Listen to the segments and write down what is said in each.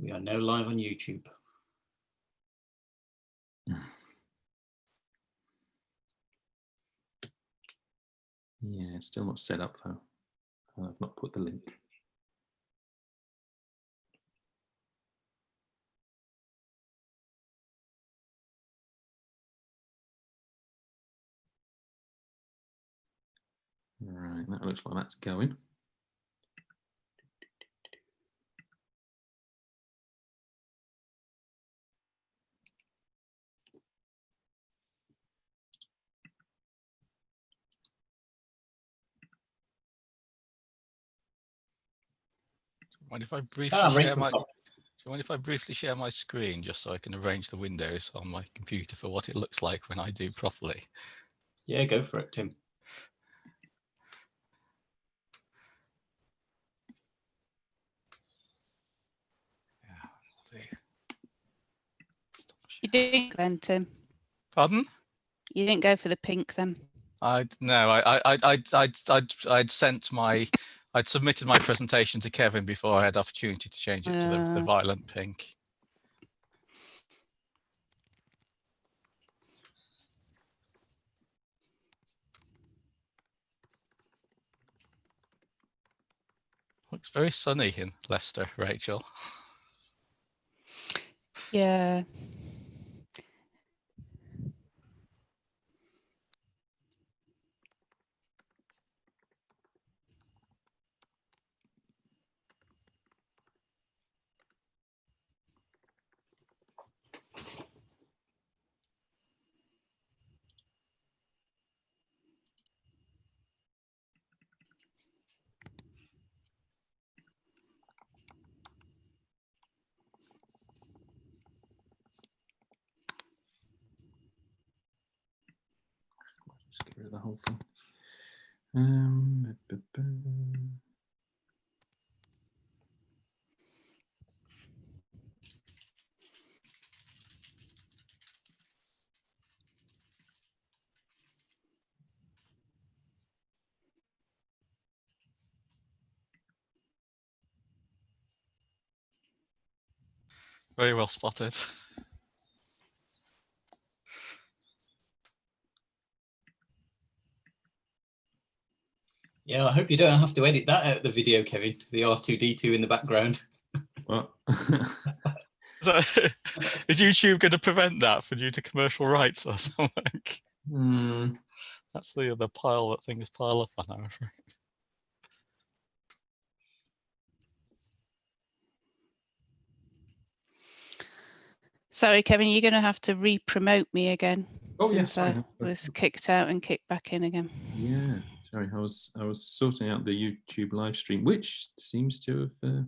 We are now live on YouTube. Yeah, it's still not set up though. I've not put the link. All right, that looks like that's going. Mind if I briefly share my? Do you mind if I briefly share my screen just so I can arrange the windows on my computer for what it looks like when I do properly? Yeah, go for it, Tim. You didn't then, Tim? Pardon? You didn't go for the pink then? I'd submitted my presentation to Kevin before I had opportunity to change it to the violent pink. Looks very sunny in Leicester, Rachel. Yeah. Just get rid of the whole thing. Very well spotted. Yeah, I hope you don't have to edit that out of the video, Kevin. The R2-D2 in the background. What? So, is YouTube going to prevent that due to commercial rights or something? That's the other pile that things pile up on, I'm afraid. Sorry, Kevin, you're going to have to re-promote me again. Oh, yes. Since I was kicked out and kicked back in again. Yeah, sorry. I was sorting out the YouTube live stream, which seems to have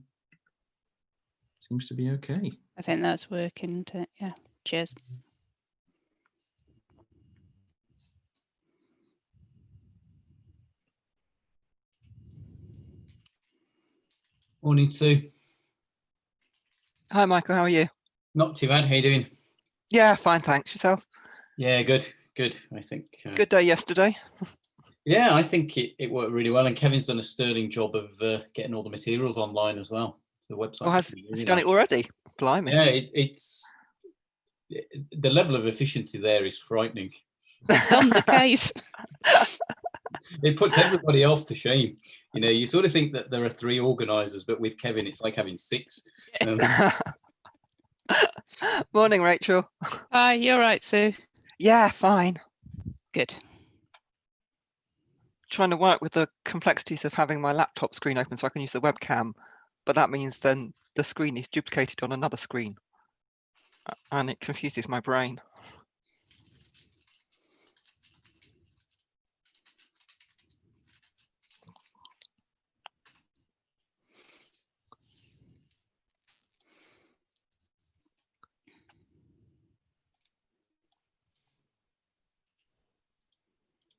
seems to be okay. I think that's working. Yeah. Cheers. Morning, Sue. Hi, Michael. How are you? Not too bad. How you doing? Yeah, fine. Thanks. Yourself? Yeah, good. Good. I think. Good day yesterday. Yeah, I think it worked really well, and Kevin's done a sterling job of getting all the materials online as well. So the website. Oh, has done it already? Blimey. Yeah, it's the level of efficiency there is frightening. On the case. It puts everybody else to shame. You know, you sort of think that there are 3 organisers, but with Kevin, it's like having 6. Morning, Rachel. Hi, you're right, Sue. Yeah, fine. Good. Trying to work with the complexities of having my laptop screen open so I can use the webcam, but that means then the screen is duplicated on another screen, and it confuses my brain.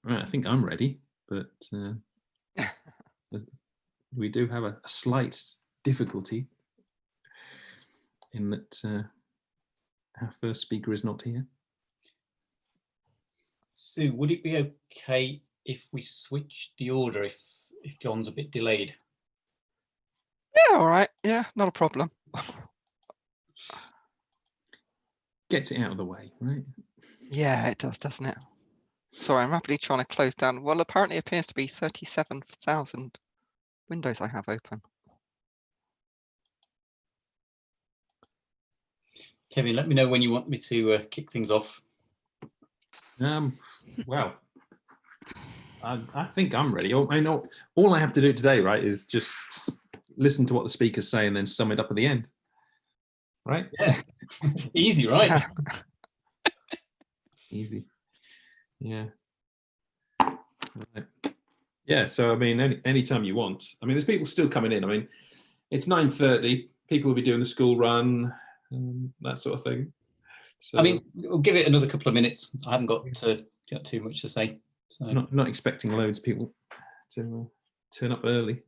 Right, I think I'm ready, but we do have a slight difficulty in that our first speaker is not here. Sue, would it be okay if we switch the order if John's a bit delayed? Yeah, all right. Yeah, not a problem. gets it out of the way, right? Yeah, it does, doesn't it? Sorry, I'm rapidly trying to close down. Well, apparently it appears to be 37,000 windows I have open. Kevin, let me know when you want me to kick things off. Well, I think I'm ready. I know all I have to do today, right, is just listen to what the speakers say and then sum it up at the end. Right? Yeah. Easy, right? Easy. Yeah. Right. Yeah, so I mean, anytime you want. I mean, there's people still coming in. I mean, it's 9:30. People will be doing the school run, that sort of thing. So I mean, we'll give it another couple of minutes. I haven't got too much to say. So. not expecting loads of people to turn up early.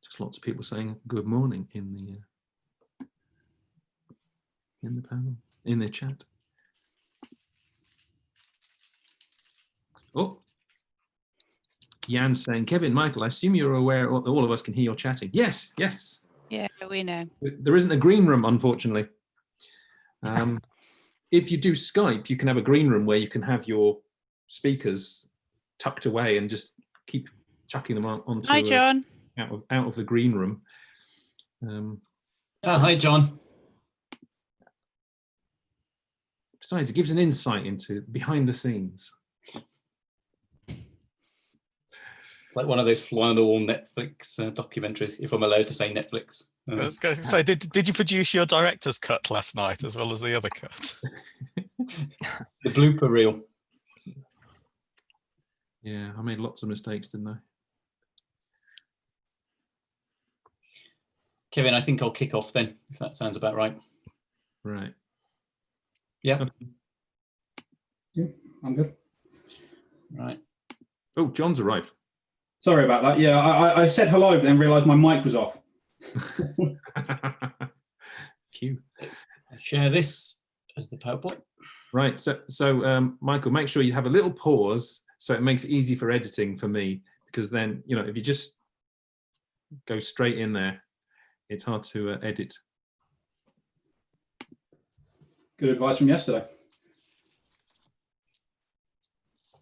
Just lots of people saying good morning in the panel, in the chat. Oh, Jan's saying, Kevin, Michael, I assume you're aware all of us can hear your chatting. Yes, yes. Yeah, we know. There isn't a green room, unfortunately. If you do Skype, you can have a green room where you can have your speakers tucked away and just keep chucking them onto. Hi, John. Out of the green room. Hi, John. Besides, it gives an insight into behind the scenes. Like one of those fly-on-the-wall Netflix documentaries, if I'm allowed to say Netflix. I was going to say, did you produce your director's cut last night as well as the other cut? The blooper reel. Yeah, I made lots of mistakes, didn't I? Kevin, I think I'll kick off then, if that sounds about right. Right. Yeah. Yeah, I'm good. Right. Oh, John's arrived. Sorry about that. Yeah, I said hello, but then realised my mic was off. Phew. I'll share this as the PowerPoint. Right. So Michael, make sure you have a little pause so it makes it easy for editing for me, because then, you know, if you just go straight in there, it's hard to edit. Good advice from yesterday.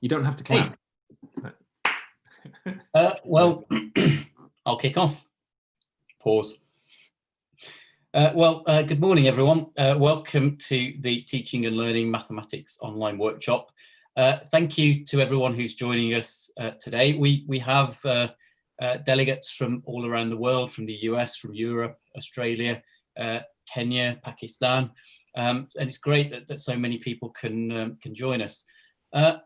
You don't have to clap. Well, I'll kick off. Pause. Good morning, everyone. Welcome to the Teaching and Learning Mathematics online workshop. Thank you to everyone who's joining us today. We have delegates from all around the world, from the US, from Europe, Australia, Kenya, Pakistan, and it's great that so many people can join us.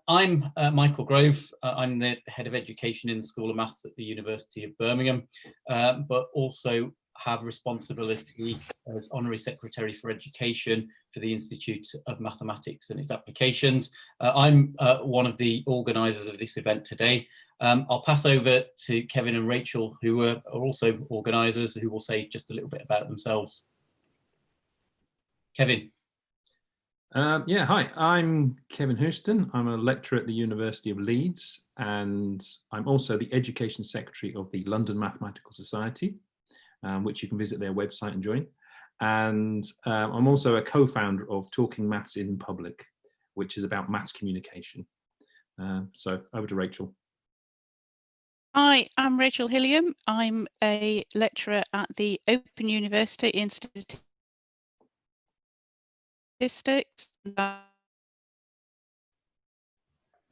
I'm Michael Grove. I'm the Head of Education in the School of Maths at the University of Birmingham, but also have responsibility as Honorary Secretary for Education for the Institute of Mathematics and its Applications. I'm one of the organisers of this event today. I'll pass over to Kevin and Rachel, who are also organisers, who will say just a little bit about themselves. Kevin. Yeah, hi, I'm Kevin Houston. I'm a lecturer at the University of Leeds, and I'm also the Education Secretary of the London Mathematical Society, which you can visit their website and join. And I'm also a co-founder of Talking Maths in Public, which is about maths communication. So over to Rachel. Hi, I'm Rachel Hilliam. I'm a lecturer at the Open University in Statistics and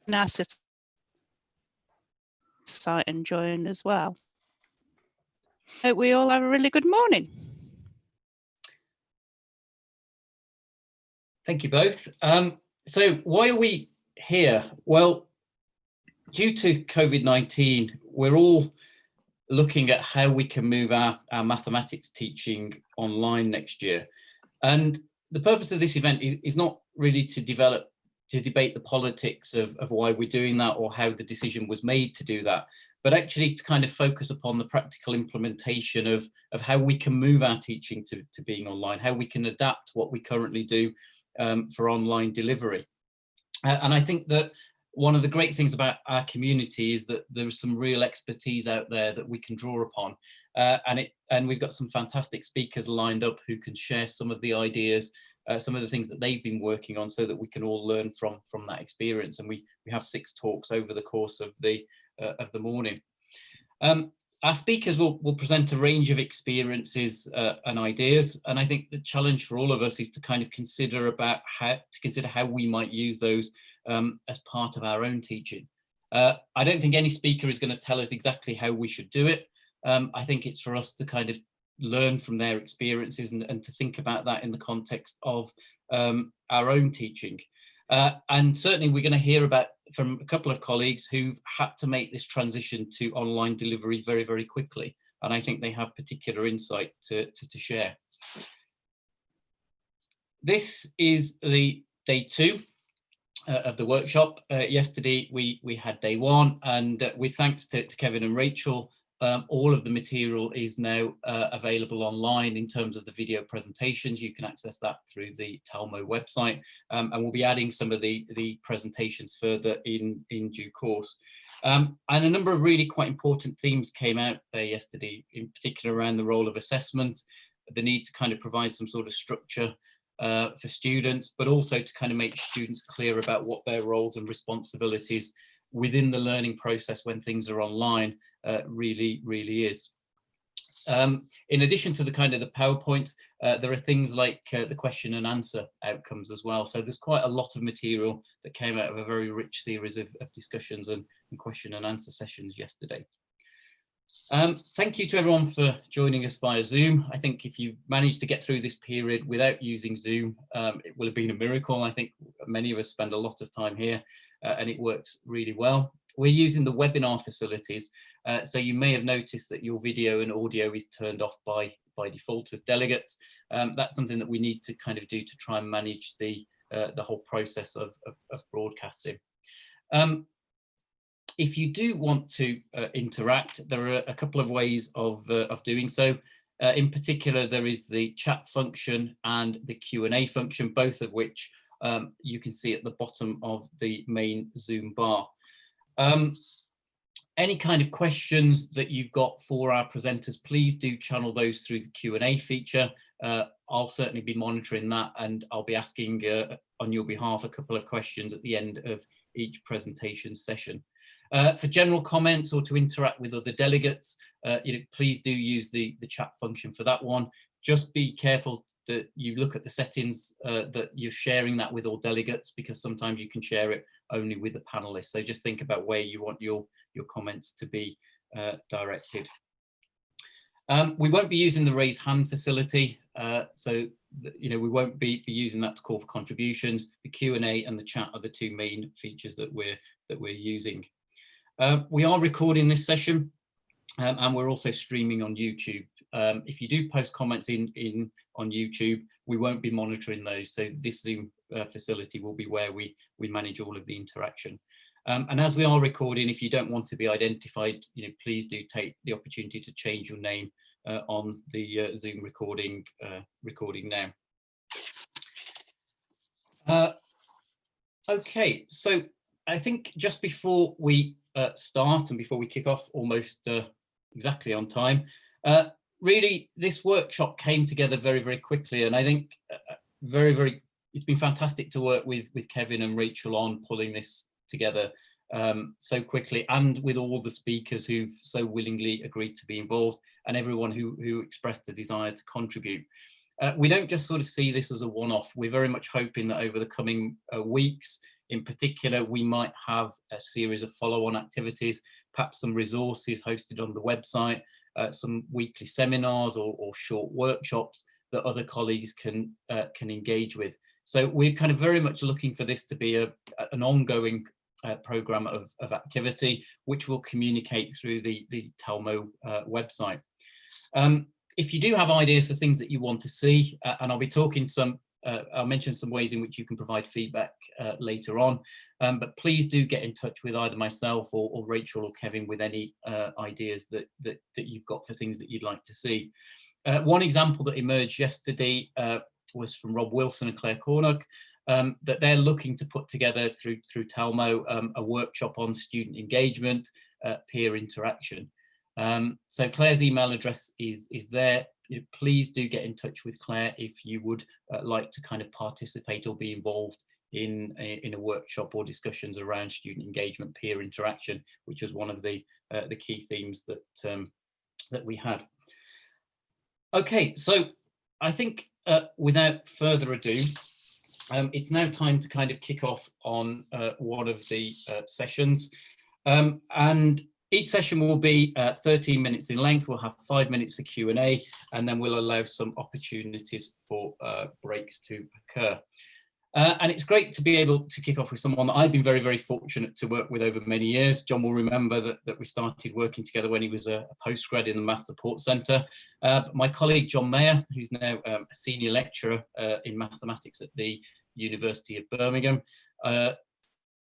NASA site and join as well. Hope we all have a really good morning. Thank you both. So why are we here? Well, due to COVID-19, we're all looking at how we can move our mathematics teaching online next year. And the purpose of this event is not really to debate the politics of why we're doing that or how the decision was made to do that, but actually to kind of focus upon the practical implementation of how we can move our teaching to being online, how we can adapt what we currently do for online delivery. And I think that one of the great things about our community is that there's some real expertise out there that we can draw upon. And we've got some fantastic speakers lined up who can share some of the ideas, some of the things that they've been working on, so that we can all learn from that experience. And we have 6 talks over the course of the morning. Our speakers will present a range of experiences and ideas, and I think the challenge for all of us is to kind of consider how we might use those as part of our own teaching. I don't think any speaker is going to tell us exactly how we should do it. I think it's for us to kind of learn from their experiences and to think about that in the context of our own teaching. And certainly we're going to hear from a couple of colleagues who've had to make this transition to online delivery very, very quickly. And I think they have particular insight to share. This is the day 2 of the workshop. Yesterday we had day 1, and with thanks to Kevin and Rachel, all of the material is now available online in terms of the video presentations. You can access that through the Talmo website, and we'll be adding some of the presentations further in due course. And a number of really quite important themes came out there yesterday, in particular around the role of assessment, the need to kind of provide some sort of structure for students, but also to kind of make students clear about what their roles and responsibilities within the learning process when things are online really is. In addition to the kind of the PowerPoints, there are things like the question and answer outcomes as well. So there's quite a lot of material that came out of a very rich series of discussions and question and answer sessions yesterday. Thank you to everyone for joining us via Zoom. I think if you've managed to get through this period without using Zoom, it will have been a miracle. I think many of us spend a lot of time here, and it works really well. We're using the webinar facilities, so you may have noticed that your video and audio is turned off by default as delegates. That's something that we need to kind of do to try and manage the whole process of broadcasting. If you do want to interact, there are a couple of ways of doing so. In particular, there is the chat function and the Q&A function, both of which you can see at the bottom of the main Zoom bar. Any kind of questions that you've got for our presenters, please do channel those through the Q&A feature. I'll certainly be monitoring that, and I'll be asking on your behalf a couple of questions at the end of each presentation session. For general comments or to interact with other delegates, please do use the chat function for that one. Just be careful that you look at the settings that you're sharing that with all delegates, because sometimes you can share it only with the panelists. So just think about where you want your comments to be directed. We won't be using the raise hand facility, so we won't be using that to call for contributions. The Q&A and the chat are the 2 main features that we're using. We are recording this session, and we're also streaming on YouTube. If you do post comments on YouTube, we won't be monitoring those. So this Zoom facility will be where we manage all of the interaction. And as we are recording, if you don't want to be identified, please do take the opportunity to change your name on the Zoom recording now. Okay, so I think just before we start and before we kick off almost exactly on time, really this workshop came together very, very quickly, and I think it's been fantastic to work with Kevin and Rachel on pulling this together so quickly, and with all the speakers who've so willingly agreed to be involved, and everyone who expressed a desire to contribute. We don't just sort of see this as a one-off. We're very much hoping that over the coming weeks, in particular, we might have a series of follow-on activities, perhaps some resources hosted on the website, some weekly seminars or short workshops that other colleagues can engage with. So we're kind of very much looking for this to be an ongoing program of activity, which will communicate through the Talmo website. If you do have ideas for things that you want to see, and I'll be talking I'll mention some ways in which you can provide feedback later on. but please do get in touch with either myself or Rachel or Kevin with any ideas that you've got for things that you'd like to see. One example that emerged yesterday was from Rob Wilson and Claire Cornock, that they're looking to put together through Talmo a workshop on student engagement, peer interaction. So Claire's email address is there. Please do get in touch with Claire if you would like to kind of participate or be involved in a workshop or discussions around student engagement, peer interaction, which was one of the key themes that we had. Okay, so I think without further ado, it's now time to kind of kick off on one of the sessions, and each session will be 13 minutes in length. We'll have 5 minutes for Q&A, and then we'll allow some opportunities for breaks to occur. And it's great to be able to kick off with someone that I've been very, very fortunate to work with over many years. John will remember that we started working together when he was a postgrad in the Maths Support Centre. My colleague John Mayer, who's now a senior lecturer in mathematics at the University of Birmingham,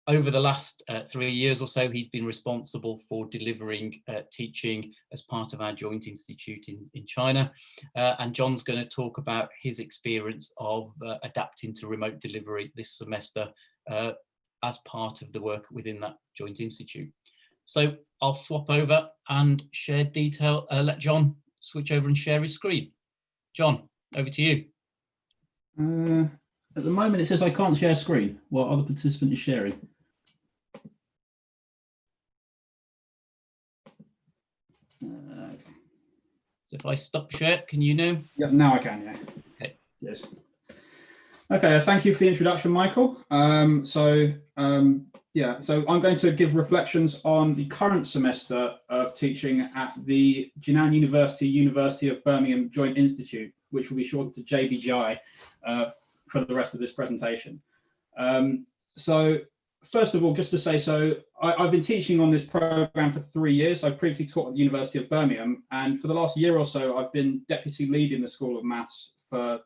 over the last 3 years or so, he's been responsible for delivering teaching as part of our joint institute in China. And John's going to talk about his experience of adapting to remote delivery this semester as part of the work within that joint institute. So I'll swap over and share detail, let John switch over and share his screen. John, over to you. At the moment, it says I can't share screen while other participant is sharing. So if I stop share, can you know? Yeah, now I can, yeah. Okay. Yes. Okay, thank you for the introduction, Michael. So I'm going to give reflections on the current semester of teaching at the Jinan University of Birmingham Joint Institute, which will be shortened to JBGI for the rest of this presentation. So first of all, just to say, I've been teaching on this program for 3 years. I've previously taught at the University of Birmingham, and for the last year or so, I've been deputy lead in the School of Maths for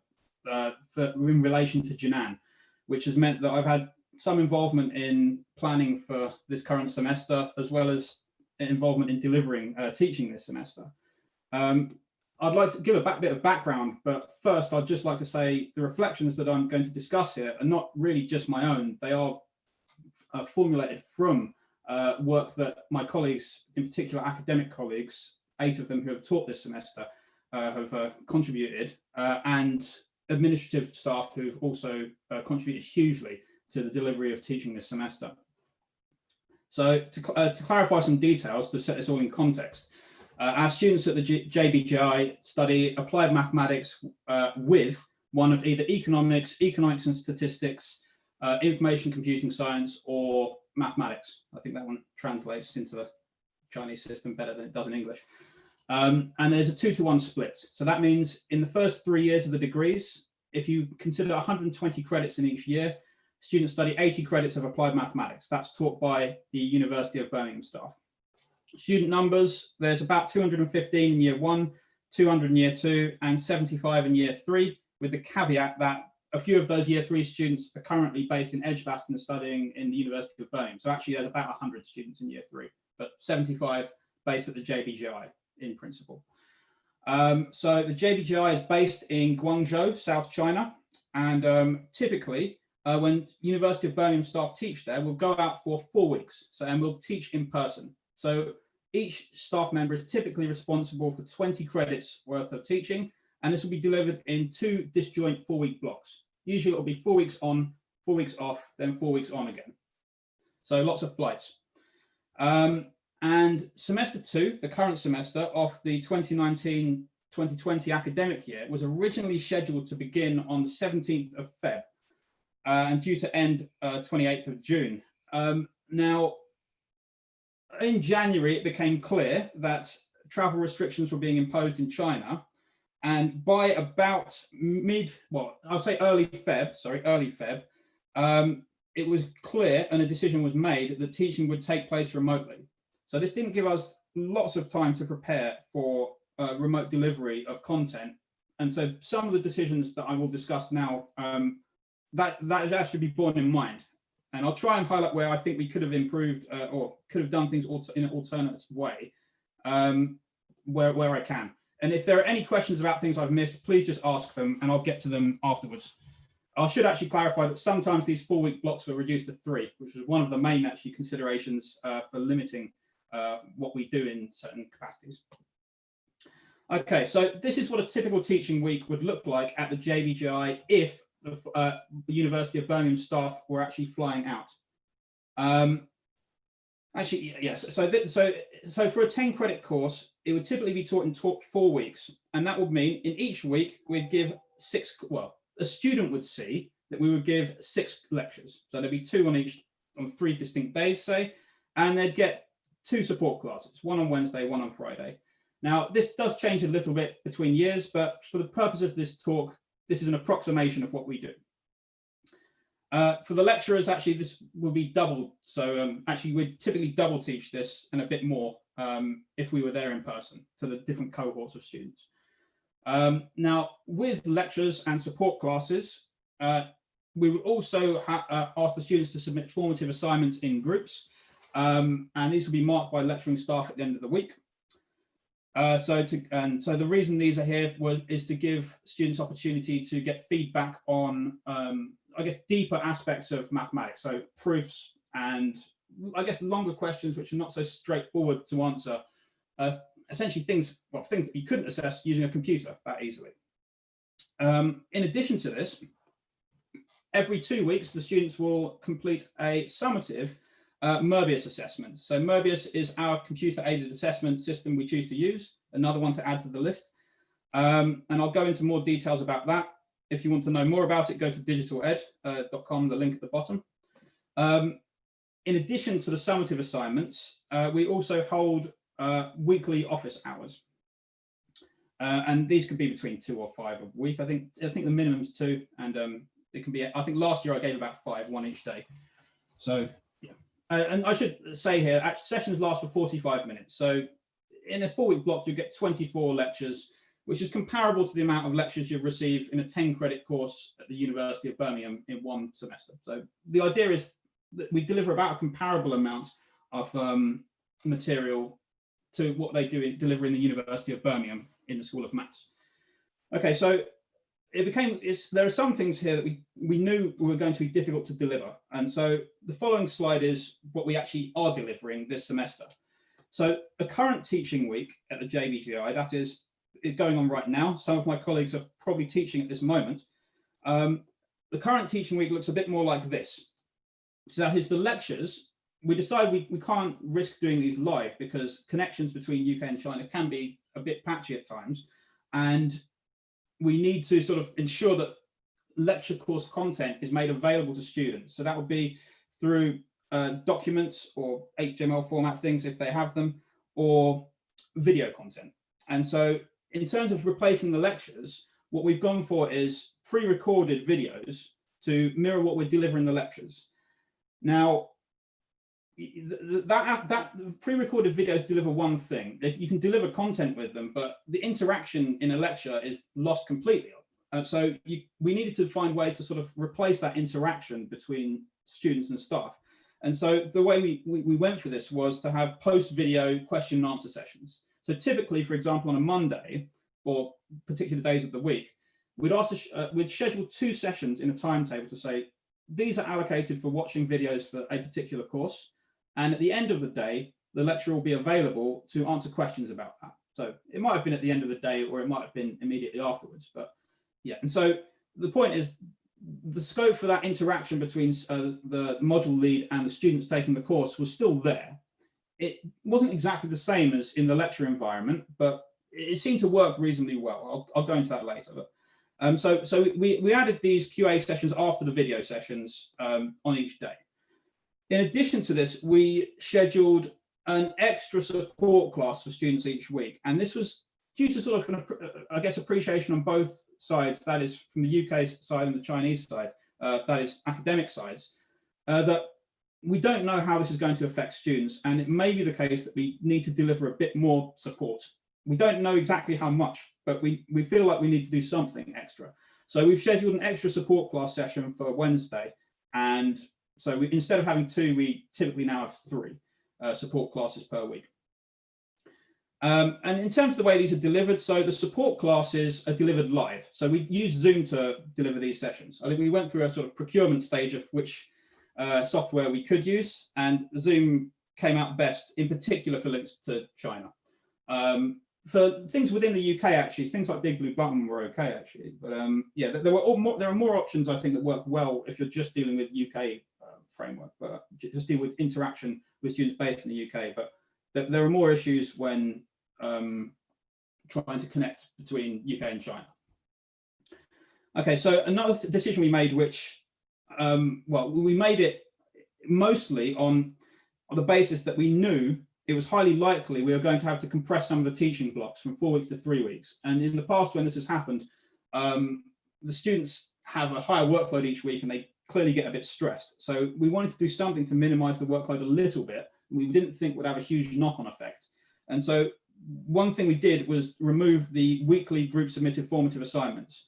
in relation to Jinan, which has meant that I've had some involvement in planning for this current semester, as well as involvement in delivering teaching this semester. I'd like to give a bit of background, but first I'd just like to say the reflections that I'm going to discuss here are not really just my own. They are formulated from work that my colleagues, in particular academic colleagues, 8 of them who have taught this semester, have contributed, and administrative staff who've also contributed hugely to the delivery of teaching this semester. So to clarify some details, to set this all in context, our students at the JBGI study applied mathematics with one of either economics and statistics, information computing science, or mathematics. I think that one translates into the Chinese system better than it does in English. And there's a 2-to-1 split. So that means in the first 3 years of the degrees, if you consider 120 credits in each year, students study 80 credits of applied mathematics. That's taught by the University of Birmingham staff. Student numbers, there's about 215 in year 1, 200 in year 2, and 75 in year 3, with the caveat that a few of those year 3 students are currently based in Edgbaston studying in the University of Birmingham. So actually there's about 100 students in year 3, but 75 based at the JBGI in principle. So the JBGI is based in Guangzhou, South China, and typically when University of Birmingham staff teach there, we'll go out for 4 weeks, and we'll teach in person. So each staff member is typically responsible for 20 credits worth of teaching, and this will be delivered in 2 disjoint 4-week blocks. Usually it'll be 4 weeks on, 4 weeks off, then 4 weeks on again. So lots of flights. And semester 2, the current semester of the 2019-2020 academic year, was originally scheduled to begin on the 17th of Feb and due to end 28th of June. Now, in January, it became clear that travel restrictions were being imposed in China. And by about early Feb, it was clear and a decision was made that teaching would take place remotely. So this didn't give us lots of time to prepare for remote delivery of content. And so some of the decisions that I will discuss now, that should be borne in mind. And I'll try and highlight where I think we could have improved or could have done things in an alternate way where I can. And if there are any questions about things I've missed, please just ask them and I'll get to them afterwards. I should actually clarify that sometimes these 4-week blocks were reduced to 3, which was one of the main actually considerations for limiting what we do in certain capacities. Okay, so this is what a typical teaching week would look like at the JBGI if the University of Birmingham staff were actually flying out. Actually, yes. So for a 10-credit course, it would typically be taught in 4 weeks, and that would mean in each week we'd give 6. Well, a student would see that we would give 6 lectures. So there'd be 2 on 3 distinct days, say, and they'd get 2 support classes, 1 on Wednesday, 1 on Friday. Now, this does change a little bit between years, but for the purpose of this talk, this is an approximation of what we do. For the lecturers, actually, this will be doubled. So actually, we'd typically double teach this and a bit more if we were there in person to the different cohorts of students. Now, with lectures and support classes, we would also ask the students to submit formative assignments in groups, and these will be marked by lecturing staff at the end of the week. So the reason these are here is to give students opportunity to get feedback on, I guess, deeper aspects of mathematics, so proofs and I guess longer questions which are not so straightforward to answer. Essentially things that you couldn't assess using a computer that easily. In addition to this, every 2 weeks the students will complete a summative Merbius assessment. So Merbius is our computer-aided assessment system we choose to use, another one to add to the list. And I'll go into more details about that. If you want to know more about it, go to digitaled.com, the link at the bottom. In addition to the summative assignments, we also hold weekly office hours. And these could be between 2 or 5 a week. I think the minimum is 2, and it can be, I think last year I gave about 5, 1 each day. So yeah. And I should say here, actually, sessions last for 45 minutes. So in a 4-week block, you get 24 lectures, which is comparable to the amount of lectures you receive in a 10-credit course at the University of Birmingham in 1 semester. So the idea is that we deliver about a comparable amount of material to what they deliver in the University of Birmingham in the School of Maths. Okay, so there are some things here that we knew were going to be difficult to deliver. And so the following slide is what we actually are delivering this semester. So a current teaching week at the JBGI, that is going on right now. Some of my colleagues are probably teaching at this moment. The current teaching week looks a bit more like this. So that is the lectures. We decide we can't risk doing these live because connections between UK and China can be a bit patchy at times. And we need to sort of ensure that lecture course content is made available to students. So that would be through documents or HTML format things if they have them, or video content. And so in terms of replacing the lectures, what we've gone for is pre-recorded videos to mirror what we're delivering the lectures. Now, that pre-recorded videos deliver one thing. You can deliver content with them, but the interaction in a lecture is lost completely. So we needed to find a way to sort of replace that interaction between students and staff. And so the way we went for this was to have post-video question and answer sessions. So typically, for example, on a Monday or particular days of the week, we'd schedule 2 sessions in a timetable to say, these are allocated for watching videos for a particular course. And at the end of the day, the lecturer will be available to answer questions about that. So it might have been at the end of the day, or it might have been immediately afterwards. But yeah, and so the point is the scope for that interaction between the module lead and the students taking the course was still there. It wasn't exactly the same as in the lecture environment, but it seemed to work reasonably well. I'll go into that later. But so we added these QA sessions after the video sessions on each day. In addition to this, we scheduled an extra support class for students each week. And this was due to sort of, I guess, appreciation on both sides, that is from the UK side and the Chinese side, that is academic sides, that we don't know how this is going to affect students. And it may be the case that we need to deliver a bit more support. We don't know exactly how much, but we feel like we need to do something extra. So we've scheduled an extra support class session for Wednesday and So instead of having 2, we typically now have 3 support classes per week. And in terms of the way these are delivered, so the support classes are delivered live. So we use Zoom to deliver these sessions. I think we went through a sort of procurement stage of which software we could use, and Zoom came out best, in particular for links to China. For things within the UK, actually, things like Big Blue Button were okay, actually. But yeah, there are more options, I think, that work well if you're just dealing with UK framework, but just deal with interaction with students based in the UK. But there are more issues when trying to connect between UK and China. Okay, so another decision we made, which, well, we made it mostly on the basis that we knew it was highly likely we were going to have to compress some of the teaching blocks from 4 weeks to 3 weeks. And in the past, when this has happened, the students have a higher workload each week and they clearly get a bit stressed. So we wanted to do something to minimize the workload a little bit. We didn't think would have a huge knock-on effect. And so one thing we did was remove the weekly group submitted formative assignments.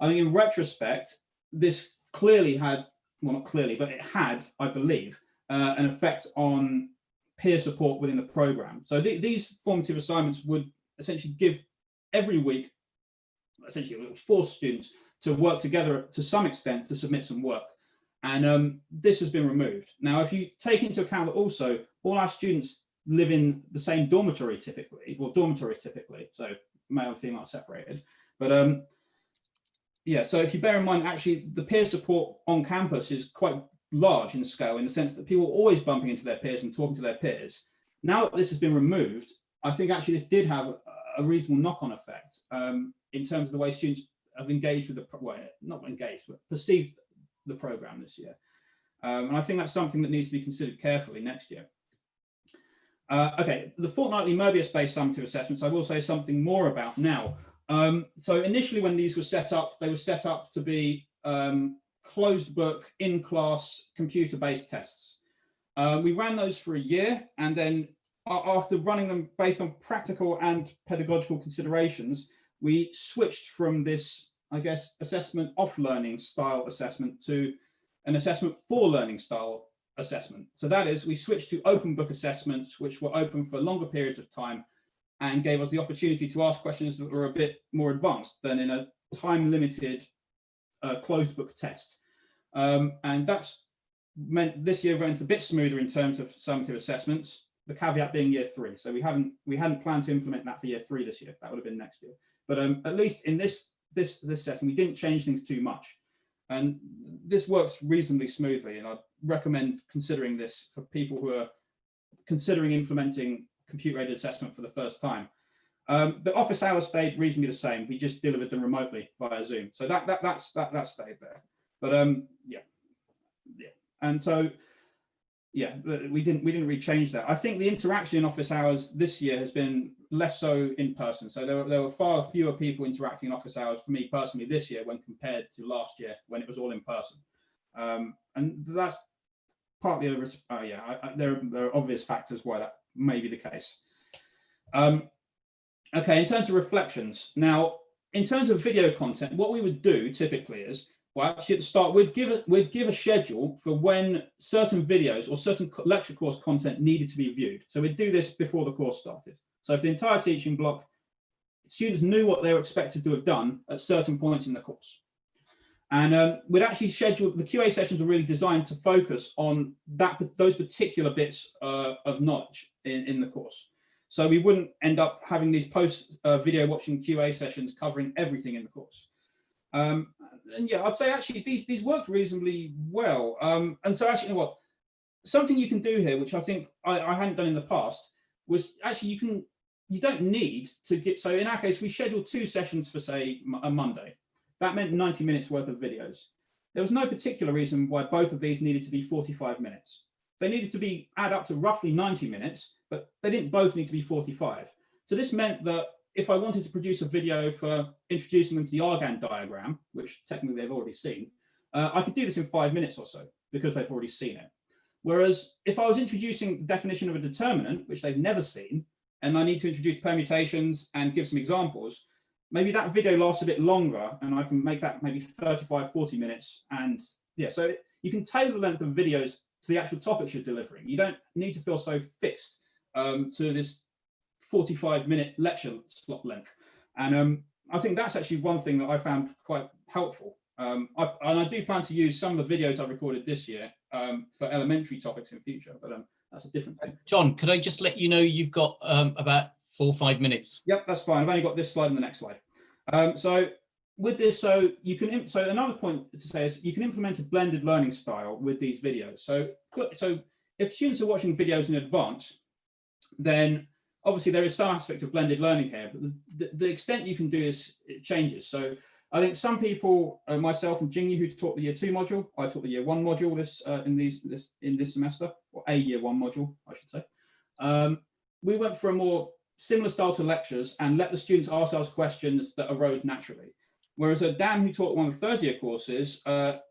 I think in retrospect, this clearly had, well, not clearly, but it had, I believe, an effect on peer support within the program. So these formative assignments would essentially give every week, essentially it would force students to work together to some extent to submit some work. And this has been removed. Now, if you take into account that also all our students live in the same dormitory typically, well, dormitories typically, so male and female separated. But yeah, so if you bear in mind, actually, the peer support on campus is quite large in scale, in the sense that people are always bumping into their peers and talking to their peers. Now that this has been removed, I think actually this did have a reasonable knock-on effect in terms of the way students have engaged with the, well, not engaged, but perceived the program this year. And I think that's something that needs to be considered carefully next year. Okay, the fortnightly Mobius-based summative assessments, I will say something more about now. So initially when these were set up, they were set up to be closed book, in-class, computer-based tests. We ran those for a year, and then after running them based on practical and pedagogical considerations, we switched from this, I guess, assessment off learning style assessment to an assessment for learning style assessment. So that is, we switched to open book assessments, which were open for longer periods of time and gave us the opportunity to ask questions that were a bit more advanced than in a time-limited closed book test. And that's meant this year went a bit smoother in terms of summative assessments, the caveat being year 3. So we hadn't planned to implement that for year 3 this year. That would have been next year. But at least in this session, we didn't change things too much. And this works reasonably smoothly. And I'd recommend considering this for people who are considering implementing computer-aided assessment for the first time. The office hours stayed reasonably the same. We just delivered them remotely via Zoom. So that stayed there. But yeah. And so yeah, we didn't really change that. I think the interaction in office hours this year has been less so in person. So there were far fewer people interacting in office hours for me personally this year when compared to last year when it was all in person. And that's partly over. There are obvious factors why that may be the case. Okay, in terms of reflections, now in terms of video content, what we would do typically is, well, actually at the start, we'd give a schedule for when certain videos or certain lecture course content needed to be viewed. So we'd do this before the course started. So for the entire teaching block, students knew what they were expected to have done at certain points in the course. And we'd actually schedule, the QA sessions were really designed to focus on those particular bits of knowledge in the course. So we wouldn't end up having these post video watching QA sessions covering everything in the course. And yeah, I'd say actually these worked reasonably well. And so actually, you know what, something you can do here, which I think I hadn't done in the past, was actually you don't need to get, so in our case, we scheduled 2 sessions for say a Monday. That meant 90 minutes worth of videos. There was no particular reason why both of these needed to be 45 minutes. They needed to add up to roughly 90 minutes, but they didn't both need to be 45. So this meant that if I wanted to produce a video for introducing them to the Argand diagram, which technically they've already seen, I could do this in 5 minutes or so because they've already seen it. Whereas if I was introducing the definition of a determinant, which they've never seen, and I need to introduce permutations and give some examples, maybe that video lasts a bit longer and I can make that maybe 35, 40 minutes. And yeah, so you can tailor the length of videos to the actual topics you're delivering. You don't need to feel so fixed to this 45-minute lecture slot length. And I think that's actually one thing that I found quite helpful. I do plan to use some of the videos I've recorded this year for elementary topics in future, but that's a different thing. John, could I just let you know you've got about 4 or 5 minutes? Yep, that's fine. I've only got this slide and the next slide. So with this, so another point to say is you can implement a blended learning style with these videos. So if students are watching videos in advance, then obviously there is some aspect of blended learning here, but the extent you can do this, it changes. So I think some people, myself and Jingyi, who taught the year 2 module, I taught the year 1 module in this semester, or a year 1 module, I should say. We went for a more similar style to lectures and let the students ask themselves questions that arose naturally. Whereas Dan, who taught one of the 3rd year courses, tried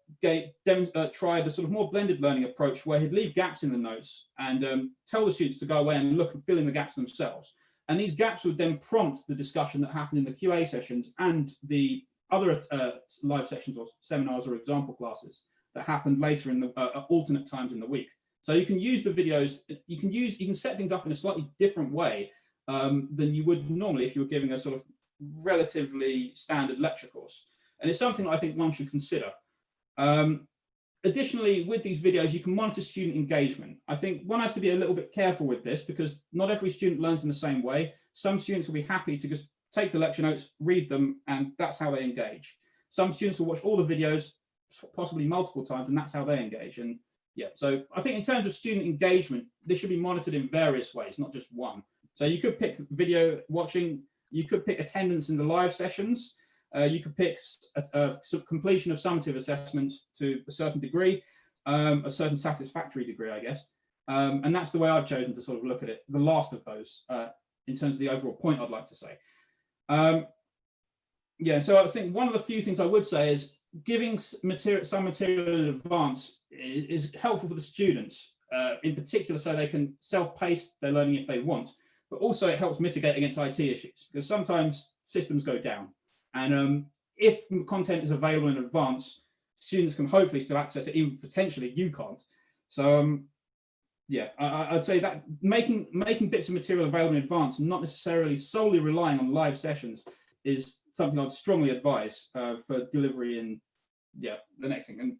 a sort of more blended learning approach where he'd leave gaps in the notes and tell the students to go away and look and fill in the gaps themselves. And these gaps would then prompt the discussion that happened in the QA sessions and the other live sessions or seminars or example classes that happened later in the alternate times in the week. So you can use the videos, you can set things up in a slightly different way than you would normally if you were giving a sort of relatively standard lecture course. And it's something that I think one should consider. Additionally, with these videos, you can monitor student engagement. I think one has to be a little bit careful with this because not every student learns in the same way. Some students will be happy to just take the lecture notes, read them, and that's how they engage. Some students will watch all the videos, possibly multiple times, and that's how they engage. And yeah, so I think in terms of student engagement, this should be monitored in various ways, not just one. So you could pick video watching, you could pick attendance in the live sessions, you could pick completion of summative assessments to a certain degree, a certain satisfactory degree, I guess. And that's the way I've chosen to sort of look at it, the last of those, in terms of the overall point I'd like to say. Yeah, so I think one of the few things I would say is giving some material in advance is helpful for the students, in particular, so they can self-pace their learning if they want, but also it helps mitigate against IT issues because sometimes systems go down. And if content is available in advance, students can hopefully still access it, even potentially you can't. So yeah, I'd say that making bits of material available in advance, and not necessarily solely relying on live sessions, is something I'd strongly advise for delivery in the next thing. And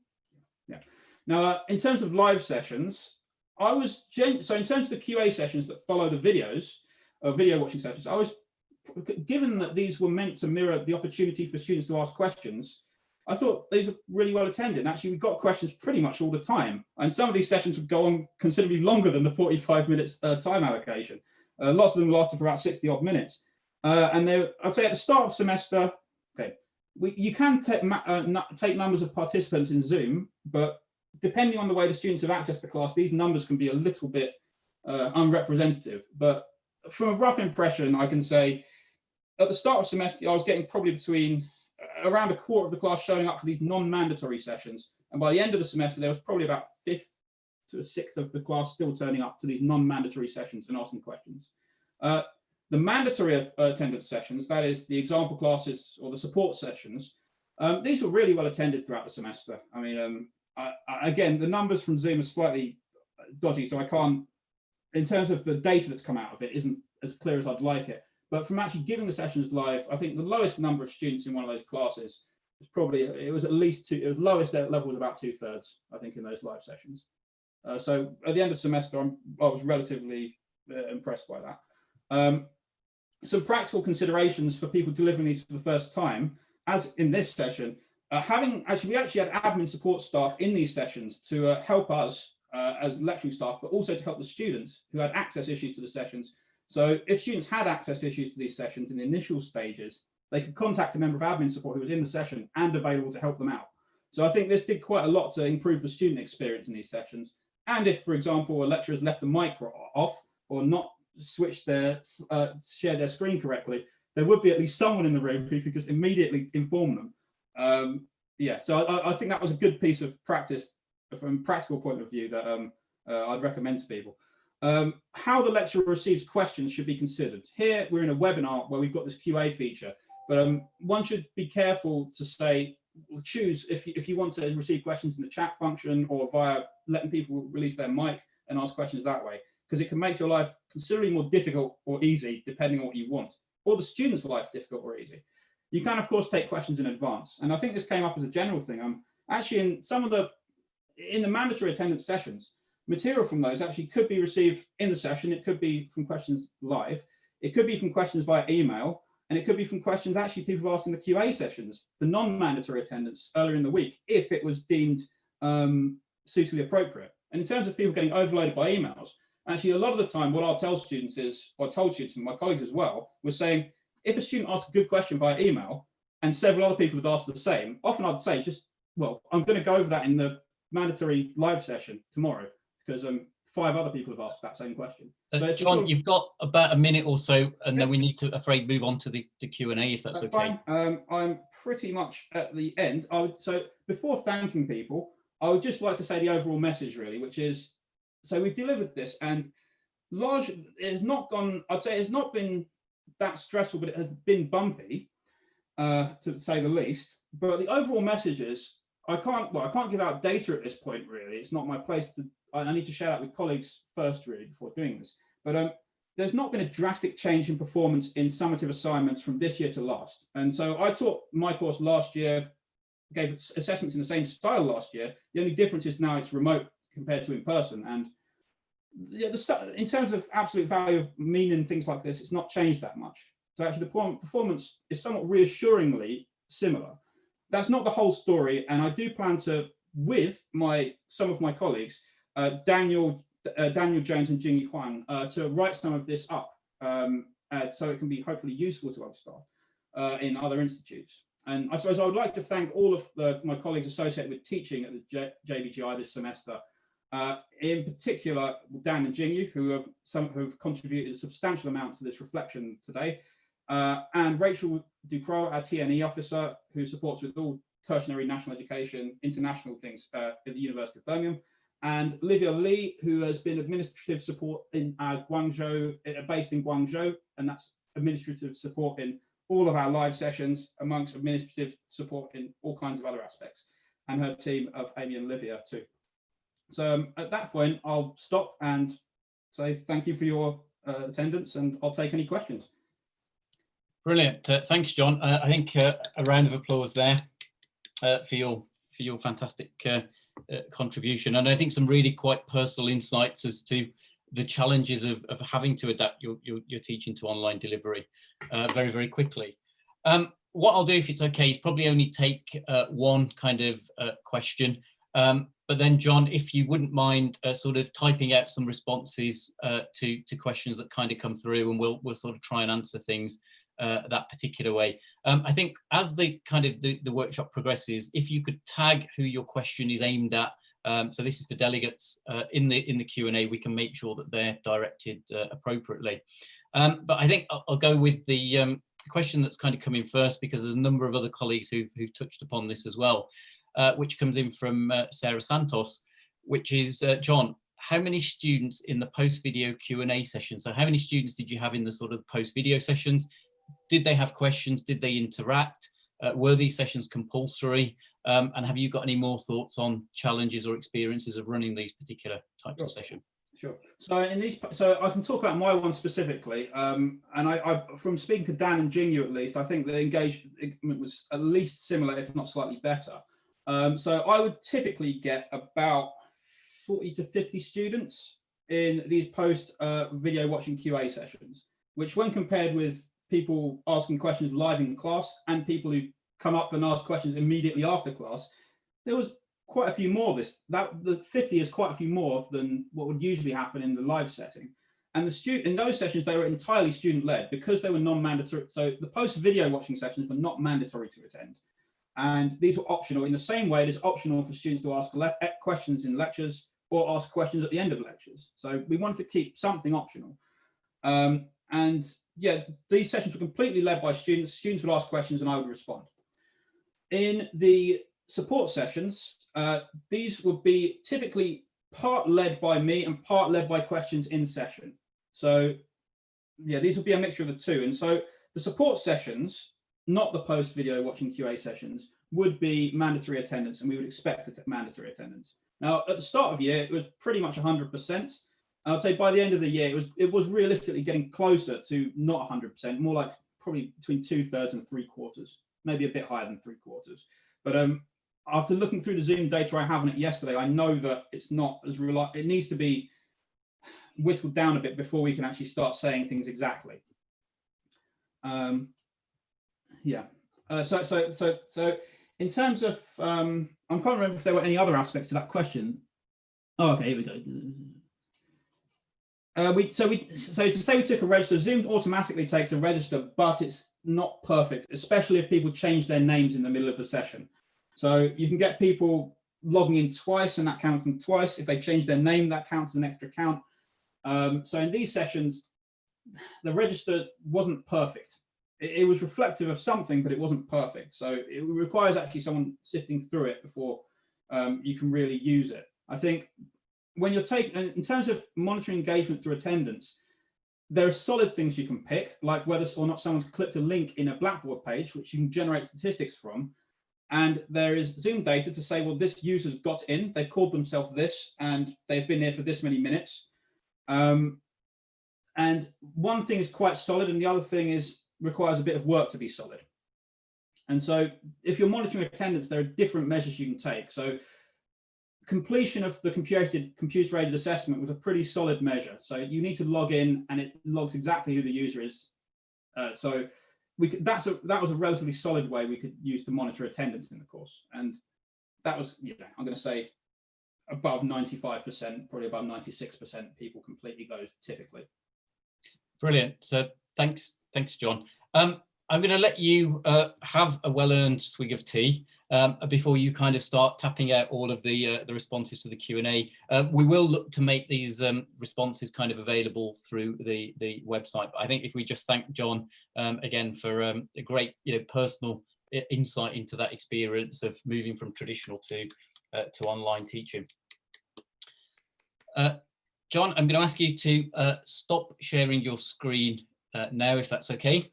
yeah, now in terms of live sessions, so in terms of the QA sessions that follow the videos, video watching sessions, I was given that these were meant to mirror the opportunity for students to ask questions. I thought these were really well attended. And actually, we got questions pretty much all the time. And some of these sessions would go on considerably longer than the 45 minutes time allocation. Lots of them lasted for about 60 odd minutes. And I'd say at the start of semester, okay, you can take numbers of participants in Zoom, but depending on the way the students have accessed the class, these numbers can be a little bit unrepresentative. But from a rough impression, I can say at the start of semester, I was getting probably between around a quarter of the class showing up for these non-mandatory sessions. And by the end of the semester, there was probably about 1/5 to 1/6 of the class still turning up to these non-mandatory sessions and asking questions. The mandatory attendance sessions, that is the example classes or the support sessions, these were really well attended throughout the semester. I mean, again, the numbers from Zoom are slightly dodgy, so I can't, in terms of the data that's come out of it, isn't as clear as I'd like it. But from actually giving the sessions live, I think the lowest number of students in one of those classes was probably, it was at least two, it was lowest level was about 2/3, I think, in those live sessions. So at the end of the semester, I was relatively impressed by that. Some practical considerations for people delivering these for the first time, as in this session, we actually had admin support staff in these sessions to help us as lecturing staff, but also to help the students who had access issues to the sessions. So if students had access issues to these sessions in the initial stages, they could contact a member of admin support who was in the session and available to help them out. So I think this did quite a lot to improve the student experience in these sessions. And if, for example, a lecturer has left the mic off or not switched shared their screen correctly, there would be at least someone in the room who could just immediately inform them. Yeah, so I think that was a good piece of practice from a practical point of view that I'd recommend to people. How the lecturer receives questions should be considered. Here, we're in a webinar where we've got this QA feature, but one should be careful to say choose if you want to receive questions in the chat function or via letting people release their mic and ask questions that way, because it can make your life considerably more difficult or easy depending on what you want, or the student's life difficult or easy. You can, of course, take questions in advance. And I think this came up as a general thing. Actually, in the mandatory attendance sessions, material from those actually could be received in the session. It could be from questions live. It could be from questions via email. And it could be from questions actually people have asked in the QA sessions, the non-mandatory attendance earlier in the week, if it was deemed suitably appropriate. And in terms of people getting overloaded by emails, actually a lot of the time what I'll tell students is, or I told students and my colleagues as well, was saying, if a student asks a good question via email and several other people have asked the same, often I'd say well, I'm going to go over that in the mandatory live session tomorrow because 5 other people have asked that same question. So John, you've got about a minute or so, and then we need to, afraid, move on to the Q&A, if that's okay. Fine. I'm pretty much at the end. So before thanking people, I would just like to say the overall message, really, which is, so we've delivered this, and largely it has not gone, I'd say it's not been that stressful, but it has been bumpy, to say the least. But the overall message is, I can't give out data at this point, really. It's not my place to, I need to share that with colleagues first, really, before doing this. But there's not been a drastic change in performance in summative assignments from this year to last. And so I taught my course last year, gave assessments in the same style last year. The only difference is now it's remote compared to in person. And yeah, in terms of absolute value of mean and things like this, it's not changed that much. So actually the performance is somewhat reassuringly similar. That's not the whole story. And I do plan to, with some of my colleagues, Daniel Jones and Jingyi Huang, to write some of this up so it can be hopefully useful to other staff in other institutes. And I suppose I would like to thank all of my colleagues associated with teaching at the JBGI this semester, in particular Dan and Jingyi, who have contributed a substantial amount to this reflection today, and Rachel Ducrot, our TNE officer, who supports with all tertiary national education, international things at the University of Birmingham, and Olivia Lee, who has been administrative support in Guangzhou, based in Guangzhou, and that's administrative support in all of our live sessions, amongst administrative support in all kinds of other aspects, and her team of Amy and Olivia too. So at that point, I'll stop and say thank you for your attendance, and I'll take any questions. Brilliant. Thanks, John. I think a round of applause there for your fantastic contribution, and I think some really quite personal insights as to the challenges of having to adapt your teaching to online delivery very, very quickly. What I'll do, if it's okay, is probably only take one kind of question, but then John, if you wouldn't mind sort of typing out some responses to questions that kind of come through, and we'll sort of try and answer things that particular way. I think as the workshop progresses, if you could tag who your question is aimed at, so this is for delegates in the Q&A, we can make sure that they're directed appropriately. But I think I'll go with the question that's kind of come in first, because there's a number of other colleagues who've touched upon this as well, which comes in from Sarah Santos, which is, John, how many students in the post-video Q&A session? So how many students did you have in the sort of post-video sessions? Did they have questions? Did they interact? Were these sessions compulsory? And have you got any more thoughts on challenges or experiences of running these particular types of sessions? Sure. So I can talk about my one specifically, and I from speaking to Dan and Jingyu at least, I think the engagement was at least similar, if not slightly better. So I would typically get about 40 to 50 students in these post video watching QA sessions, which when compared with people asking questions live in class and people who come up and ask questions immediately after class, there was quite a few more of this. The 50 is quite a few more than what would usually happen in the live setting. And in those sessions, they were entirely student-led because they were non-mandatory. So the post-video watching sessions were not mandatory to attend. And these were optional in the same way it is optional for students to ask questions in lectures or ask questions at the end of lectures. So we wanted to keep something optional. And yeah, these sessions were completely led by students. Students would ask questions and I would respond. In the support sessions, these would be typically part led by me and part led by questions in session. So yeah, these would be a mixture of the two. And so the support sessions, not the post video watching QA sessions, would be mandatory attendance, and we would expect mandatory attendance. Now, at the start of the year, it was pretty much 100%. I'd say by the end of the year, it was realistically getting closer to not 100%, more like probably between 2/3 and 3/4, maybe a bit higher than 3/4. But after looking through the Zoom data I have on it yesterday, I know that it's not as reliable. It needs to be whittled down a bit before we can actually start saying things exactly. Yeah. So in terms of, I can't remember if there were any other aspects to that question. Oh, okay, here we go. So to say we took a register, Zoom automatically takes a register, but it's not perfect, especially if people change their names in the middle of the session. So you can get people logging in twice, and that counts them twice. If they change their name, that counts as an extra count. So in these sessions, the register wasn't perfect. It was reflective of something, but it wasn't perfect. So it requires actually someone sifting through it before you can really use it. I think when you're in terms of monitoring engagement through attendance, there are solid things you can pick, like whether or not someone's clicked a link in a Blackboard page, which you can generate statistics from. And there is Zoom data to say, well, this user's got in, they've called themselves this, and they've been here for this many minutes. And one thing is quite solid, and the other thing requires a bit of work to be solid. And so if you're monitoring attendance, there are different measures you can take. So completion of the computer-aided assessment was a pretty solid measure. So you need to log in, and it logs exactly who the user is. So that was a relatively solid way we could use to monitor attendance in the course. And that was, I'm going to say above 95%, probably above 96% people completely those typically. Brilliant. So thanks, John. I'm going to let you have a well-earned swig of tea before you kind of start tapping out all of the responses to the Q&A. We will look to make these responses kind of available through the website. But I think if we just thank John again for a great personal insight into that experience of moving from traditional to online teaching. John, I'm going to ask you to stop sharing your screen now, if that's okay.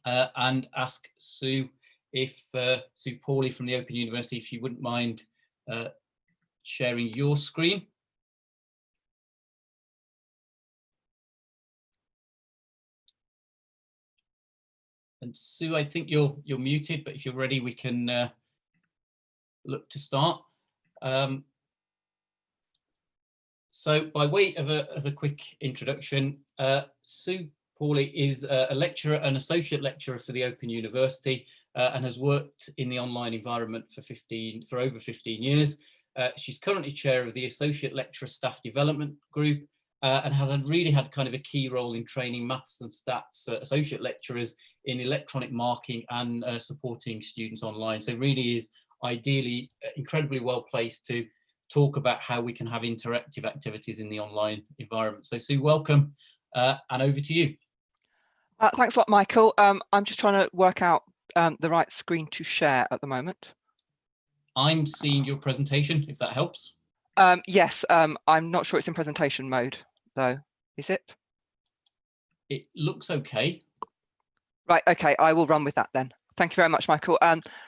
And ask Sue Sue Pauly from the Open University, if she wouldn't mind sharing your screen. And Sue, I think you're muted, but if you're ready, we can look to start. So by way of a quick introduction, Sue Pauly is a lecturer, an associate lecturer for the Open University, and has worked in the online environment for over 15 years. She's currently chair of the Associate Lecturer Staff Development Group, and has really had kind of a key role in training maths and stats associate lecturers in electronic marking and supporting students online. So really is ideally incredibly well placed to talk about how we can have interactive activities in the online environment. So Sue, welcome, and over to you. Thanks a lot, Michael. I'm just trying to work out the right screen to share at the moment. I'm seeing your presentation, if that helps. Yes, I'm not sure it's in presentation mode, though. Is it? It looks okay. Right, okay, I will run with that then. Thank you very much, Michael.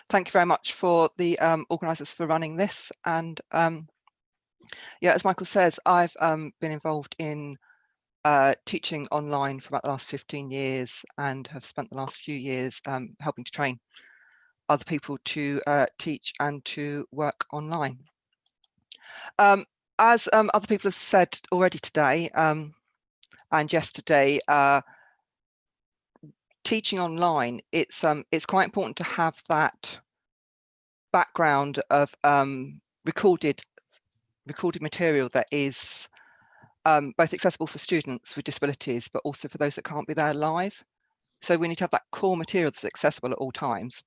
Thank you very much for the organisers for running this. And yeah, as Michael says, I've been involved in teaching online for about the last 15 years and have spent the last few years helping to train other people to teach and to work online. As other people have said already today and yesterday, teaching online, it's quite important to have that background of recorded material that is both accessible for students with disabilities, but also for those that can't be there live. So we need to have that core material that's accessible at all times.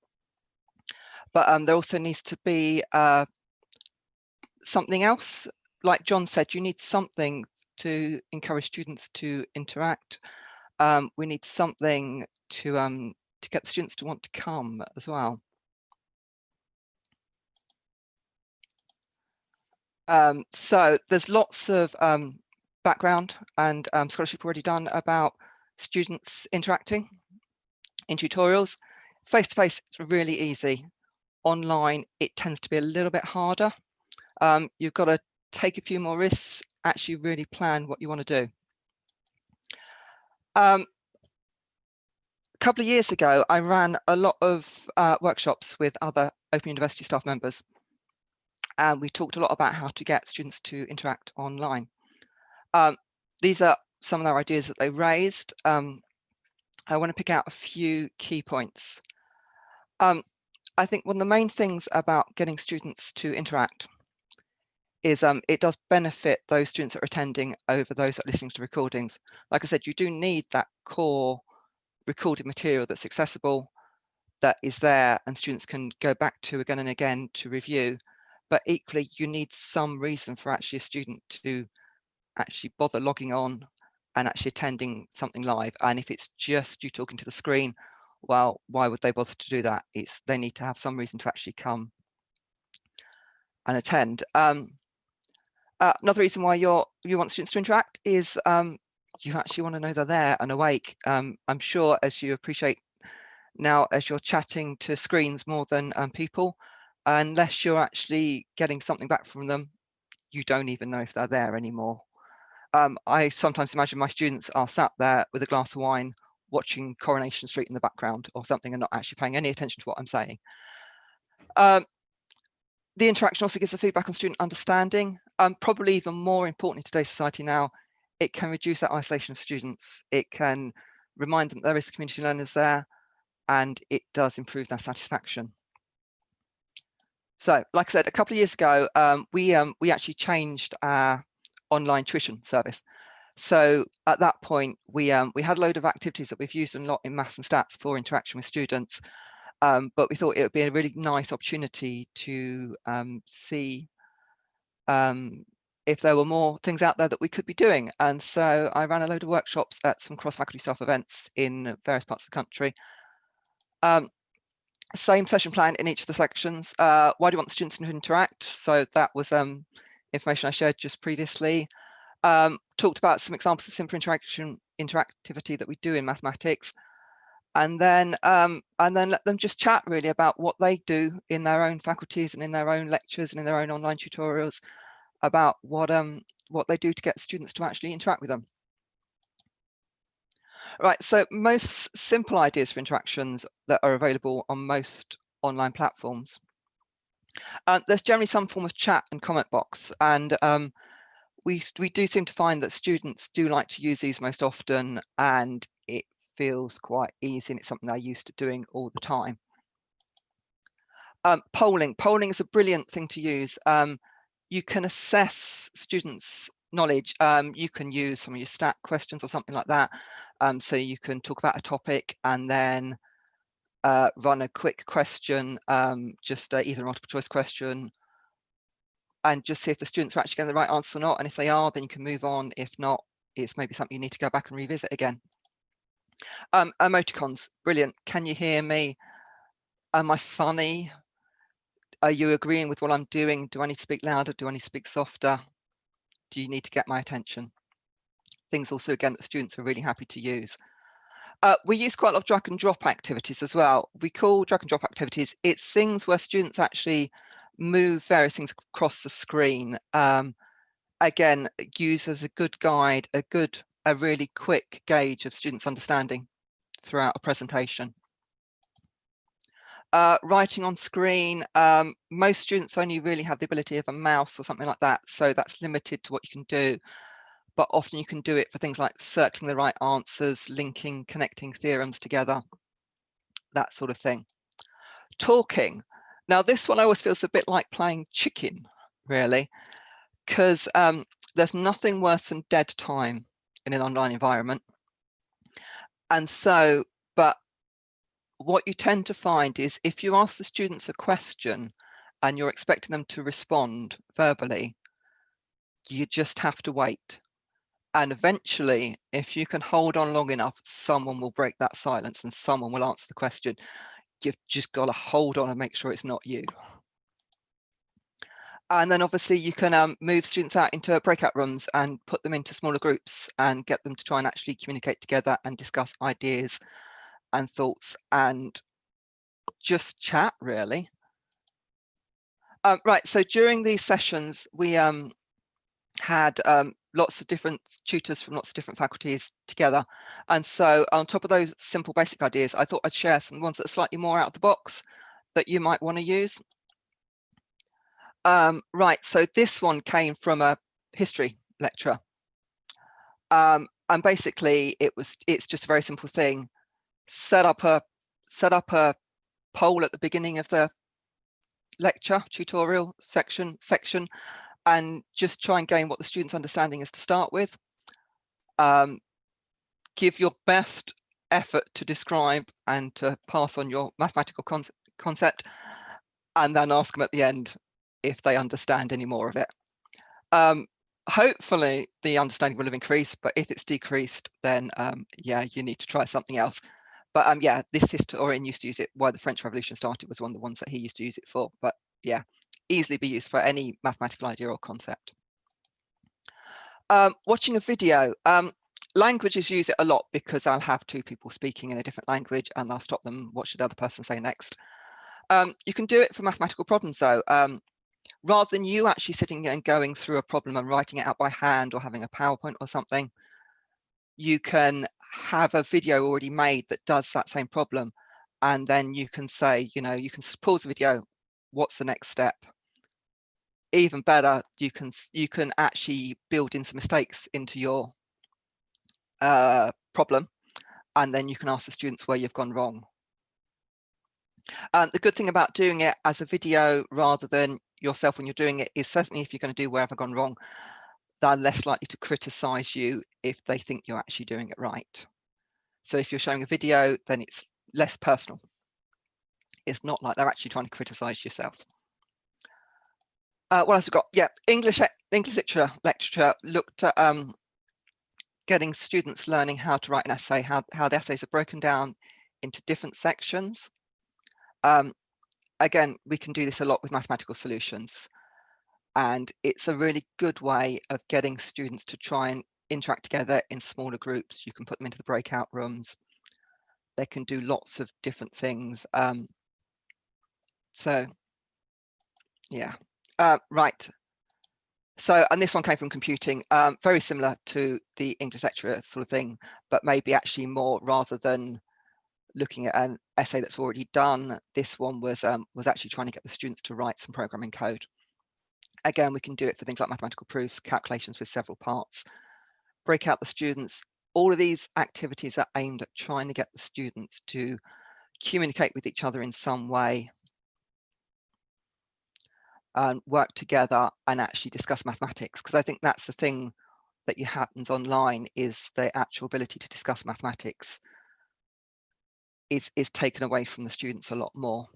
But there also needs to be something else. Like John said, you need something to encourage students to interact. We need something to get the students to want to come as well. So there's lots of background and scholarship already done about students interacting in tutorials. Face-to-face, it's really easy. online, it tends to be a little bit harder. You've got to take a few more risks, actually really plan what you want to do. A couple of years ago, I ran a lot of workshops with other Open University staff members, and we talked a lot about how to get students to interact online. These are some of their ideas that they raised. I want to pick out a few key points. I think one of the main things about getting students to interact is it does benefit those students that are attending over those that are listening to recordings. Like I said, you do need that core recorded material that's accessible, that is there, and students can go back to again and again to review. But equally, you need some reason for actually a student to actually bother logging on and actually attending something live. And if it's just you talking to the screen, well, why would they bother to do that? They need to have some reason to actually come and attend. Another reason why you want students to interact is you actually want to know they're there and awake. I'm sure, as you appreciate now, as you're chatting to screens more than people, unless you're actually getting something back from them, you don't even know if they're there anymore. I sometimes imagine my students are sat there with a glass of wine watching Coronation Street in the background or something and not actually paying any attention to what I'm saying. The interaction also gives the feedback on student understanding. Probably even more important in today's society now, it can reduce that isolation of students. It can remind them that there is community learners there, and it does improve their satisfaction. So, like I said, a couple of years ago, we actually changed our online tuition service. So at that point, we had a load of activities that we've used a lot in maths and stats for interaction with students. But we thought it would be a really nice opportunity to see if there were more things out there that we could be doing. And so I ran a load of workshops at some cross-faculty staff events in various parts of the country. Same session plan in each of the sections. Why do you want the students to interact? So that was information I shared just previously. Talked about some examples of simple interactivity that we do in mathematics. And then let them just chat really about what they do in their own faculties and in their own lectures and in their own online tutorials about what they do to get students to actually interact with them. Right, so most simple ideas for interactions that are available on most online platforms. There's generally some form of chat and comment box, and we do seem to find that students do like to use these most often, and it feels quite easy, and it's something they're used to doing all the time. Polling is a brilliant thing to use. You can assess students' knowledge. You can use some of your stat questions or something like that. So you can talk about a topic and then run a quick question, just either a multiple choice question, and just see if the students are actually getting the right answer or not. And if they are, then you can move on. If not, it's maybe something you need to go back and revisit again. Emoticons, brilliant. Can you hear me? Am I funny? Are you agreeing with what I'm doing? Do I need to speak louder? Do I need to speak softer? Do you need to get my attention? Things also, again, that students are really happy to use. We use quite a lot of drag and drop activities as well. We call drag and drop activities, it's things where students actually move various things across the screen. Again, used as a good guide, a really quick gauge of students' understanding throughout a presentation. Writing on screen, most students only really have the ability of a mouse or something like that, so that's limited to what you can do. But often you can do it for things like circling the right answers, linking, connecting theorems together, that sort of thing. Talking. Now, this one I always feels a bit like playing chicken, really, because there's nothing worse than dead time in an online environment. And so, but what you tend to find is if you ask the students a question and you're expecting them to respond verbally, you just have to wait. And eventually, if you can hold on long enough, someone will break that silence and someone will answer the question. You've just got to hold on and make sure it's not you. And then obviously you can move students out into breakout rooms and put them into smaller groups and get them to try and actually communicate together and discuss ideas and thoughts and just chat, really. Right, so during these sessions, we had lots of different tutors from lots of different faculties together. And so on top of those simple basic ideas, I thought I'd share some ones that are slightly more out of the box that you might want to use. Right, so this one came from a history lecture. And basically it's just a very simple thing. Set up a poll at the beginning of the lecture tutorial section and just try and gain what the student's understanding is to start with. Give your best effort to describe and to pass on your mathematical concept, and then ask them at the end if they understand any more of it. Hopefully the understanding will have increased, but if it's decreased, then yeah, you need to try something else. But yeah, this historian used to use it while the French Revolution started, was one of the ones that he used to use it for. But yeah, easily be used for any mathematical idea or concept. Watching a video. Languages use it a lot because I'll have two people speaking in a different language and I'll stop them, what should the other person say next? You can do it for mathematical problems though. Rather than you actually sitting and going through a problem and writing it out by hand or having a PowerPoint or something, you can have a video already made that does that same problem. And then you can say, you know, you can pause the video, what's the next step? Even better, you can actually build in some mistakes into your problem, and then you can ask the students where you've gone wrong. The good thing about doing it as a video rather than yourself when you're doing it is certainly if you're going to do where have I gone wrong, they're less likely to criticize you if they think you're actually doing it right. So if you're showing a video, then it's less personal. It's not like they're actually trying to criticize yourself. What else have we got? Yeah, English literature looked at getting students learning how to write an essay, how the essays are broken down into different sections. Again, we can do this a lot with mathematical solutions. And it's a really good way of getting students to try and interact together in smaller groups. You can put them into the breakout rooms. They can do lots of different things. So, yeah, right. So, and this one came from computing, very similar to the English lecturer sort of thing, but maybe actually more, rather than looking at an essay that's already done, this one was actually trying to get the students to write some programming code. Again, we can do it for things like mathematical proofs, calculations with several parts, break out the students. All of these activities are aimed at trying to get the students to communicate with each other in some way, and work together and actually discuss mathematics, because I think that's the thing that happens online, is the actual ability to discuss mathematics is taken away from the students a lot more,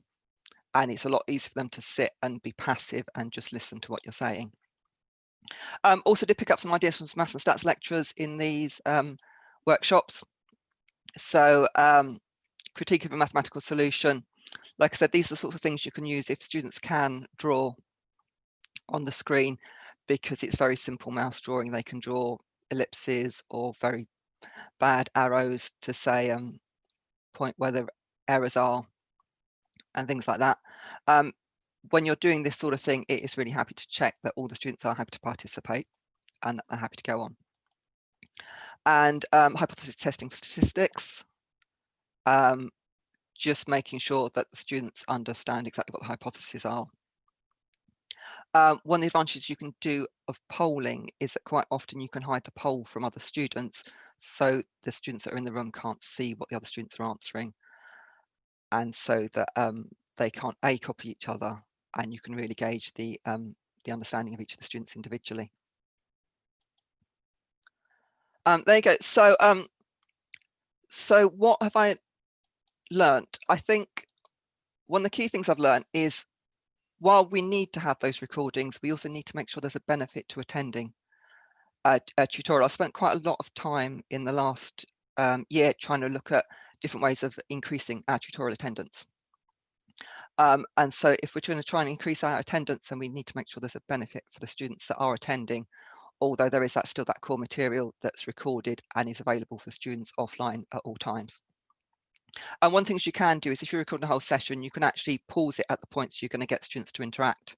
and it's a lot easier for them to sit and be passive and just listen to what you're saying. Also did pick up some ideas from some maths and stats lecturers in these workshops. So critique of a mathematical solution, like I said, these are the sorts of things you can use if students can draw on the screen, because it's very simple mouse drawing. They can draw ellipses or very bad arrows to say point where the errors are and things like that. When you're doing this sort of thing, it is really happy to check that all the students are happy to participate and that they're happy to go on. And hypothesis testing for statistics, just making sure that the students understand exactly what the hypotheses are. One of the advantages you can do of polling is that quite often you can hide the poll from other students, so the students that are in the room can't see what the other students are answering, and so that they can't copy each other, and you can really gauge the understanding of each of the students individually. There you go. So so what have I learned? I think one of the key things I've learned is, while we need to have those recordings, we also need to make sure there's a benefit to attending a tutorial. I spent quite a lot of time in the last year trying to look at different ways of increasing our tutorial attendance. And so if we're going to try and increase our attendance, then we need to make sure there's a benefit for the students that are attending, although there is still that core material that's recorded and is available for students offline at all times. And one thing you can do is, if you're recording a whole session, you can actually pause it at the points you're going to get students to interact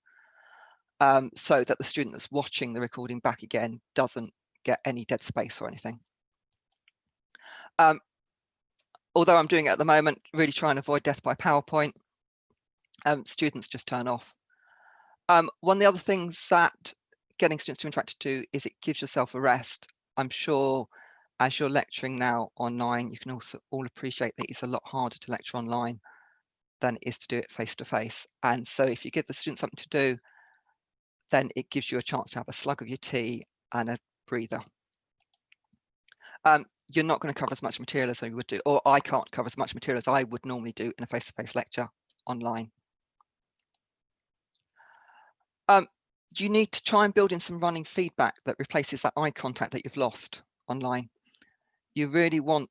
so that the student that's watching the recording back again doesn't get any dead space or anything. Although I'm doing it at the moment, really trying to avoid death by PowerPoint, students just turn off. One of the other things that getting students to interact to is it gives yourself a rest. I'm sure as you're lecturing now online, you can also all appreciate that it's a lot harder to lecture online than it is to do it face to face. And so if you give the students something to do, then it gives you a chance to have a slug of your tea and a breather. You're not going to cover as much material as I would do, or I can't cover as much material as I would normally do in a face-to-face lecture online. You need to try and build in some running feedback that replaces that eye contact that you've lost online. You really want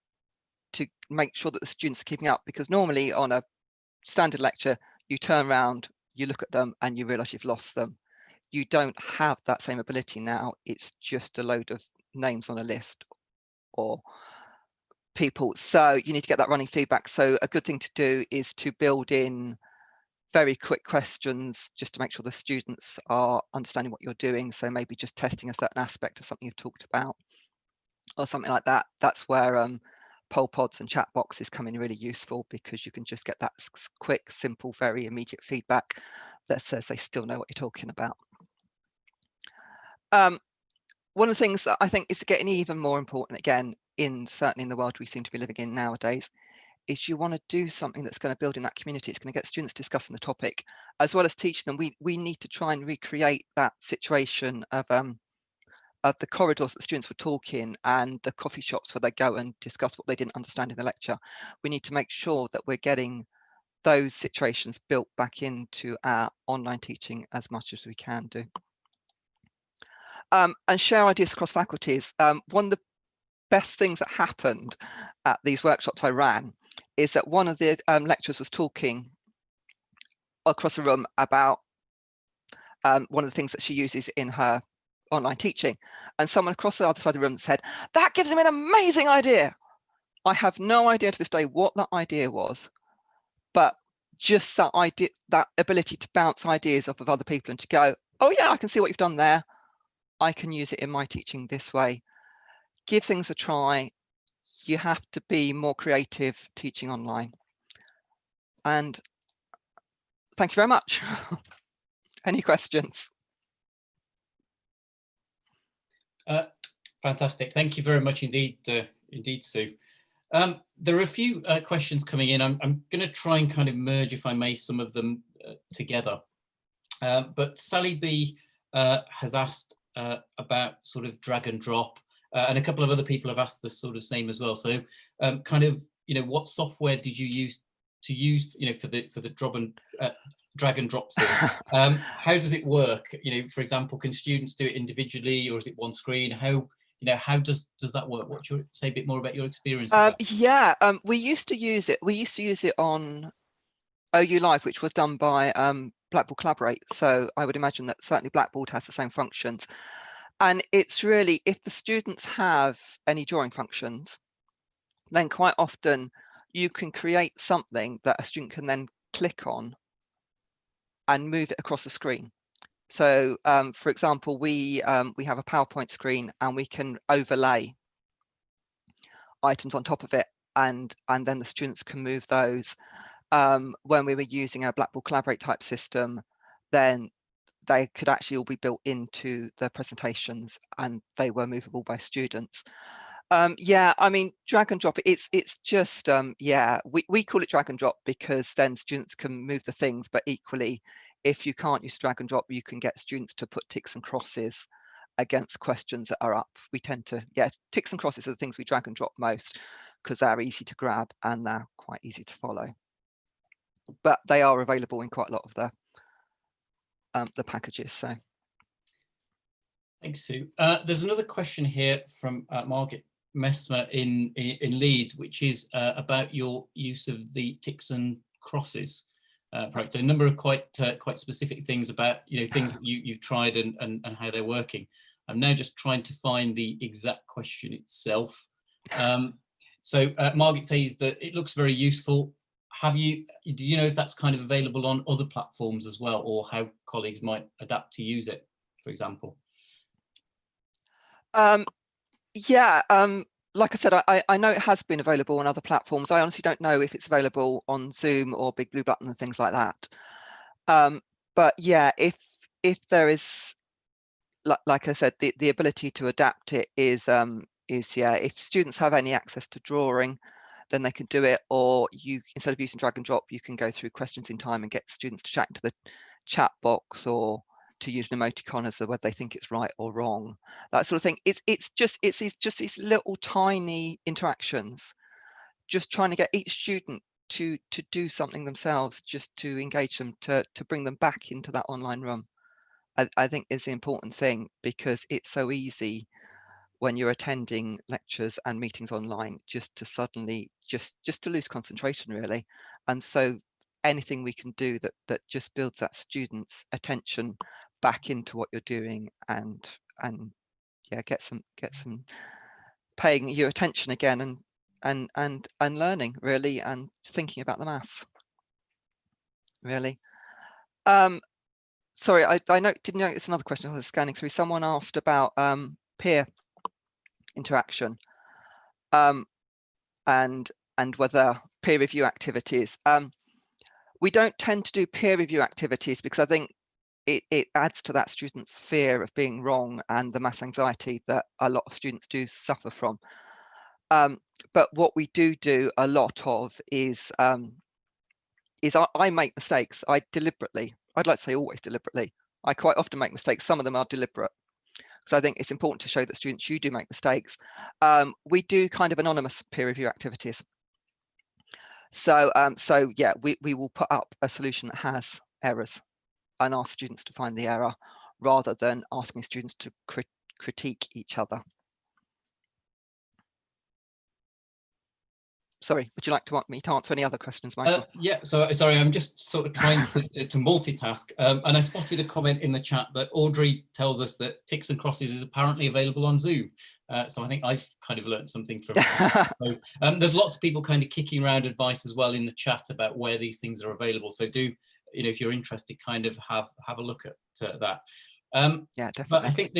to make sure that the students are keeping up, because normally on a standard lecture, you turn around, you look at them and you realize you've lost them. You don't have that same ability now. It's just a load of names on a list or people. So you need to get that running feedback. So a good thing to do is to build in very quick questions just to make sure the students are understanding what you're doing. So maybe just testing a certain aspect of something you've talked about or something like that. That's where poll pods and chat boxes come in really useful, because you can just get that quick, simple, very immediate feedback that says they still know what you're talking about. One of the things that I think is getting even more important, again, certainly in the world we seem to be living in nowadays, is you want to do something that's going to build in that community. It's going to get students discussing the topic as well as teaching them. We need to try and recreate that situation of the corridors that the students were talking and the coffee shops where they go and discuss what they didn't understand in the lecture. We need to make sure that we're getting those situations built back into our online teaching as much as we can do. And share ideas across faculties. One of the best things that happened at these workshops I ran is that one of the lecturers was talking across the room about one of the things that she uses in her online teaching, and someone across the other side of the room said, "That gives him an amazing idea." I have no idea to this day what that idea was, but just that idea, that ability to bounce ideas off of other people and to go, "Oh yeah, I can see what you've done there. I can use it in my teaching this way." Give things a try. You have to be more creative teaching online. And thank you very much. Any questions? Fantastic. Thank you very much indeed, Sue. There are a few questions coming in. I'm going to try and kind of merge, if I may, some of them together. But Sally B has asked about sort of drag and drop, and a couple of other people have asked the sort of same as well. So kind of, what software did you use for the drag and drop system? How does it work? For example, can students do it individually, or is it one screen? How does that work? Say a bit more about your experience? Yeah, we used to use it. We used to use it on OU Live, which was done by Blackboard Collaborate. So I would imagine that certainly Blackboard has the same functions. And it's really, if the students have any drawing functions, then quite often you can create something that a student can then click on and move it across the screen. So for example, we have a PowerPoint screen and we can overlay items on top of it, and then the students can move those. When we were using a Blackboard Collaborate type system, then they could actually all be built into the presentations and they were movable by students. Yeah, I mean, drag and drop, it's just, yeah, we call it drag and drop because then students can move the things, but equally, if you can't use drag and drop, you can get students to put ticks and crosses against questions that are up. We tend to, yeah, ticks and crosses are the things we drag and drop most because they're easy to grab and they're quite easy to follow. But they are available in quite a lot of the packages. So, thanks, Sue. There's another question here from Margaret Messmer in Leeds, which is about your use of the ticks and crosses. Perhaps a number of quite specific things about things that you've tried and how they're working. I'm now just trying to find the exact question itself. So Margaret says that it looks very useful. do you know if that's kind of available on other platforms as well, or how colleagues might adapt to use it, for example? Yeah, like I said, I know it has been available on other platforms. I honestly don't know if it's available on Zoom or Big Blue Button and things like that. But yeah, if there is, like I said, the ability to adapt it is yeah, if students have any access to drawing, then they can do it, or you, instead of using drag and drop, you can go through questions in time and get students to chat into the chat box, or to use an emoticon as to whether they think it's right or wrong, that sort of thing. It's just these little tiny interactions, just trying to get each student to do something themselves, just to engage them, to bring them back into that online room. I think is the important thing, because it's so easy when you're attending lectures and meetings online just to suddenly just to lose concentration, really. And so anything we can do that just builds that student's attention back into what you're doing, and yeah, get some paying your attention again, and learning, really, and thinking about the maths, really. Sorry, I didn't notice another question I was scanning through. Someone asked about peer interaction, and whether peer review activities. We don't tend to do peer review activities because I think it adds to that student's fear of being wrong and the maths anxiety that a lot of students do suffer from. But what we do a lot of is I make mistakes. I'd like to say always deliberately. I quite often make mistakes. Some of them are deliberate. So I think it's important to show that students, you do make mistakes. We do kind of anonymous peer review activities. So yeah, we will put up a solution that has errors and ask students to find the error, rather than asking students to critique each other. Sorry, would you like to want me to answer any other questions, Michael? Yeah, so sorry, I'm just sort of trying to multitask. And I spotted a comment in the chat that Audrey tells us that ticks and crosses is apparently available on Zoom. So I think I've kind of learned something from so, there's lots of people kind of kicking around advice as well in the chat about where these things are available. So do, you know, if you're interested, kind of have a look at that. Yeah, definitely. But I think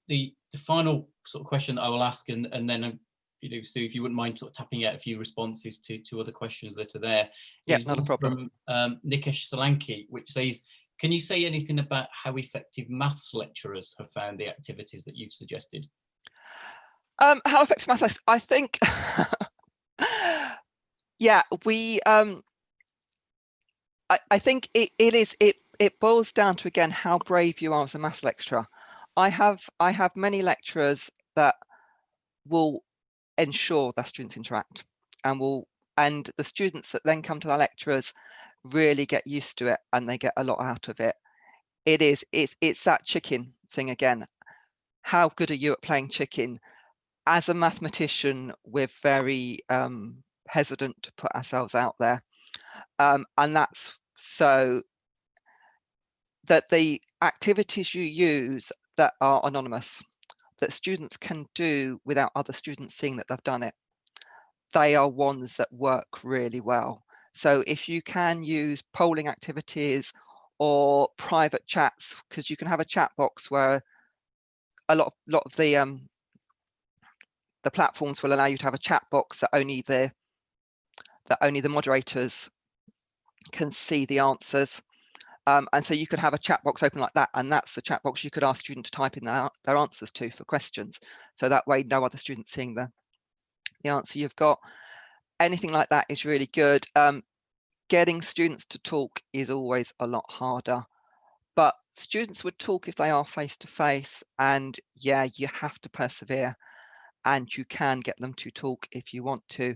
the final sort of question that I will ask, and then you know, Sue, if you wouldn't mind sort of tapping out a few responses to other questions that are there. Yeah, not a problem. From Nikesh Solanki, which says, can you say anything about how effective maths lecturers have found the activities that you've suggested? How effective maths? I think, yeah, we. I think it boils down to, again, how brave you are as a maths lecturer. I have many lecturers that will ensure that students interact, and the students that then come to their lecturers really get used to it, and they get a lot out of it. It's that chicken thing again. How good are you at playing chicken? As a mathematician, we're very hesitant to put ourselves out there, and that's so that the activities you use that are anonymous, that students can do without other students seeing that they've done it, they are ones that work really well. So if you can use polling activities or private chats, because you can have a chat box where a lot of the platforms will allow you to have a chat box that only the moderators can see the answers. And so you could have a chat box open like that, and that's the chat box you could ask students to type in their answers to for questions. So that way, no other student seeing the answer you've got. Anything like that is really good. Getting students to talk is always a lot harder, but students would talk if they are face to face, and yeah, you have to persevere, and you can get them to talk if you want to.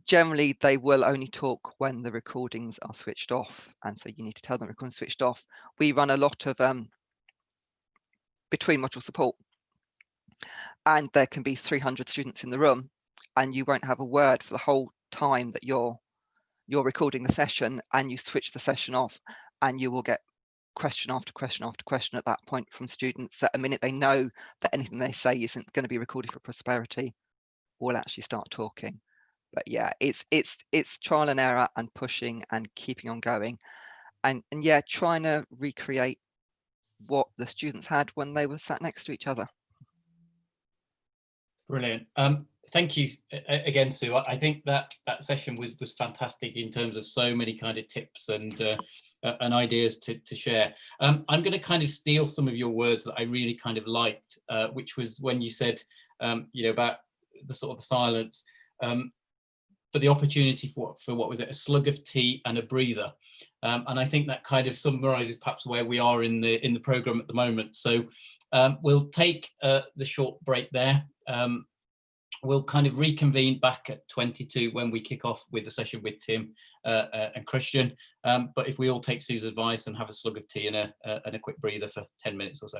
Generally, they will only talk when the recordings are switched off, and so you need to tell them the recording's switched off. We run a lot of between module support, and there can be 300 students in the room, and you won't have a word for the whole time that you're recording the session, and you switch the session off, and you will get question after question after question at that point from students that, a minute they know that anything they say isn't going to be recorded for prosperity, will actually start talking. But yeah, it's trial and error and pushing and keeping on going, and yeah, trying to recreate what the students had when they were sat next to each other. Brilliant. Thank you again, Sue. I think that session was fantastic in terms of so many kind of tips and ideas to share. I'm going to kind of steal some of your words that I really kind of liked, which was when you said, about the sort of the silence, but the opportunity for what was it, a slug of tea and a breather. And I think that kind of summarizes perhaps where we are in the program at the moment. So we'll take the short break there. We'll kind of reconvene back at 22 when we kick off with the session with Tim and Christian. But if we all take Sue's advice and have a slug of tea and a quick breather for 10 minutes or so.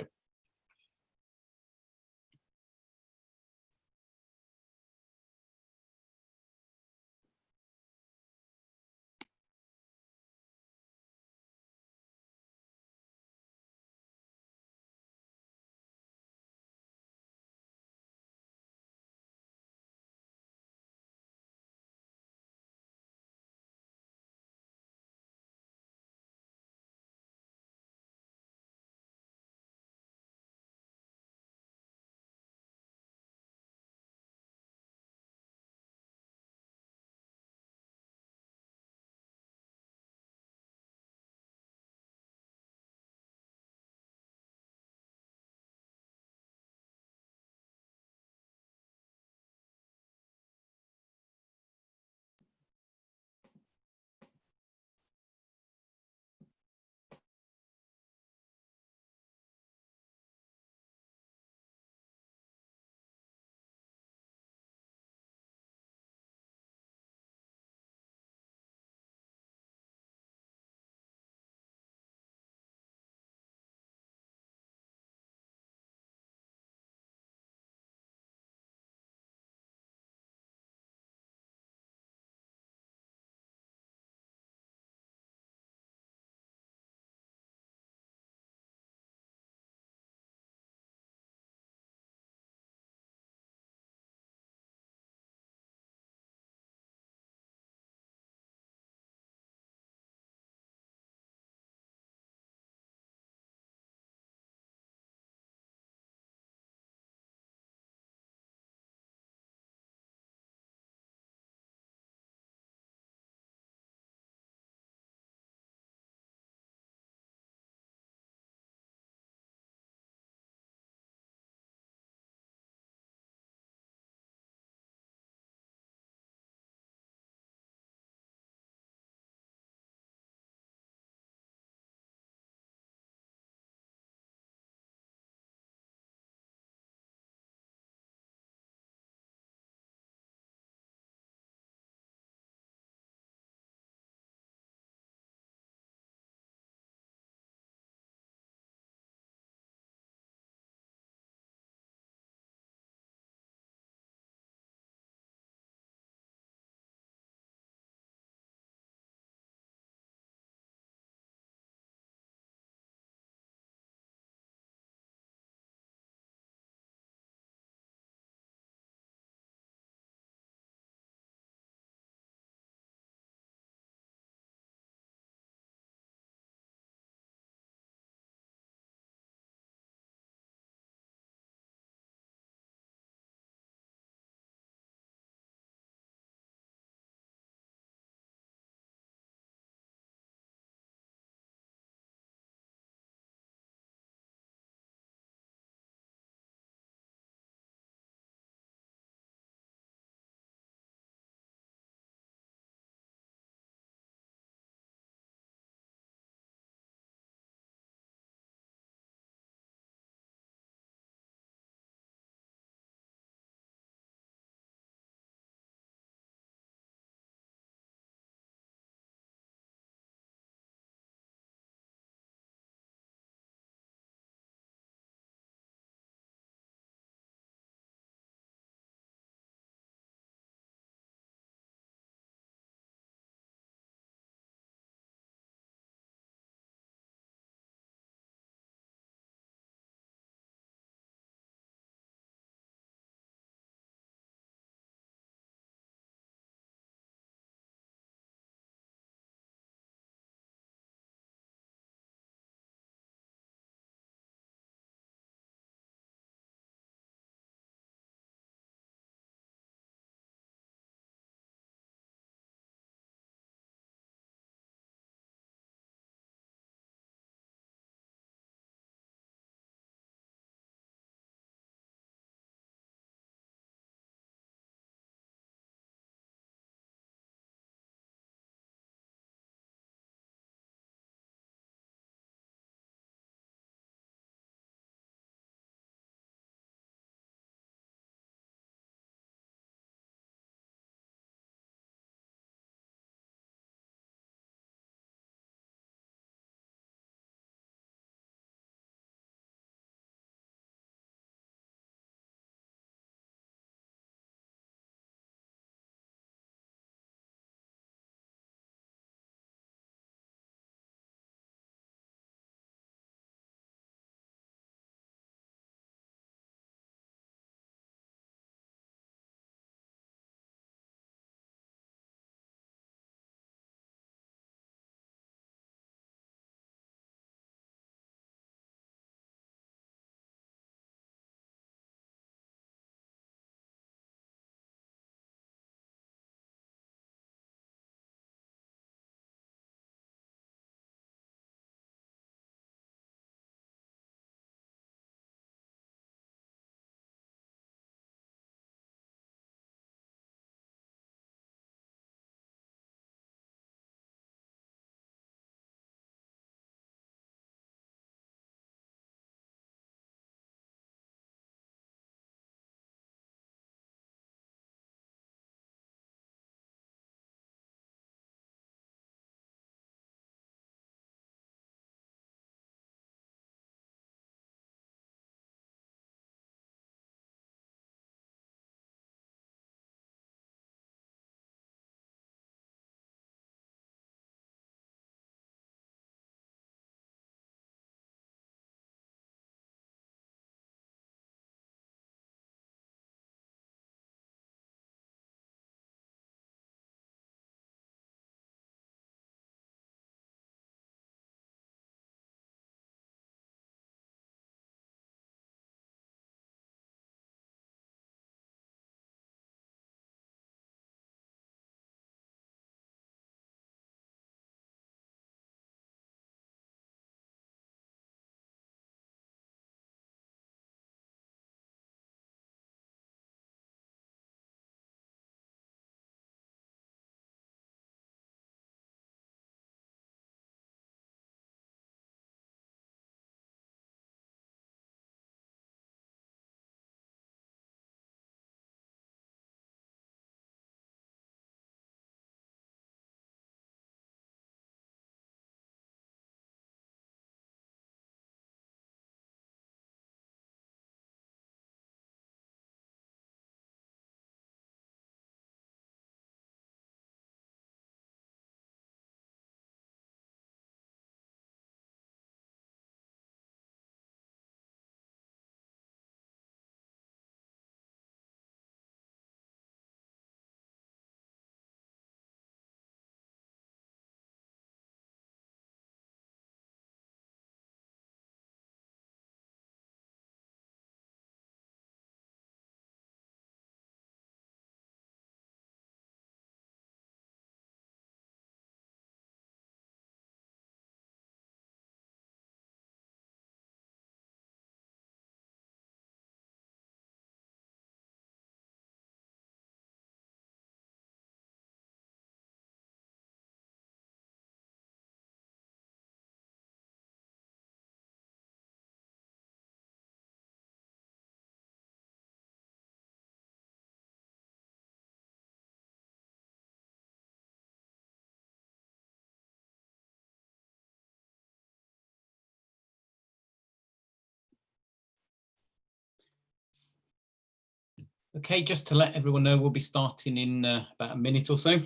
Okay, just to let everyone know, we'll be starting in about a minute or so.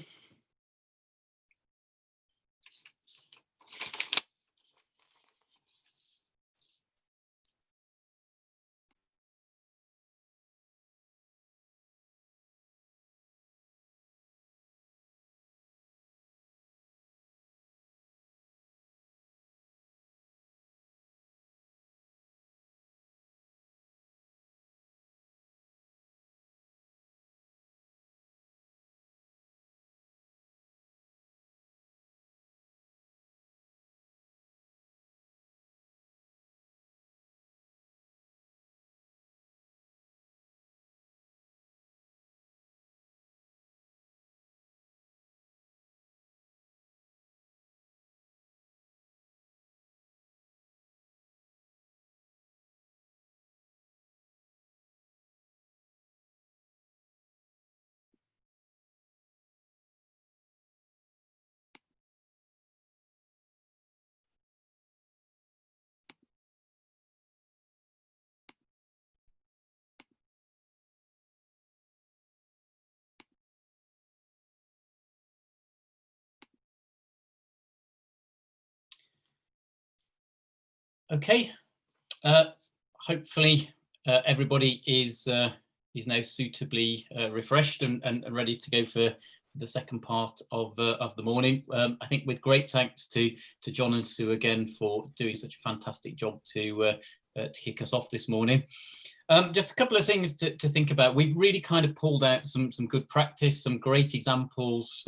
Okay, hopefully everybody is now suitably refreshed and ready to go for the second part of the morning. I think with great thanks to John and Sue again for doing such a fantastic job to kick us off this morning. Just a couple of things to think about. We've really kind of pulled out some good practice, some great examples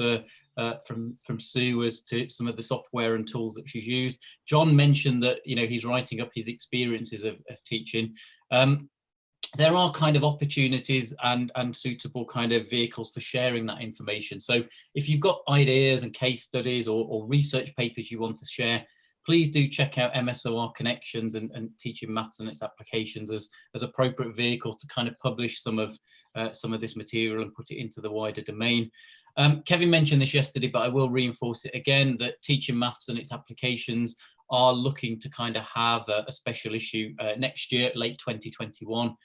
from Sue as to some of the software and tools that she's used. John mentioned that he's writing up his experiences of teaching. There are kind of opportunities and suitable kind of vehicles for sharing that information. So if you've got ideas and case studies or research papers you want to share, please do check out MSOR Connections and Teaching Maths and its applications as appropriate vehicles to kind of publish some of this material and put it into the wider domain. Kevin mentioned this yesterday, but I will reinforce it again, that Teaching Maths and its applications are looking to kind of have a special issue next year, late 2021,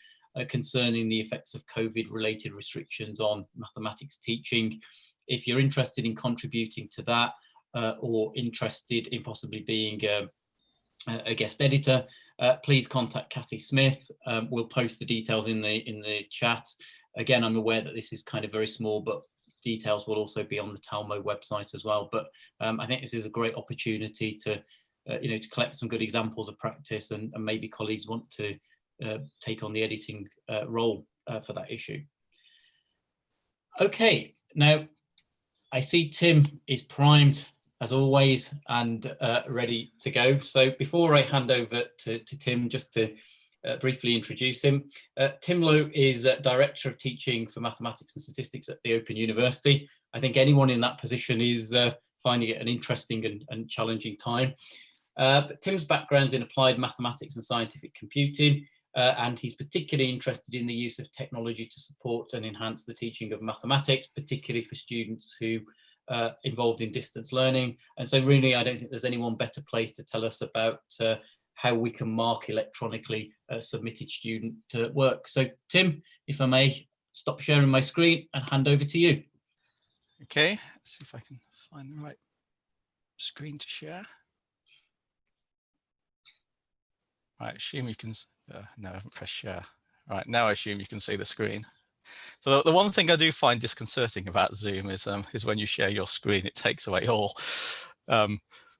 concerning the effects of COVID-related restrictions on mathematics teaching. If you're interested in contributing to that, or interested in possibly being a guest editor, please contact Kathy Smith. We'll post the details in the chat. Again, I'm aware that this is kind of very small, but details will also be on the Talmo website as well. But I think this is a great opportunity to to collect some good examples of practice, and maybe colleagues want to take on the editing role for that issue. Okay, now I see Tim is primed as always and ready to go. So before I hand over to Tim, just to briefly introduce him, Tim Lowe is Director of Teaching for Mathematics and Statistics at the Open University. I think anyone in that position is finding it an interesting and challenging time. But Tim's background's in applied mathematics and scientific computing, and he's particularly interested in the use of technology to support and enhance the teaching of mathematics, particularly for students who involved in distance learning. And so really, I don't think there's anyone better placed to tell us about how we can mark electronically submitted student work. So Tim, if I may stop sharing my screen and hand over to you. Okay, let's see if I can find the right screen to share. Right, assume you can, no, I haven't pressed share. Right, now I assume you can see the screen. So the one thing I do find disconcerting about Zoom is when you share your screen, it takes away all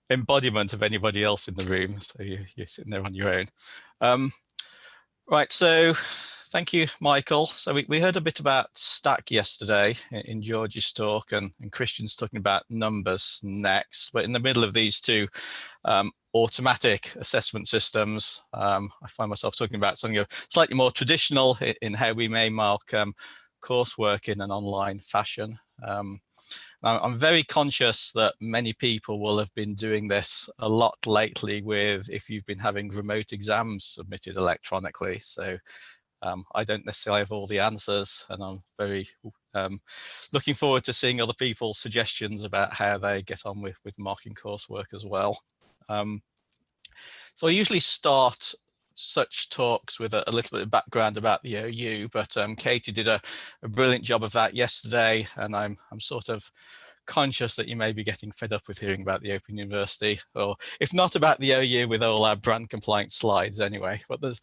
embodiment of anybody else in the room. So you're sitting there on your own. Right, so thank you, Michael. So we heard a bit about Stack yesterday in George's talk, and Christian's talking about numbers next. But in the middle of these two automatic assessment systems, I find myself talking about something slightly more traditional in how we may mark coursework in an online fashion. I'm very conscious that many people will have been doing this a lot lately if you've been having remote exams submitted electronically. So I don't necessarily have all the answers, and I'm very looking forward to seeing other people's suggestions about how they get on with marking coursework as well. So I usually start such talks with a little bit of background about the OU, but Katie did a brilliant job of that yesterday, and I'm sort of conscious that you may be getting fed up with hearing about the Open University, or if not about the OU, with all our brand compliant slides anyway. But there's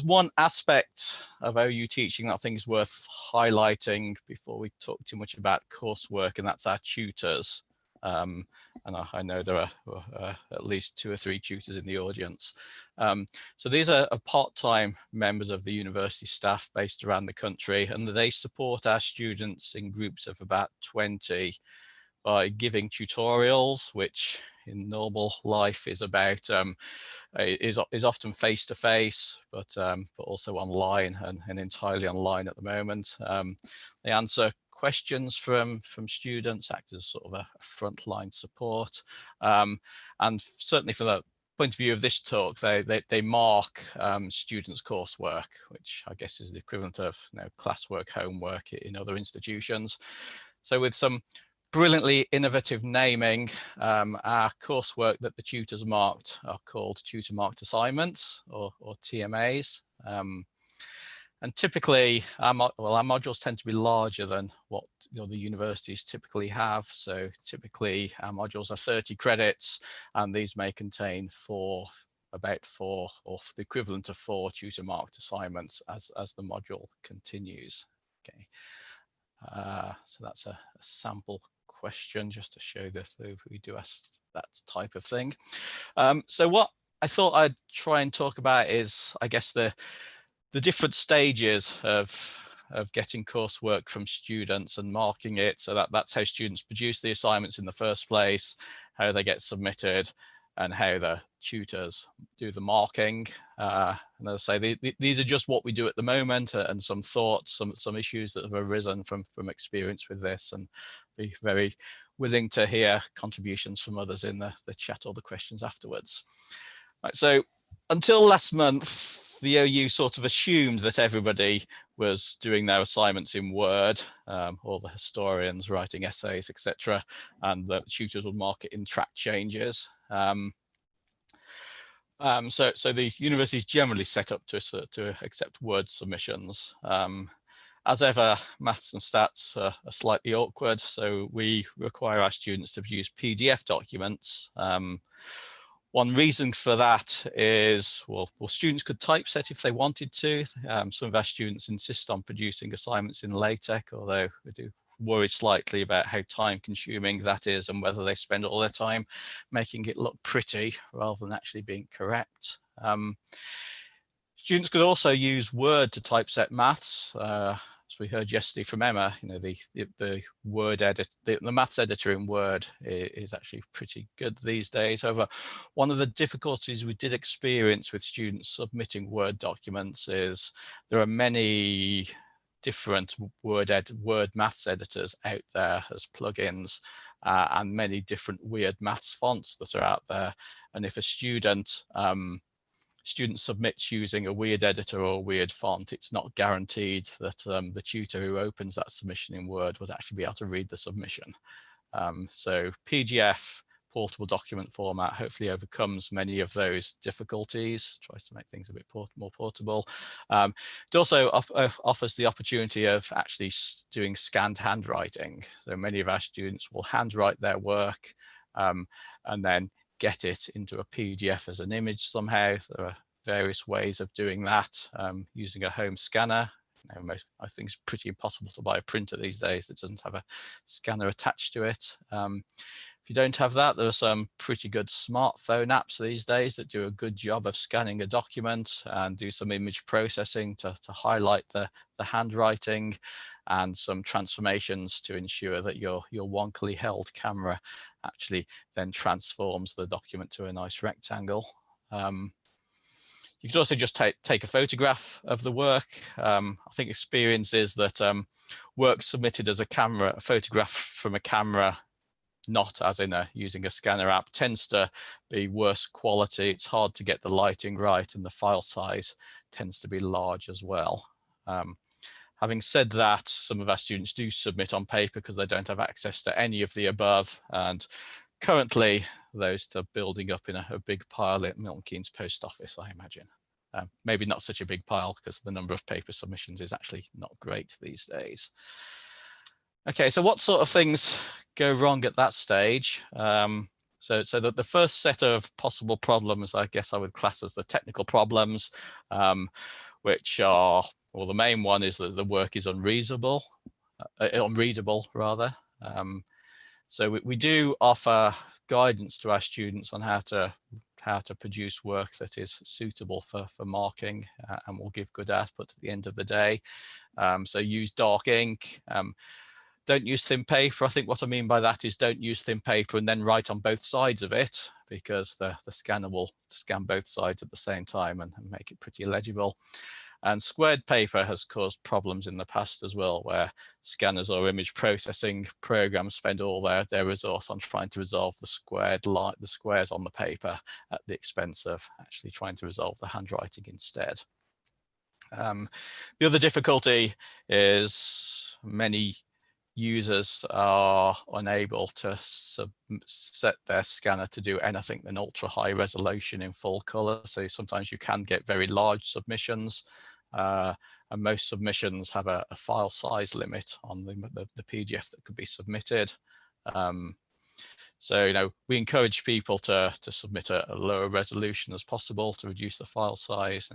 one aspect of OU teaching that I think is worth highlighting before we talk too much about coursework, and that's our tutors. And I know there are at least 2 or 3 tutors in the audience. So these are part-time members of the university staff based around the country, and they support our students in groups of about 20 by giving tutorials, which in normal life is about is often face-to-face, but also online and entirely online at the moment. They answer questions from students, act as sort of a frontline support, and certainly from the point of view of this talk, they mark students' coursework, which I guess is the equivalent of classwork, homework in other institutions. So with some brilliantly innovative naming, our coursework that the tutors marked are called tutor marked assignments, or TMAs. And typically, our modules tend to be larger than what the universities typically have. So typically, our modules are 30 credits, and these may contain about four, or the equivalent of 4 tutor marked assignments as the module continues. Okay, so that's a sample question just to show this, though we do ask that type of thing. So what I thought I'd try and talk about is, I guess, the different stages of getting coursework from students and marking it. So that's how students produce the assignments in the first place, how they get submitted, and how the tutors do the marking. And as I say, these are just what we do at the moment, and some thoughts, some issues that have arisen from experience with this, and be very willing to hear contributions from others in the chat or the questions afterwards. Right, so until last month, the OU sort of assumed that everybody was doing their assignments in Word, all the historians writing essays, etc., and the tutors would mark it in track changes. So the university is generally set up to accept Word submissions. As ever, maths and stats are slightly awkward, so we require our students to produce PDF documents. One reason for that is, well, students could typeset if they wanted to. Some of our students insist on producing assignments in LaTeX, although we do worry slightly about how time consuming that is, and whether they spend all their time making it look pretty rather than actually being correct. Students could also use Word to typeset maths. As we heard yesterday from Emma, the Word edit, the maths editor in Word is actually pretty good these days. However, one of the difficulties we did experience with students submitting Word documents is there are many different Word maths editors out there as plugins, and many different weird maths fonts that are out there. And if a student submits using a weird editor or a weird font, it's not guaranteed that the tutor who opens that submission in Word would actually be able to read the submission. So PDF, portable document format, hopefully overcomes many of those difficulties, tries to make things a bit more portable. It also offers the opportunity of actually doing scanned handwriting. So many of our students will handwrite their work and then get it into a PDF as an image somehow. There are various ways of doing that, using a home scanner. I think it's pretty impossible to buy a printer these days that doesn't have a scanner attached to it. If you don't have that, there are some pretty good smartphone apps these days that do a good job of scanning a document and do some image processing to highlight the handwriting, and some transformations to ensure that your wonkily held camera actually then transforms the document to a nice rectangle. You could also just take a photograph of the work. I think experience is that work submitted as a photograph from a camera, not as in using a scanner app, tends to be worse quality. It's hard to get the lighting right, and the file size tends to be large as well. Having said that, some of our students do submit on paper because they don't have access to any of the above, and currently those are building up in a big pile at Milton Keynes Post Office, I imagine. maybe not such a big pile because the number of paper submissions is actually not great these days. Okay, so what sort of things go wrong at that stage? So the first set of possible problems, I guess I would class as the technical problems, which are, well, the main one is that the work is unreadable rather. So we do offer guidance to our students on how to produce work that is suitable for marking, and will give good output at the end of the day. So use dark ink. Don't use thin paper. I think what I mean by that is don't use thin paper and then write on both sides of it, because the scanner will scan both sides at the same time and make it pretty illegible. And squared paper has caused problems in the past as well, where scanners or image processing programs spend all their resource on trying to resolve the squares on the paper at the expense of actually trying to resolve the handwriting instead. The other difficulty is many users are unable to set their scanner to do anything than ultra high resolution in full color. So sometimes you can get very large submissions, and most submissions have a file size limit on the PDF that could be submitted. So we encourage people to submit a lower resolution as possible to reduce the file size.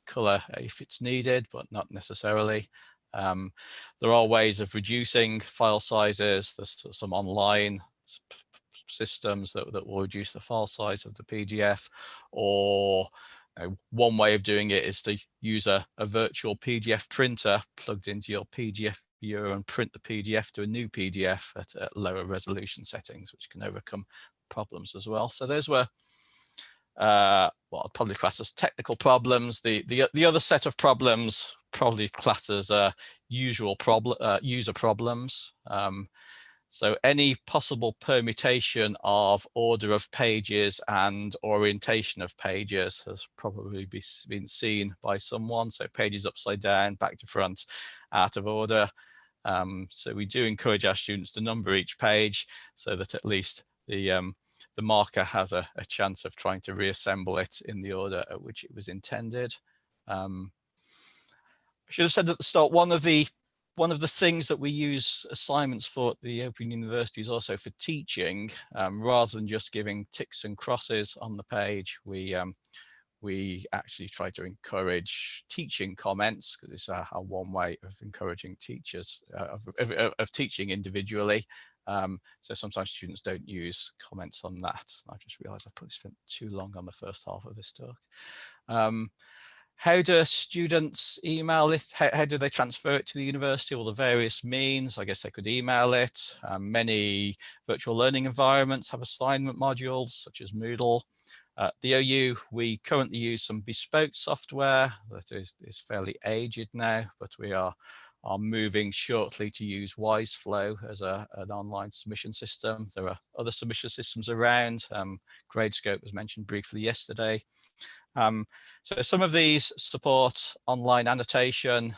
Color if it's needed, but not necessarily. There are ways of reducing file sizes. There's some online systems that will reduce the file size of the PDF, or one way of doing it is to use a virtual PDF printer plugged into your PDF viewer and print the PDF to a new PDF at lower resolution settings, which can overcome problems as well. So those were what I'd probably class as technical problems. The other set of problems probably class as user problems. So any possible permutation of order of pages and orientation of pages has probably been seen by someone. So pages upside down, back to front, out of order. So we do encourage our students to number each page so that at least the marker has a chance of trying to reassemble it in the order at which it was intended. I should have said at the start, one of the things that we use assignments for at the Open University is also for teaching. Rather than just giving ticks and crosses on the page, we actually try to encourage teaching comments, because it's our one way of encouraging teachers, of teaching individually. So sometimes students don't use comments on that. I just realized I've probably spent too long on the first half of this talk. How do students email it? How do they transfer it to the university? Well, the various means. I guess they could email it. Many virtual learning environments have assignment modules such as Moodle. The OU, we currently use some bespoke software that is fairly aged now, but we are moving shortly to use Wiseflow as an online submission system. There are other submission systems around. Gradescope was mentioned briefly yesterday. So some of these support online annotation,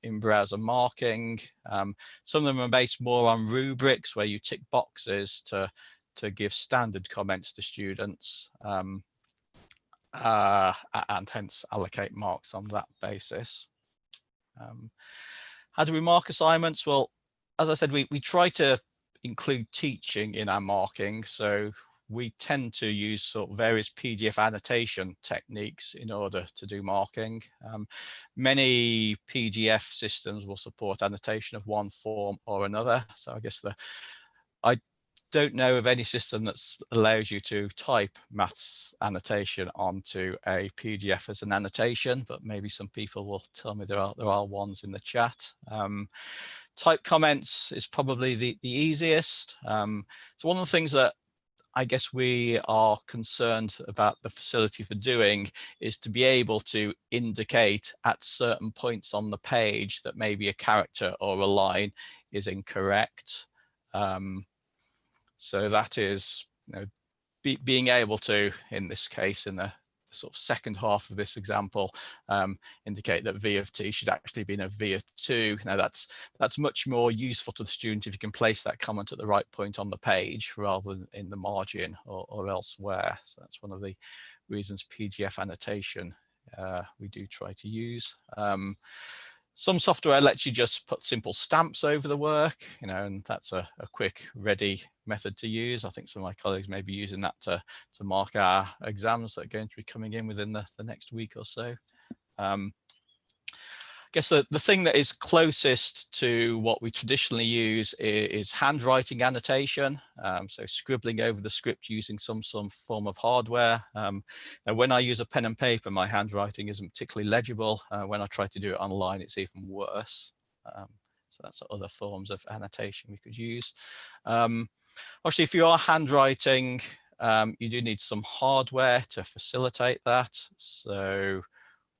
in-browser marking. Some of them are based more on rubrics where you tick boxes to give standard comments to students, and hence allocate marks on that basis. How do we mark assignments? Well, as I said, we try to include teaching in our marking. So we tend to use sort of various PDF annotation techniques in order to do marking. Many PDF systems will support annotation of one form or another. So I guess I don't know of any system that allows you to type maths annotation onto a PDF as an annotation, but maybe some people will tell me there are ones in the chat. Type comments is probably the easiest. So one of the things that I guess we are concerned about the facility for doing is to be able to indicate at certain points on the page that maybe a character or a line is incorrect. So that is, being able to, in this case, in the sort of second half of this example, indicate that V of t should actually be in a V of 2. Now that's much more useful to the student if you can place that comment at the right point on the page rather than in the margin or elsewhere. So that's one of the reasons PDF annotation we do try to use. Some software lets you just put simple stamps over the work, and that's a quick, ready method to use. I think some of my colleagues may be using that to mark our exams that are going to be coming in within the next week or so. I guess the thing that is closest to what we traditionally use is handwriting annotation. So scribbling over the script using some form of hardware. Now when I use a pen and paper, my handwriting isn't particularly legible. When I try to do it online, it's even worse. So that's other forms of annotation we could use. Actually, if you are handwriting, you do need some hardware to facilitate that. So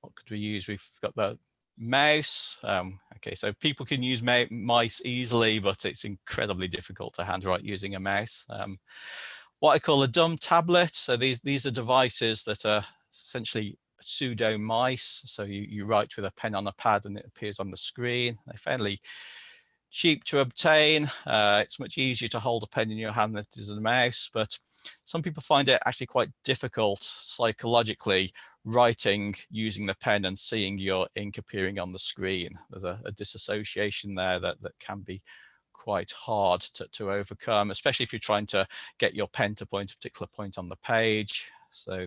what could we use? We've got the mouse. Okay, so people can use mice easily, but it's incredibly difficult to handwrite using a mouse. What I call a dumb tablet. So these are devices that are essentially pseudo mice. So you write with a pen on a pad and it appears on the screen. They're fairly cheap to obtain. It's much easier to hold a pen in your hand than it is a mouse, but some people find it actually quite difficult psychologically writing using the pen and seeing your ink appearing on the screen. There's a disassociation there that can be quite hard to overcome, especially if you're trying to get your pen to point a particular point on the page. So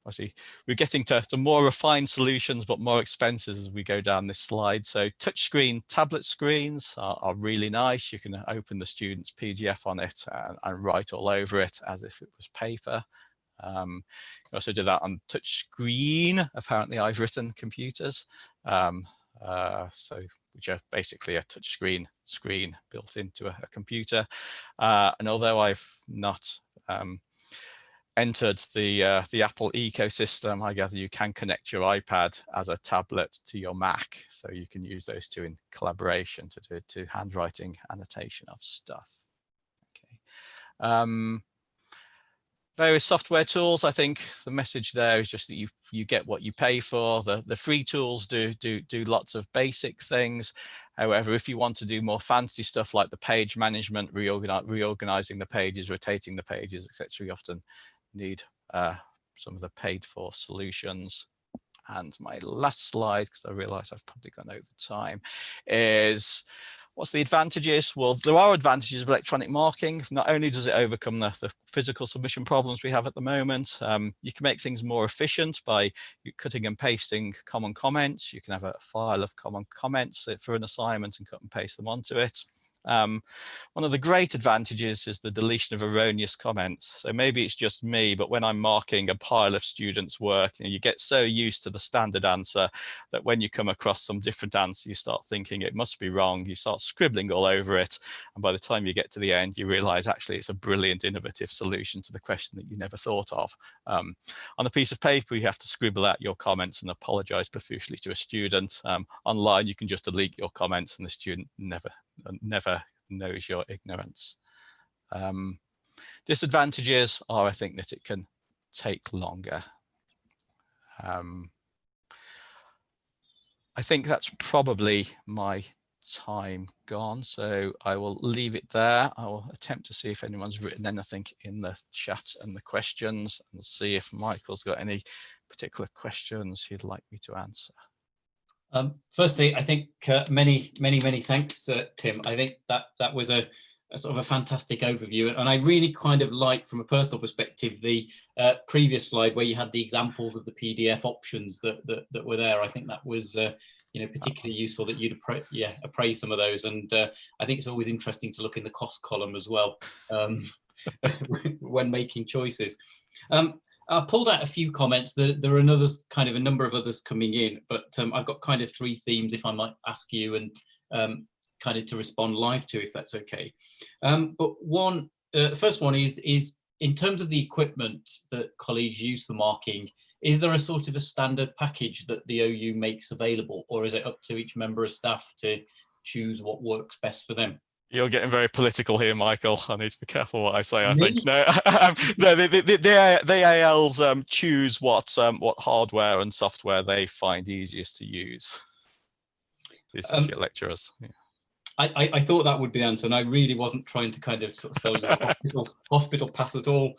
obviously we're getting to more refined solutions, but more expensive as we go down this slide. So touchscreen tablet screens are really nice. You can open the student's PDF on it and write all over it as if it was paper. You also do that on touch screen. Apparently I've written computers, which are basically a touch screen built into a computer. And although I've not entered the Apple ecosystem, I gather you can connect your iPad as a tablet to your Mac, so you can use those two in collaboration to do handwriting annotation of stuff. Okay. Various software tools. I think the message there is just that you get what you pay for. The free tools do lots of basic things. However, if you want to do more fancy stuff like the page management, reorganizing the pages, rotating the pages, etc., you often need some of the paid for solutions. And my last slide, because I realize I've probably gone over time, is what's the advantages? Well, there are advantages of electronic marking. Not only does it overcome the physical submission problems we have at the moment, you can make things more efficient by cutting and pasting common comments. You can have a file of common comments for an assignment and cut and paste them onto it. One of the great advantages is the deletion of erroneous comments. So maybe it's just me, but when I'm marking a pile of students' work, you get so used to the standard answer that when you come across some different answer, you start thinking it must be wrong. You start scribbling all over it. And by the time you get to the end, you realize actually it's a brilliant, innovative solution to the question that you never thought of. On a piece of paper, you have to scribble out your comments and apologize profusely to a student. Online, you can just delete your comments and the student never knows your ignorance. Disadvantages are, I think, that it can take longer. I think that's probably my time gone, so I will leave it there. I will attempt to see if anyone's written anything in the chat and the questions, and see if Michael's got any particular questions he'd like me to answer. Firstly, I think many thanks, Tim. I think that was a sort of a fantastic overview, and I really kind of like, from a personal perspective, the previous slide where you had the examples of the PDF options that were there. I think that was particularly useful that you'd appraise some of those, and I think it's always interesting to look in the cost column as well when making choices. I pulled out a few comments. There are a number of others coming in, but I've got kind of three themes, if I might ask you, and kind of to respond live to, if that's okay. But the first one is in terms of the equipment that colleagues use for marking, is there a sort of a standard package that the OU makes available, or is it up to each member of staff to choose what works best for them? You're getting very political here, Michael. I need to be careful what I say. I think no, the ALs choose what hardware and software they find easiest to use. The associate lecturers. Yeah. I thought that would be the answer, and I really wasn't trying to kind of sort of sell you hospital pass at all.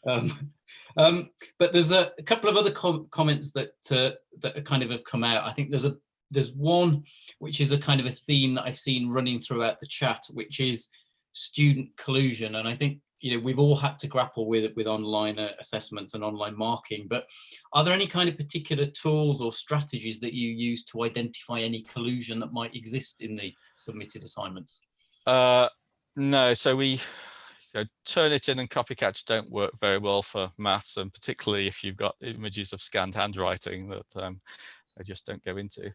But there's a couple of other comments that that kind of have come out. I think there's one which is a kind of a theme that I've seen running throughout the chat, which is student collusion. And I think, you know, we've all had to grapple with online assessments and online marking, but are there any kind of particular tools or strategies that you use to identify any collusion that might exist in the submitted assignments? No, so we Turnitin and Copycatch don't work very well for maths, and particularly if you've got images of scanned handwriting that they just don't go into.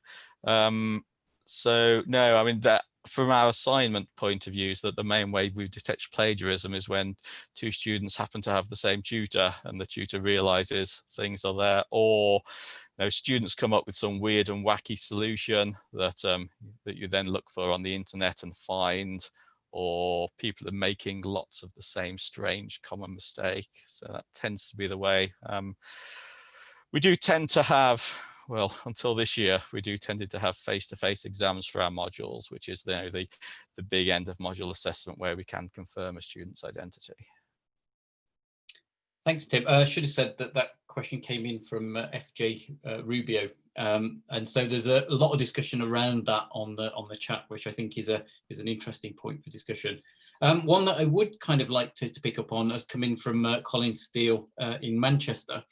So no, I mean, that from our assignment point of view is that the main way we detect plagiarism is when two students happen to have the same tutor and the tutor realizes things are there, or students come up with some weird and wacky solution that that you then look for on the internet and find, or people are making lots of the same strange common mistake. So that tends to be the way. We do tend to have, well, until this year, we do tended to have face-to-face exams for our modules, which is the big end of module assessment where we can confirm a student's identity. Thanks, Tim. I should have said that that question came in from FJ Rubio, and so there's a lot of discussion around that on the chat, which I think is an interesting point for discussion. One that I would kind of like to pick up on has come in from Colin Steele in Manchester,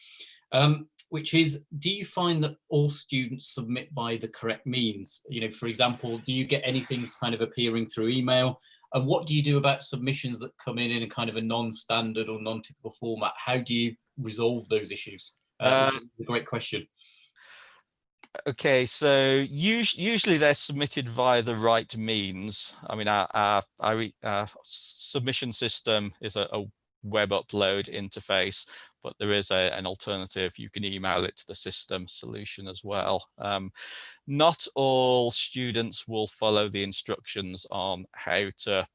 which is, do you find that all students submit by the correct means? You know, for example, do you get anything kind of appearing through email? And what do you do about submissions that come in a kind of a non-standard or non-typical format? How do you resolve those issues? It's a great question. Okay, so usually they're submitted via the right means. I mean, our submission system is a web upload interface, but there is an alternative. You can email it to the system solution as well. Not all students will follow the instructions on how to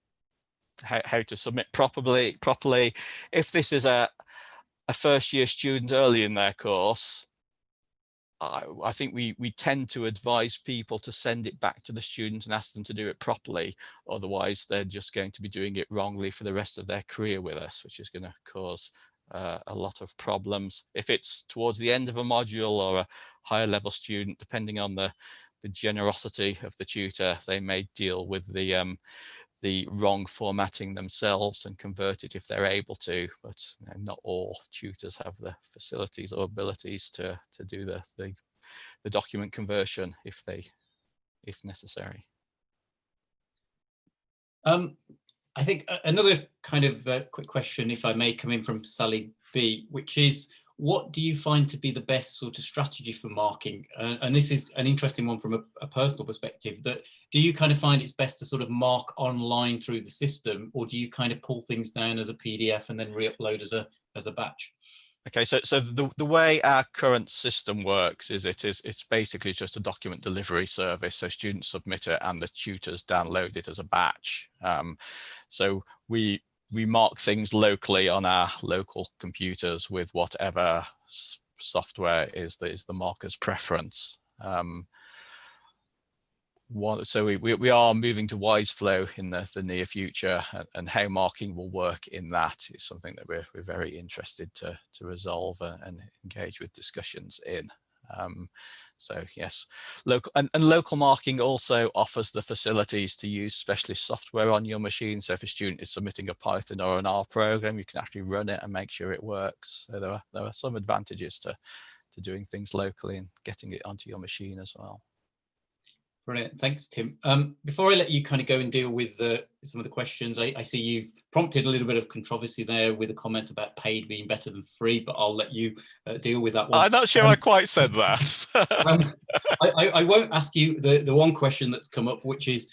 submit properly. If this is a first year student early in their course, I think we tend to advise people to send it back to the student and ask them to do it properly. Otherwise, they're just going to be doing it wrongly for the rest of their career with us, which is going to cause a lot of problems. If it's towards the end of a module or a higher level student, depending on the generosity of the tutor, they may deal with the wrong formatting themselves and convert it if they're able to, but not all tutors have the facilities or abilities to do the document conversion if necessary. I think another kind of quick question, if I may, come in from Sally B, which is, what do you find to be the best sort of strategy for marking? And this is an interesting one from a personal perspective, that do you kind of find it's best to sort of mark online through the system, or do you kind of pull things down as a PDF and then re-upload as a batch? Okay, so the way our current system works is it's basically just a document delivery service. So students submit it and the tutors download it as a batch. So we mark things locally on our local computers with whatever software is the marker's preference. So we are moving to WiseFlow in the near future, and how marking will work in that is something that we're very interested to resolve and engage with discussions in. So yes, local marking also offers the facilities to use specialist software on your machine. So if a student is submitting a Python or an R program, you can actually run it and make sure it works. So there are some advantages to doing things locally and getting it onto your machine as well. Brilliant, thanks, Tim. Before I let you kind of go and deal with some of the questions, I see you've prompted a little bit of controversy there with a comment about paid being better than free, but I'll let you deal with that one. I'm not sure I quite said that. I won't ask you the one question that's come up, which is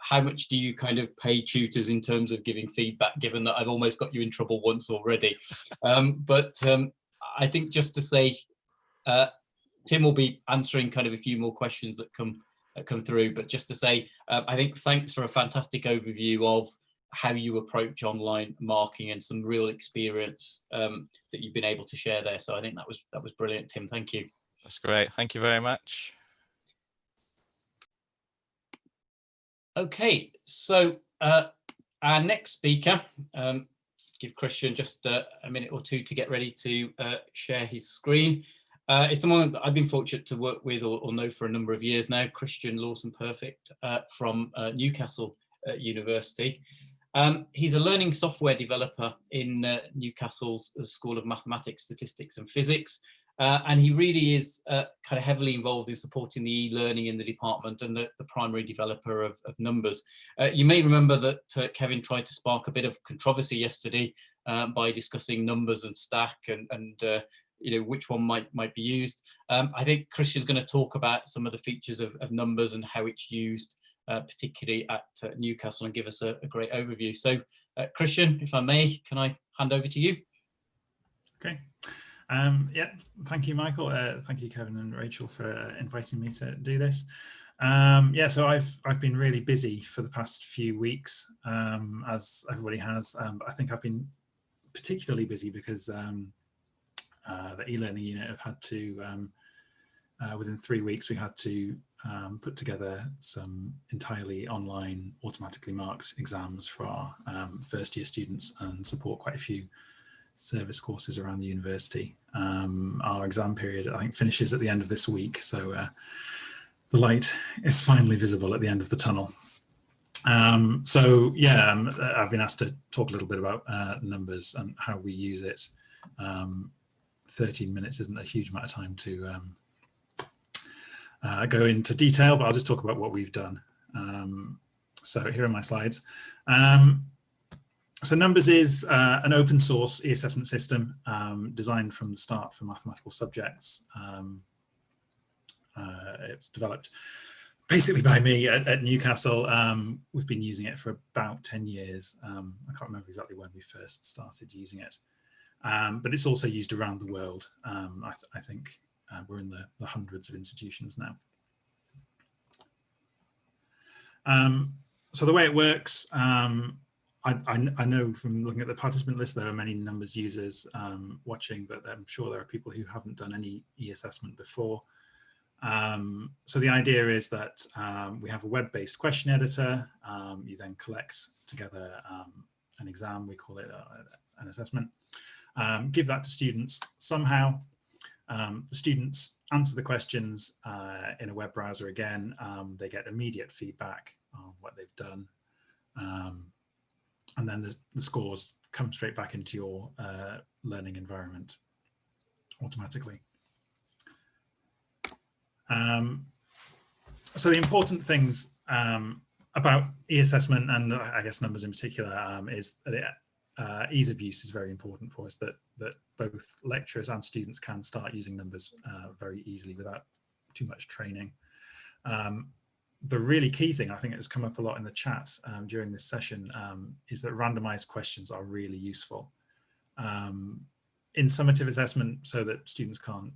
how much do you kind of pay tutors in terms of giving feedback, given that I've almost got you in trouble once already. But I think just to say, Tim will be answering kind of a few more questions that come through, but just to say, I think thanks for a fantastic overview of how you approach online marking and some real experience that you've been able to share there. So I think that was brilliant, Tim. Thank you. That's great. Thank you very much. Okay, so our next speaker give Christian just a minute or two to get ready to share his screen. It's someone that I've been fortunate to work with or know for a number of years now, Christian Lawson Perfect from Newcastle University. He's a learning software developer in Newcastle's School of Mathematics, Statistics and Physics. And he really is kind of heavily involved in supporting the e-learning in the department and the primary developer of numbers. You may remember that Kevin tried to spark a bit of controversy yesterday by discussing numbers and stack and you know, which one might be used. I think Christian's going to talk about some of the features of numbers and how it's used, particularly at Newcastle, and give us a great overview. So Christian, if I may, can I hand over to you? Okay. Yeah, thank you, Michael. Thank you, Kevin and Rachel, for inviting me to do this. Yeah, so I've been really busy for the past few weeks, as everybody has. But I think I've been particularly busy because the e-learning unit have had to, within 3 weeks, we had to put together some entirely online, automatically marked exams for our first year students and support quite a few service courses around the university. Our exam period, I think, finishes at the end of this week, so the light is finally visible at the end of the tunnel. So yeah, I've been asked to talk a little bit about numbers and how we use it. 13 minutes isn't a huge amount of time to go into detail, but I'll just talk about what we've done. So here are my slides. So Numbers is an open source e-assessment system designed from the start for mathematical subjects. It's developed basically by me at Newcastle. We've been using it for about 10 years. I can't remember exactly when we first started using it, but it's also used around the world. I think we're in the hundreds of institutions now. So the way it works, I know from looking at the participant list, there are many Numbers users watching, but I'm sure there are people who haven't done any e-assessment before. So the idea is that we have a web-based question editor. You then collect together an exam, we call it an assessment, give that to students somehow. The students answer the questions in a web browser again. They get immediate feedback on what they've done. And then the scores come straight back into your learning environment automatically. So the important things about e-assessment, and I guess Numbers in particular, is that ease of use is very important for us, that both lecturers and students can start using Numbers very easily without too much training. The really key thing, I think it has come up a lot in the chat during this session, is that randomized questions are really useful in summative assessment so that students can't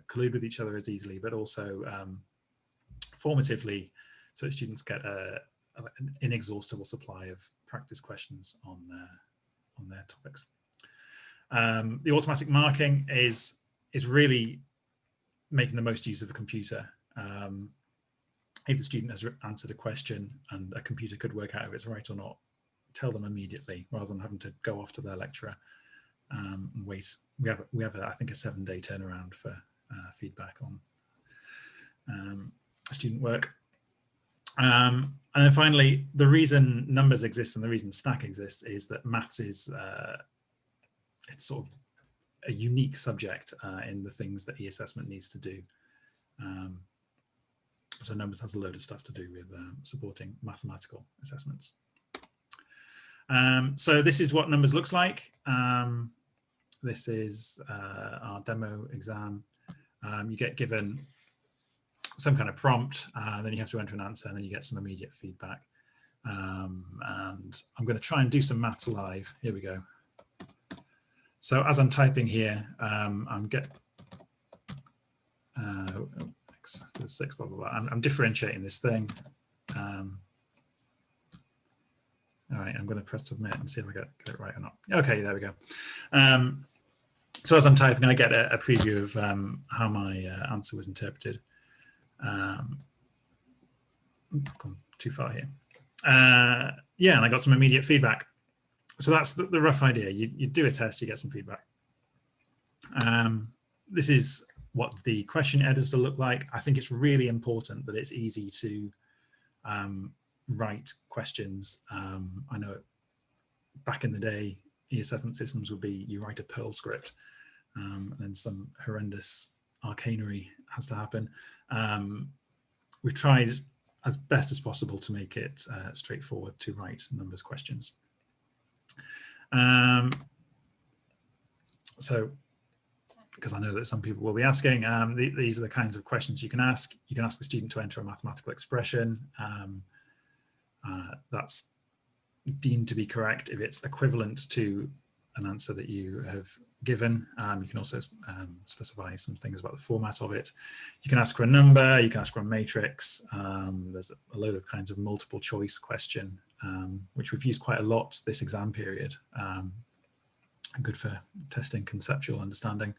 collude with each other as easily, but also formatively so that students get an inexhaustible supply of practice questions on their topics. The automatic marking is really making the most use of a computer. If the student has answered a question and a computer could work out if it's right or not, tell them immediately rather than having to go off to their lecturer and wait. We have I think a 7-day turnaround for feedback on student work. And then finally, the reason Numbers exist and the reason Stack exists is that maths is it's sort of a unique subject in the things that e-assessment needs to do. So Numbers has a load of stuff to do with supporting mathematical assessments. So this is what Numbers looks like. This is our demo exam. You get given some kind of prompt, then you have to enter an answer, and then you get some immediate feedback. And I'm going to try and do some maths live. Here we go. So as I'm typing here, I'm X to the 6, blah, blah, blah. I'm differentiating this thing. All right, I'm going to press submit and see if I get it right or not. Okay, there we go. So as I'm typing, I get a preview of how my answer was interpreted. I've gone too far here. Yeah, and I got some immediate feedback. So that's the rough idea. You do a test, you get some feedback. This is what the question editor look like. I think it's really important that it's easy to write questions. I know back in the day, e-assessment systems would be you write a Perl script, and then some horrendous arcanery has to happen. We've tried as best as possible to make it straightforward to write numbers questions. So, because I know that some people will be asking, these are the kinds of questions you can ask. You can ask the student to enter a mathematical expression. That's deemed to be correct if it's equivalent to an answer that you have given. You can also specify some things about the format of it. You can ask for a number, you can ask for a matrix. There's a load of kinds of multiple choice question, which we've used quite a lot this exam period. Good for testing conceptual understanding.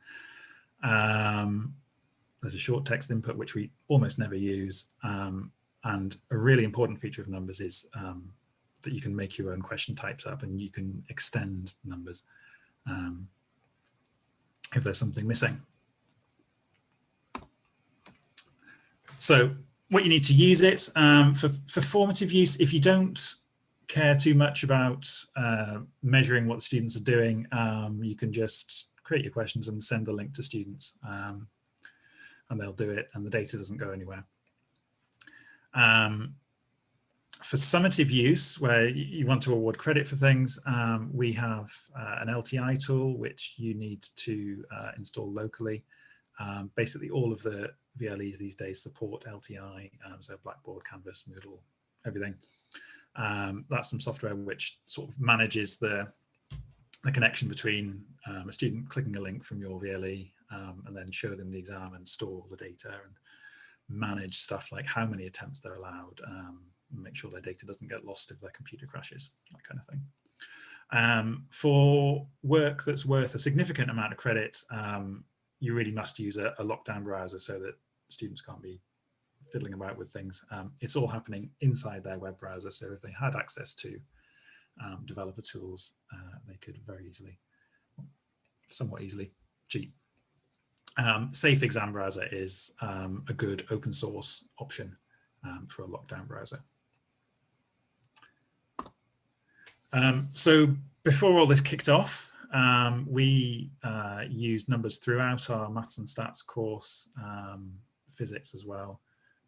There's a short text input, which we almost never use. And a really important feature of numbers is that you can make your own question types up and you can extend numbers if there's something missing. So what you need to use it for formative use, if you don't care too much about measuring what students are doing, you can just create your questions and send the link to students, and they'll do it and the data doesn't go anywhere. For summative use, where you want to award credit for things, we have an LTI tool which you need to install locally. Basically all of the VLEs these days support LTI, so Blackboard, Canvas, Moodle, everything. That's some software which sort of manages the connection between a student clicking a link from your VLE and then show them the exam and store all the data and manage stuff like how many attempts they're allowed, make sure their data doesn't get lost if their computer crashes, that kind of thing. For work that's worth a significant amount of credit, you really must use a lockdown browser so that students can't be fiddling about with things. It's all happening inside their web browser, so if they had access to developer tools, they could very easily, somewhat easily, cheat. Safe Exam Browser is a good open source option for a lockdown browser. So before all this kicked off, we used numbers throughout our maths and stats course, physics as well,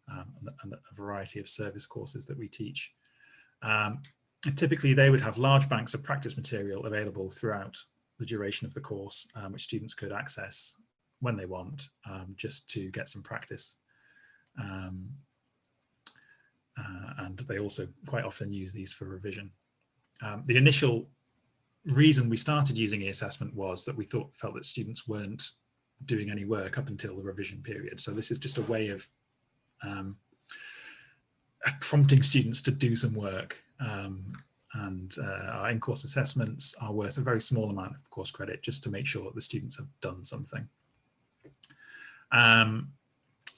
and a variety of service courses that we teach. And typically they would have large banks of practice material available throughout the duration of the course, which students could access when they want, just to get some practice. And they also quite often use these for revision. The initial reason we started using e-assessment was that we felt that students weren't doing any work up until the revision period. So this is just a way of prompting students to do some work. And our in-course assessments are worth a very small amount of course credit just to make sure that the students have done something.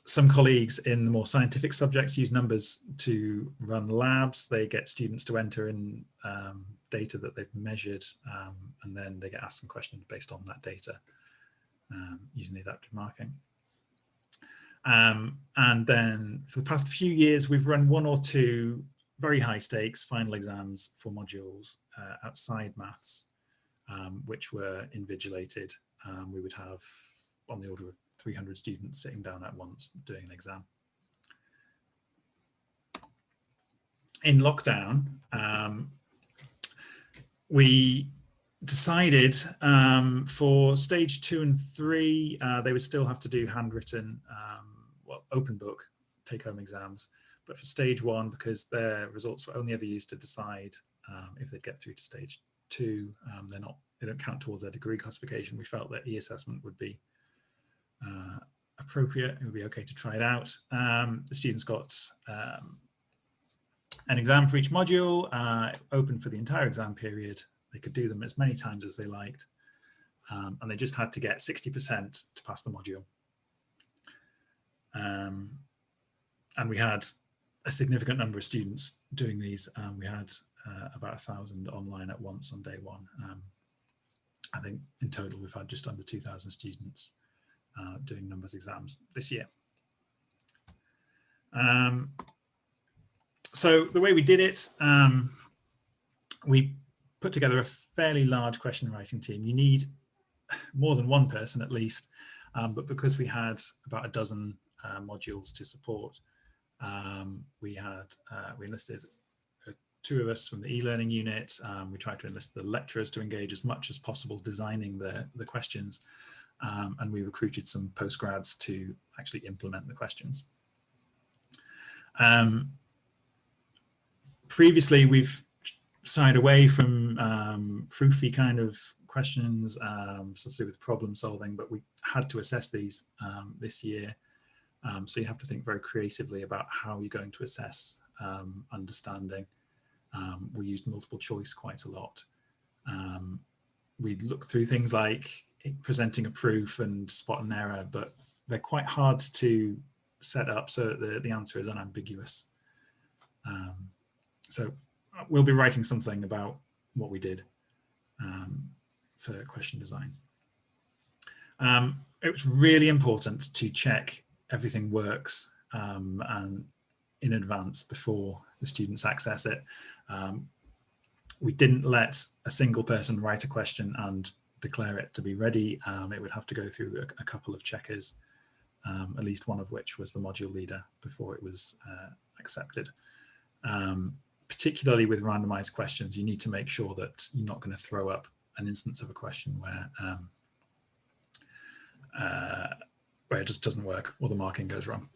Some colleagues in the more scientific subjects use numbers to run labs. They get students to enter in data that they've measured, and then they get asked some questions based on that data using the adaptive marking. And then for the past few years, we've run one or two very high stakes final exams for modules outside maths, which were invigilated. We would have on the order of 300 students sitting down at once doing an exam. In lockdown, we decided for stage 2 and 3, they would still have to do handwritten, well, open book take-home exams. But for stage 1, because their results were only ever used to decide if they'd get through to stage 2, they don't count towards their degree classification. We felt that e-assessment would be appropriate. It would be okay to try it out. The students got an exam for each module, open for the entire exam period. They could do them as many times as they liked, and they just had to get 60% to pass the module. And we had a significant number of students doing these. We had about 1,000 online at once on day one. I think in total we've had just under 2,000 students doing numbers exams this year. So the way we did it, we put together a fairly large question writing team. You need more than one person at least, but because we had about a dozen modules to support, we enlisted 2 of us from the e-learning unit. We tried to enlist the lecturers to engage as much as possible designing the questions, and we recruited some postgrads to actually implement the questions. Previously, we've shied away from proofy kind of questions, so to do with problem solving, but we had to assess these this year. So you have to think very creatively about how you're going to assess understanding. We used multiple choice quite a lot. We'd look through things like presenting a proof and spot an error, but they're quite hard to set up so that the answer is unambiguous. So we'll be writing something about what we did for question design. It was really important to check everything works and in advance before the students access it. We didn't let a single person write a question and declare it to be ready. It would have to go through a couple of checkers, at least one of which was the module leader, before it was accepted. Particularly with randomized questions, you need to make sure that you're not going to throw up an instance of a question where it just doesn't work or the marking goes wrong.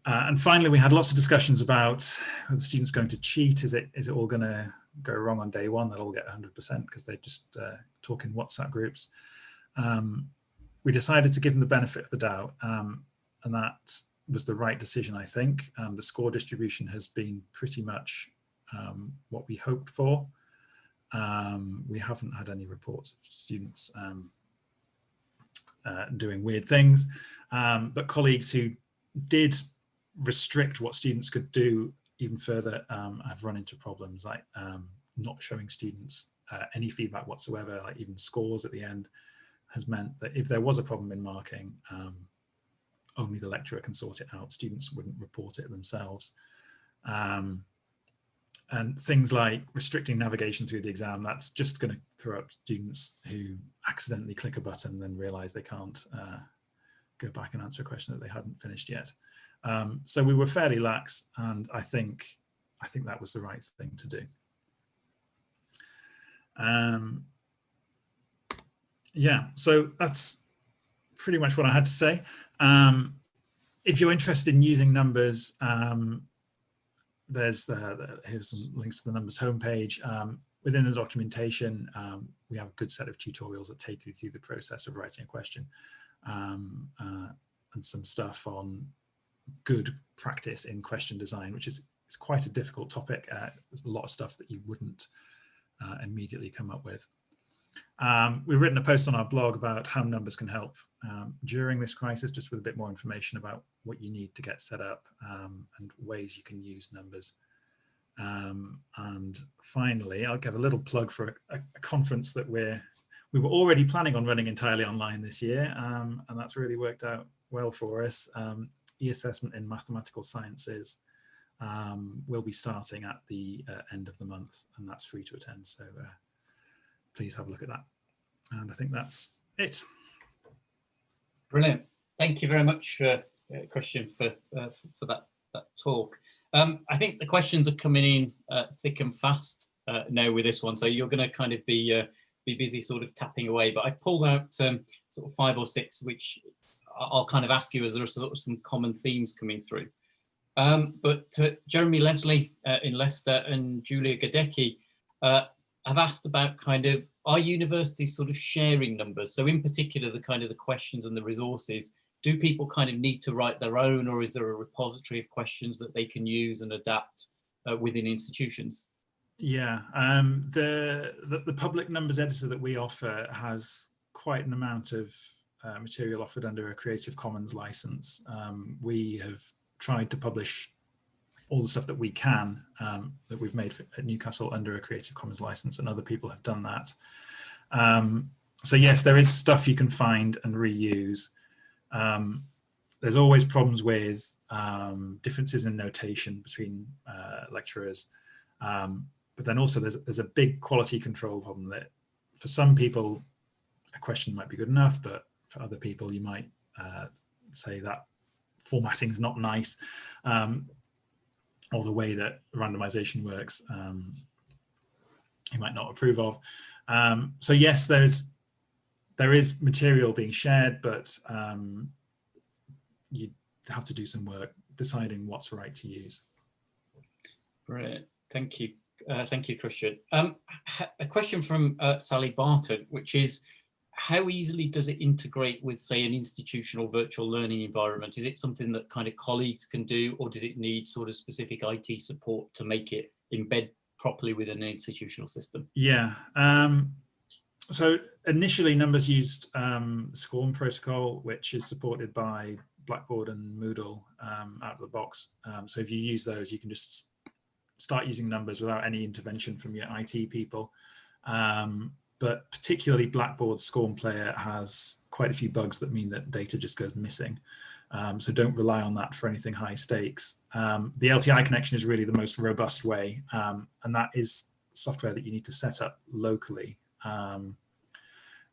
And finally, we had lots of discussions about are the students going to cheat? Is it all going to go wrong on day one? They'll all get 100% because they just talk in WhatsApp groups. We decided to give them the benefit of the doubt, and that was the right decision, I think. The score distribution has been pretty much what we hoped for. We haven't had any reports of students doing weird things, but colleagues who did restrict what students could do even further have run into problems like not showing students any feedback whatsoever, like even scores at the end, has meant that if there was a problem in marking, only the lecturer can sort it out. Students wouldn't report it themselves. And things like restricting navigation through the exam, that's just going to throw up students who accidentally click a button and then realize they can't go back and answer a question that they hadn't finished yet. So we were fairly lax, and I think that was the right thing to do. Yeah, so that's pretty much what I had to say. If you're interested in using numbers, here's some links to the numbers homepage. Within the documentation, we have a good set of tutorials that take you through the process of writing a question, and some stuff on good practice in question design, which is quite a difficult topic. There's a lot of stuff that you wouldn't immediately come up with. We've written a post on our blog about how numbers can help during this crisis, just with a bit more information about what you need to get set up and ways you can use numbers. And finally, I'll give a little plug for a conference that we were already planning on running entirely online this year, and that's really worked out well for us. E-assessment in mathematical sciences will be starting at the end of the month, and that's free to attend. So please have a look at that. And I think that's it. Brilliant. Thank you very much, Christian, for that talk. I think the questions are coming in thick and fast now with this one, so you're going to kind of be busy sort of tapping away. But I've pulled out sort of 5 or 6, which I'll kind of ask you as there are sort of some common themes coming through. But Jeremy Leslie in Leicester and Julia Gadecki have asked about kind of, are universities sort of sharing numbers? So in particular, the kind of the questions and the resources, do people kind of need to write their own, or is there a repository of questions that they can use and adapt within institutions? Yeah, the public numbers editor that we offer has quite an amount of material offered under a Creative Commons license. We have tried to publish all the stuff that we can, that we've made at Newcastle under a Creative Commons license, and other people have done that. So yes, there is stuff you can find and reuse. There's always problems with differences in notation between lecturers. But then also there's a big quality control problem that for some people, a question might be good enough, but for other people, you might say that formatting is not nice, or the way that randomization works, you might not approve of. So yes, there is material being shared, but you have to do some work deciding what's right to use. Brilliant, thank you. Thank you, Christian. A question from Sally Barton, which is, how easily does it integrate with, say, an institutional virtual learning environment? Is it something that kind of colleagues can do, or does it need sort of specific IT support to make it embed properly within an institutional system? Yeah. So initially, Numbers used SCORM protocol, which is supported by Blackboard and Moodle out of the box. So if you use those, you can just start using Numbers without any intervention from your IT people. But particularly Blackboard SCORM Player has quite a few bugs that mean that data just goes missing. So don't rely on that for anything high stakes. The LTI connection is really the most robust way, and that is software that you need to set up locally.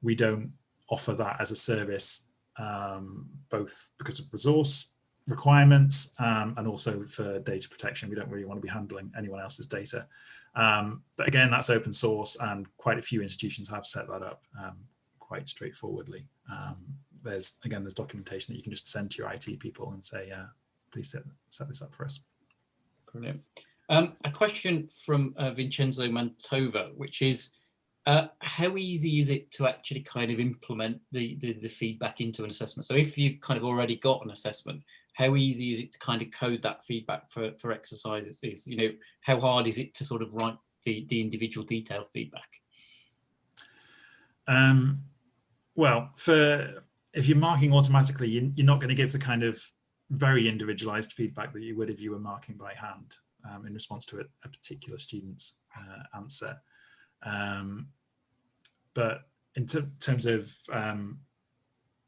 We don't offer that as a service, both because of resource requirements and also for data protection. We don't really want to be handling anyone else's data. But again, that's open source, and quite a few institutions have set that up quite straightforwardly. There's documentation that you can just send to your IT people and say, please set this up for us. Brilliant. A question from Vincenzo Mantova, which is, how easy is it to actually kind of implement the feedback into an assessment? So if you've kind of already got an assessment, how easy is it to kind of code that feedback for exercises? You know, how hard is it to sort of write the individual detailed feedback? Well, if you're marking automatically, you're not going to give the kind of very individualized feedback that you would if you were marking by hand in response to a particular student's answer. But in terms of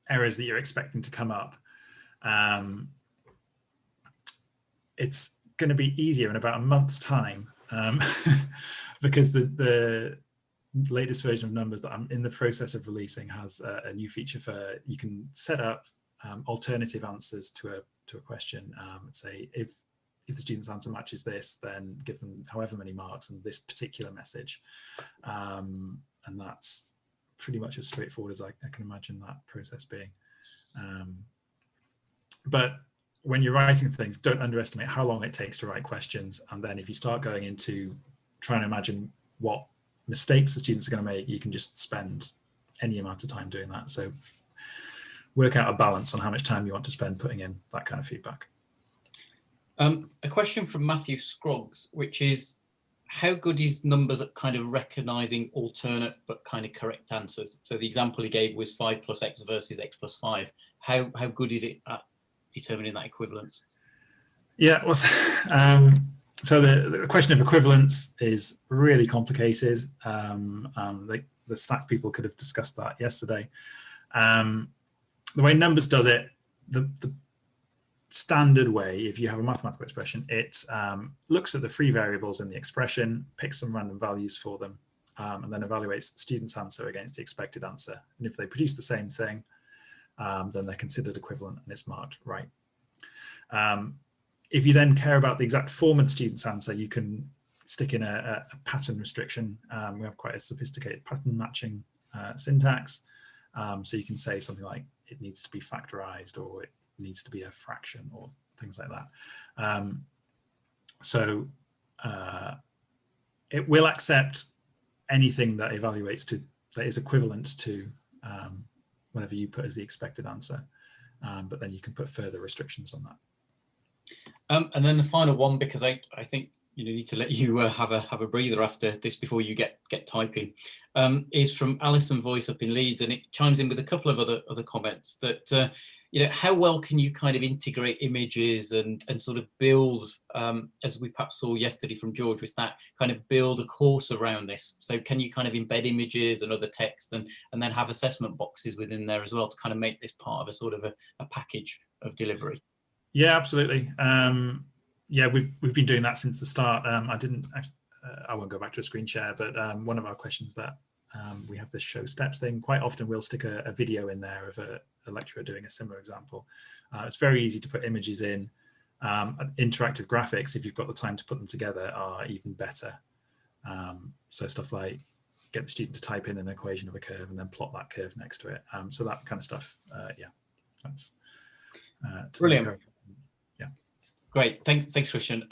errors that you're expecting to come up, it's going to be easier in about a month's time, because the latest version of Numbers that I'm in the process of releasing has a new feature for, you can set up alternative answers to a question. Say if the student's answer matches this, then give them however many marks and this particular message. And that's pretty much as straightforward as I can imagine that process being. But when you're writing things, don't underestimate how long it takes to write questions. And then if you start going into trying to imagine what mistakes the students are going to make, you can just spend any amount of time doing that. So work out a balance on how much time you want to spend putting in that kind of feedback. A question from Matthew Scroggs, which is, how good is Numbers at kind of recognizing alternate but kind of correct answers? So the example he gave was 5 + x versus x + 5. How good is it at determining that equivalence? Yeah, well, so the question of equivalence is really complicated. The stats people could have discussed that yesterday. The way Numbers does it, the standard way, if you have a mathematical expression, it looks at the free variables in the expression, picks some random values for them, and then evaluates the student's answer against the expected answer. And if they produce the same thing, then they're considered equivalent and it's marked right. If you then care about the exact form of the student's answer, you can stick in a pattern restriction. We have quite a sophisticated pattern matching syntax. So you can say something like, it needs to be factorized, or it needs to be a fraction, or things like that. So it will accept anything that evaluates that is equivalent to whatever you put as the expected answer, but then you can put further restrictions on that. And then the final one, because I think need to let you have a breather after this before you get typing, is from Alison Voice up in Leeds, and it chimes in with a couple of other comments that how well can you kind of integrate images and sort of build, as we perhaps saw yesterday from George, with that kind of build a course around this? So can you kind of embed images and other text and then have assessment boxes within there as well to kind of make this part of a sort of a package of delivery? Yeah, absolutely. Yeah, we've been doing that since the start. I won't go back to a screen share, but one of our questions that we have this show steps thing. Quite often we'll stick a video in there of a lecturer doing a similar example. It's very easy to put images in. Interactive graphics, if you've got the time to put them together, are even better. So stuff like get the student to type in an equation of a curve and then plot that curve next to it. So that kind of stuff, yeah, that's brilliant. Yeah, great. Thanks, Christian.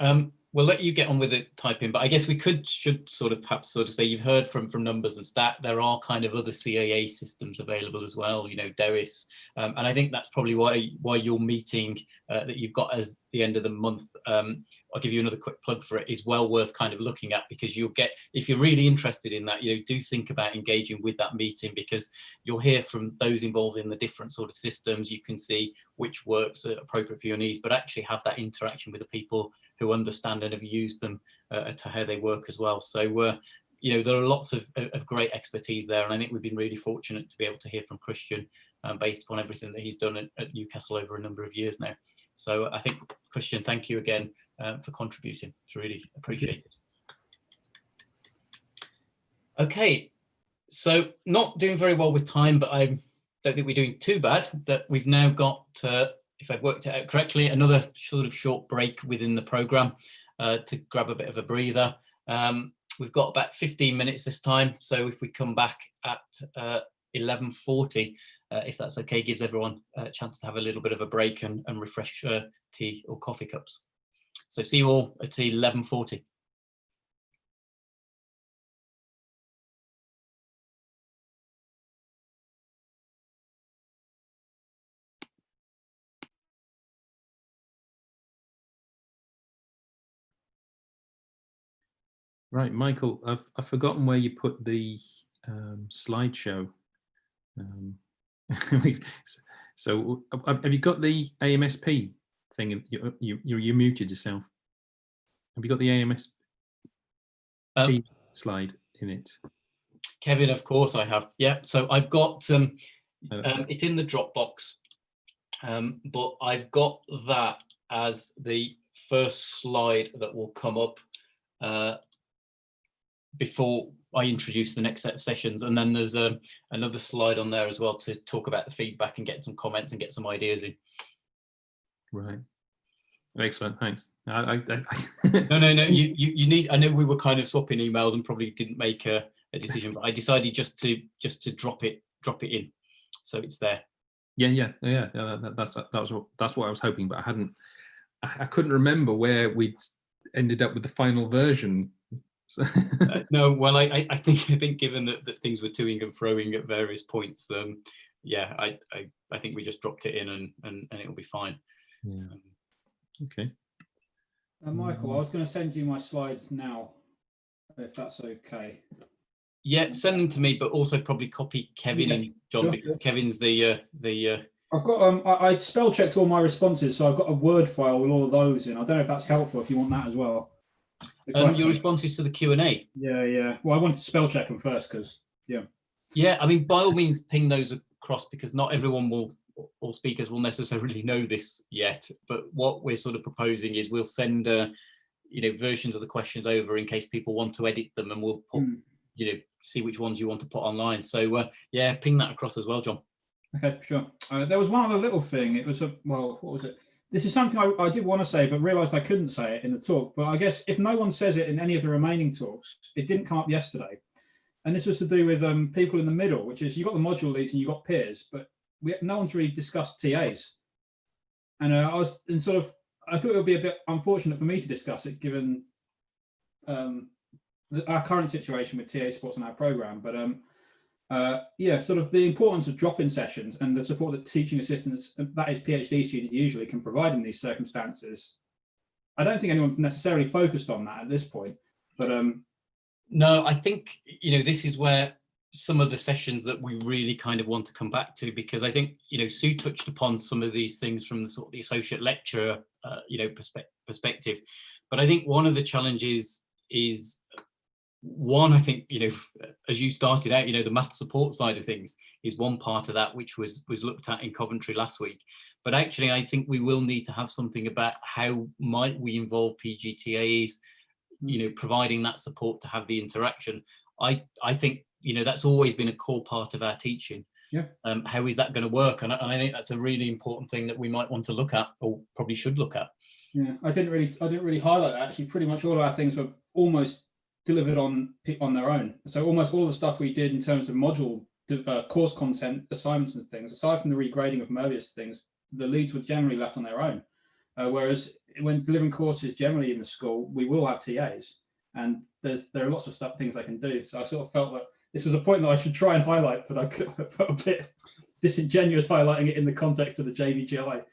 We'll let you get on with the typing, but I guess we should sort of say you've heard from Numbers and Stat. There are kind of other CAA systems available as well, DERIS, and I think that's probably why your meeting that you've got as the end of the month. I'll give you another quick plug for it. Is well worth kind of looking at, because you'll get, if you're really interested in that, do think about engaging with that meeting, because you'll hear from those involved in the different sort of systems. You can see which works are appropriate for your needs, but actually have that interaction with the people who understand and have used them to how they work as well. So there are lots of great expertise there, and I think we've been really fortunate to be able to hear from Christian based upon everything that he's done at Newcastle over a number of years now. So I think, Christian, thank you again for contributing. It's really appreciated. Okay, so not doing very well with time, but I don't think we're doing too bad. That we've now got, if I've worked it out correctly, another sort of short break within the programme to grab a bit of a breather. We've got about 15 minutes this time, so if we come back at 11:40, if that's okay, gives everyone a chance to have a little bit of a break and refresh tea or coffee cups. So see you all at 11:40. Right, Michael, I've forgotten where you put the slideshow. So have you got the AMSP thing? You muted yourself. Have you got the AMSP slide in it? Kevin, of course I have. Yeah, so I've got it's in the Dropbox, but I've got that as the first slide that will come up before I introduce the next set of sessions, and then there's another slide on there as well to talk about the feedback and get some comments and get some ideas in. Right. Excellent. Thanks. No. You need. I know we were kind of swapping emails and probably didn't make a decision, but I decided just to drop it in, so it's there. Yeah. That's what I was hoping, but I couldn't remember where we ended up with the final version. No, well, I think given that things were toing and froing at various points, yeah, I think we just dropped it in and it'll be fine. Yeah. Okay. Michael, I was going to send you my slides now, if that's okay. Yeah, send them to me, but also probably copy Kevin and John, because Kevin's the. I've got I spell checked all my responses, so I've got a Word file with all of those in. I don't know if that's helpful if you want that as well. Your responses to the Q&A. Yeah. Well, I wanted to spell check them first because Yeah, I mean, by all means, ping those across, because not everyone all speakers will necessarily know this yet. But what we're sort of proposing is we'll send versions of the questions over in case people want to edit them, and we'll put see which ones you want to put online. So yeah, ping that across as well, John. Okay, sure. There was one other little thing. It was what was it? This is something I did want to say, but realised I couldn't say it in the talk. But I guess if no one says it in any of the remaining talks, it didn't come up yesterday. And this was to do with people in the middle, which is you got the module leads and you got peers, but no one's really discussed TAs. And I thought it would be a bit unfortunate for me to discuss it, given our current situation with TA supports in our programme. But yeah, sort of the importance of drop-in sessions and the support that teaching assistants, that is PhD students, usually can provide in these circumstances. I don't think anyone's necessarily focused on that at this point, but no, I think this is where some of the sessions that we really kind of want to come back to, because I think, you know, Sue touched upon some of these things from the sort of the associate lecturer, you know, perspective. But I think one of the challenges is, one, I think, you know, as you started out, you know, the math support side of things is one part of that, which was looked at in Coventry last week. But actually, I think we will need to have something about how might we involve PGTAs, you know, providing that support to have the interaction. I think, you know, that's always been a core part of our teaching. Yeah. How is that going to work? And I think that's a really important thing that we might want to look at, or probably should look at. Yeah, I didn't really highlight that. Actually, pretty much all of our things were almost delivered on their own. So almost all the stuff we did in terms of module course content, assignments and things, aside from the regrading of Mobius things, the leads were generally left on their own. Whereas when delivering courses generally in the school, we will have TAs, and there are lots of things they can do. So I sort of felt that this was a point that I should try and highlight, but I felt a bit disingenuous highlighting it in the context of the JVGI.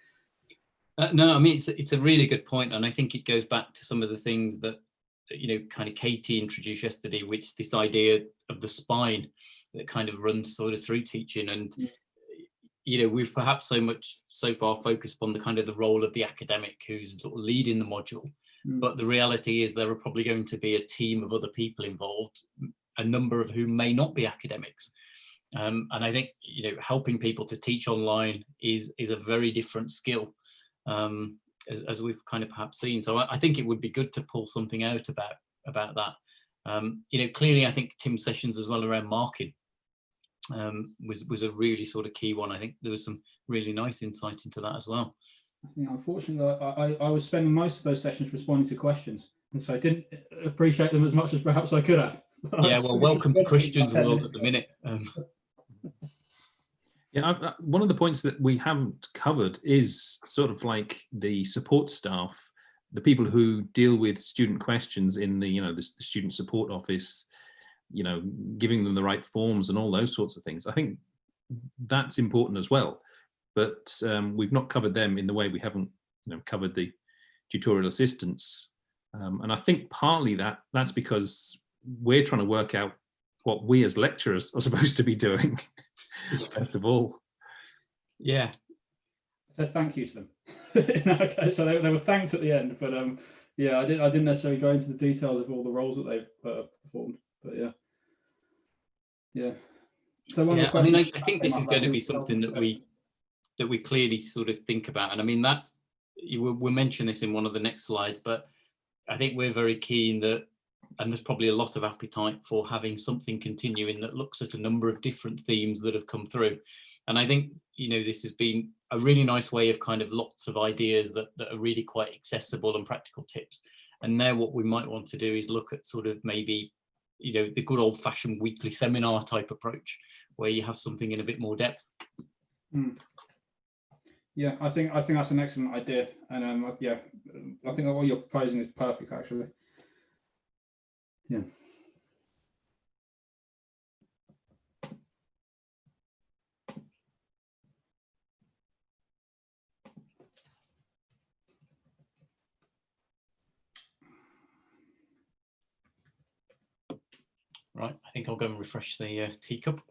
No, I mean, it's a really good point, and I think it goes back to some of the things that, you know, kind of Katie introduced yesterday, which this idea of the spine that kind of runs sort of through teaching. And you know, we've perhaps so far focused on the kind of the role of the academic who's sort of leading the module, but the reality is there are probably going to be a team of other people involved, a number of whom may not be academics. And I think, you know, helping people to teach online is a very different skill, as we've kind of perhaps seen. So I think it would be good to pull something out about that. You know, clearly I think Tim's sessions as well around marking was a really sort of key one. I think there was some really nice insight into that as well. I think unfortunately I was spending most of those sessions responding to questions, and so I didn't appreciate them as much as perhaps I could have. Yeah, well, welcome to Christian's world at the minute. Yeah, one of the points that we haven't covered is sort of like the support staff, the people who deal with student questions in the, you know, the student support office, you know, giving them the right forms and all those sorts of things. I think that's important as well, but we've not covered them in the way we haven't, you know, covered the tutorial assistants. And I think partly that's because we're trying to work out what we as lecturers are supposed to be doing. First of all, yeah. So thank you to them. Okay, so they were thanked at the end, but yeah, I didn't necessarily go into the details of all the roles that they've performed, but yeah. So one of the questions, I mean, I think this is going to be something that we clearly sort of think about, and I mean we'll mention this in one of the next slides, but I think we're very keen that. And there's probably a lot of appetite for having something continuing that looks at a number of different themes that have come through. And I think, you know, this has been a really nice way of kind of lots of ideas that are really quite accessible and practical tips. And now what we might want to do is look at sort of maybe, you know, the good old fashioned weekly seminar type approach where you have something in a bit more depth. Yeah, I think that's an excellent idea. And yeah, I think what you're proposing is perfect, actually. Yeah. Right, I think I'll go and refresh the teacup.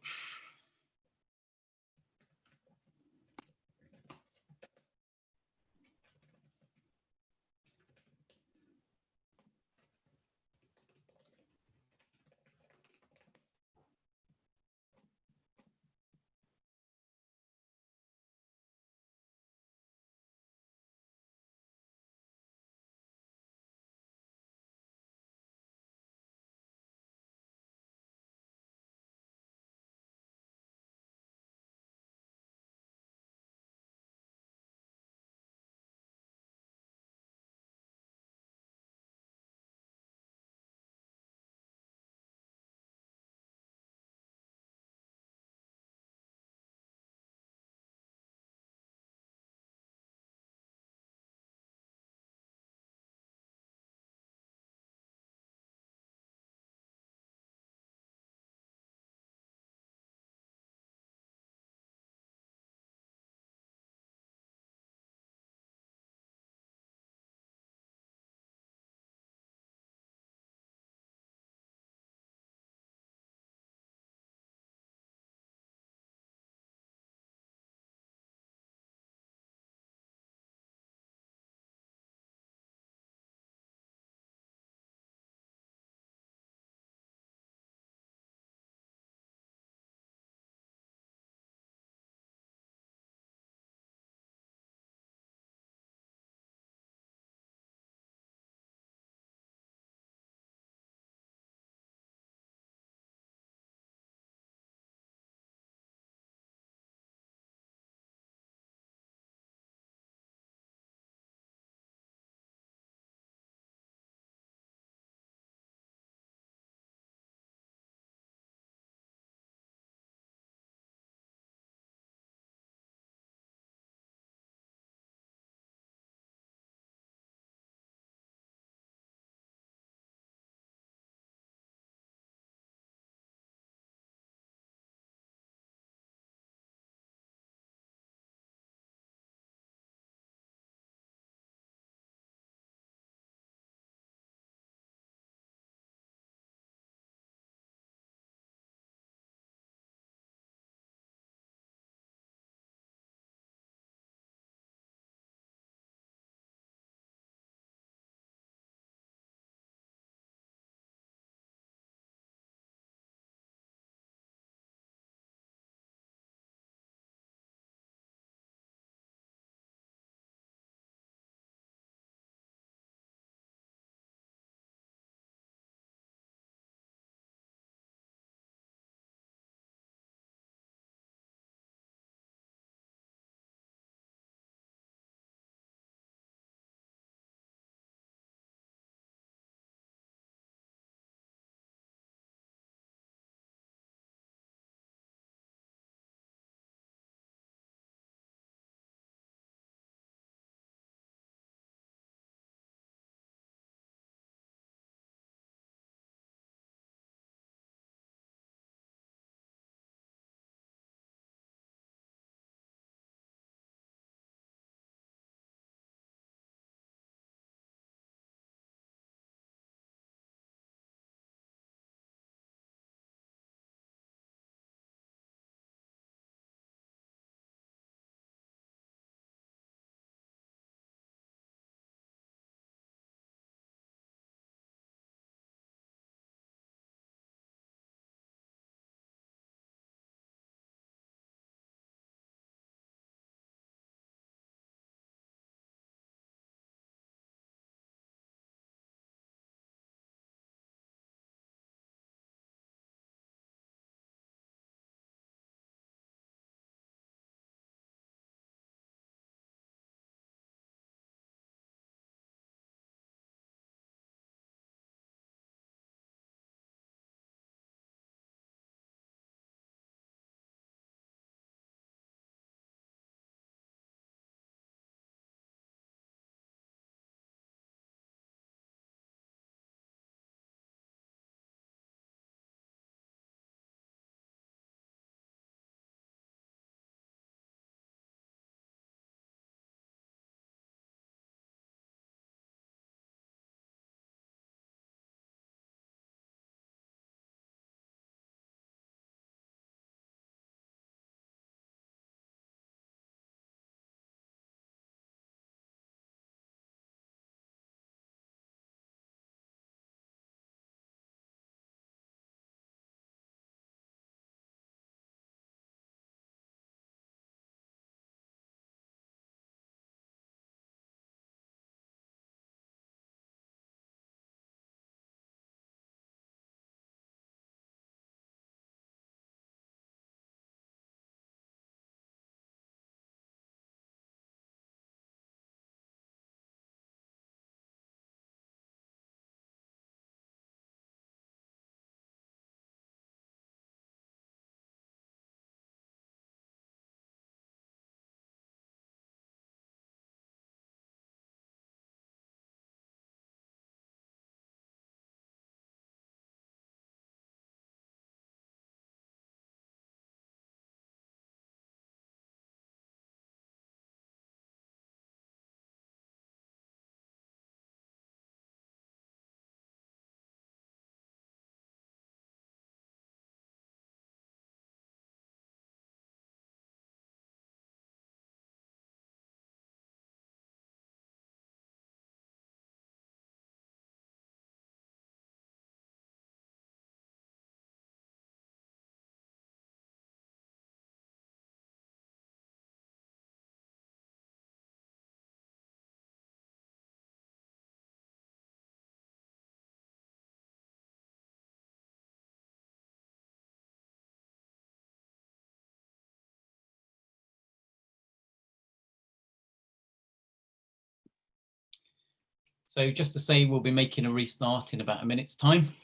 So just to say, we'll be making a restart in about a minute's time.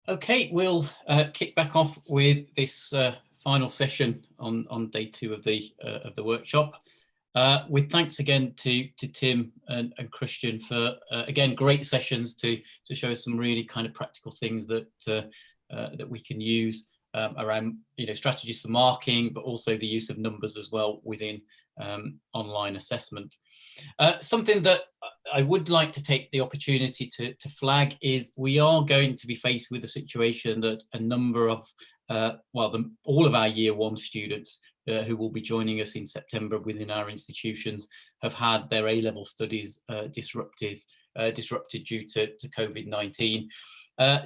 Okay, we'll kick back off with this final session on day 2 of the workshop. With thanks again to Tim and Christian for again great sessions to show us some really kind of practical things that that we can use around strategies for marking, but also the use of numbers as well within online assessment. Something that I would like to take the opportunity to flag is we are going to be faced with a situation that a number of, all of our Year 1 students who will be joining us in September within our institutions have had their A-level studies disrupted due to COVID-19.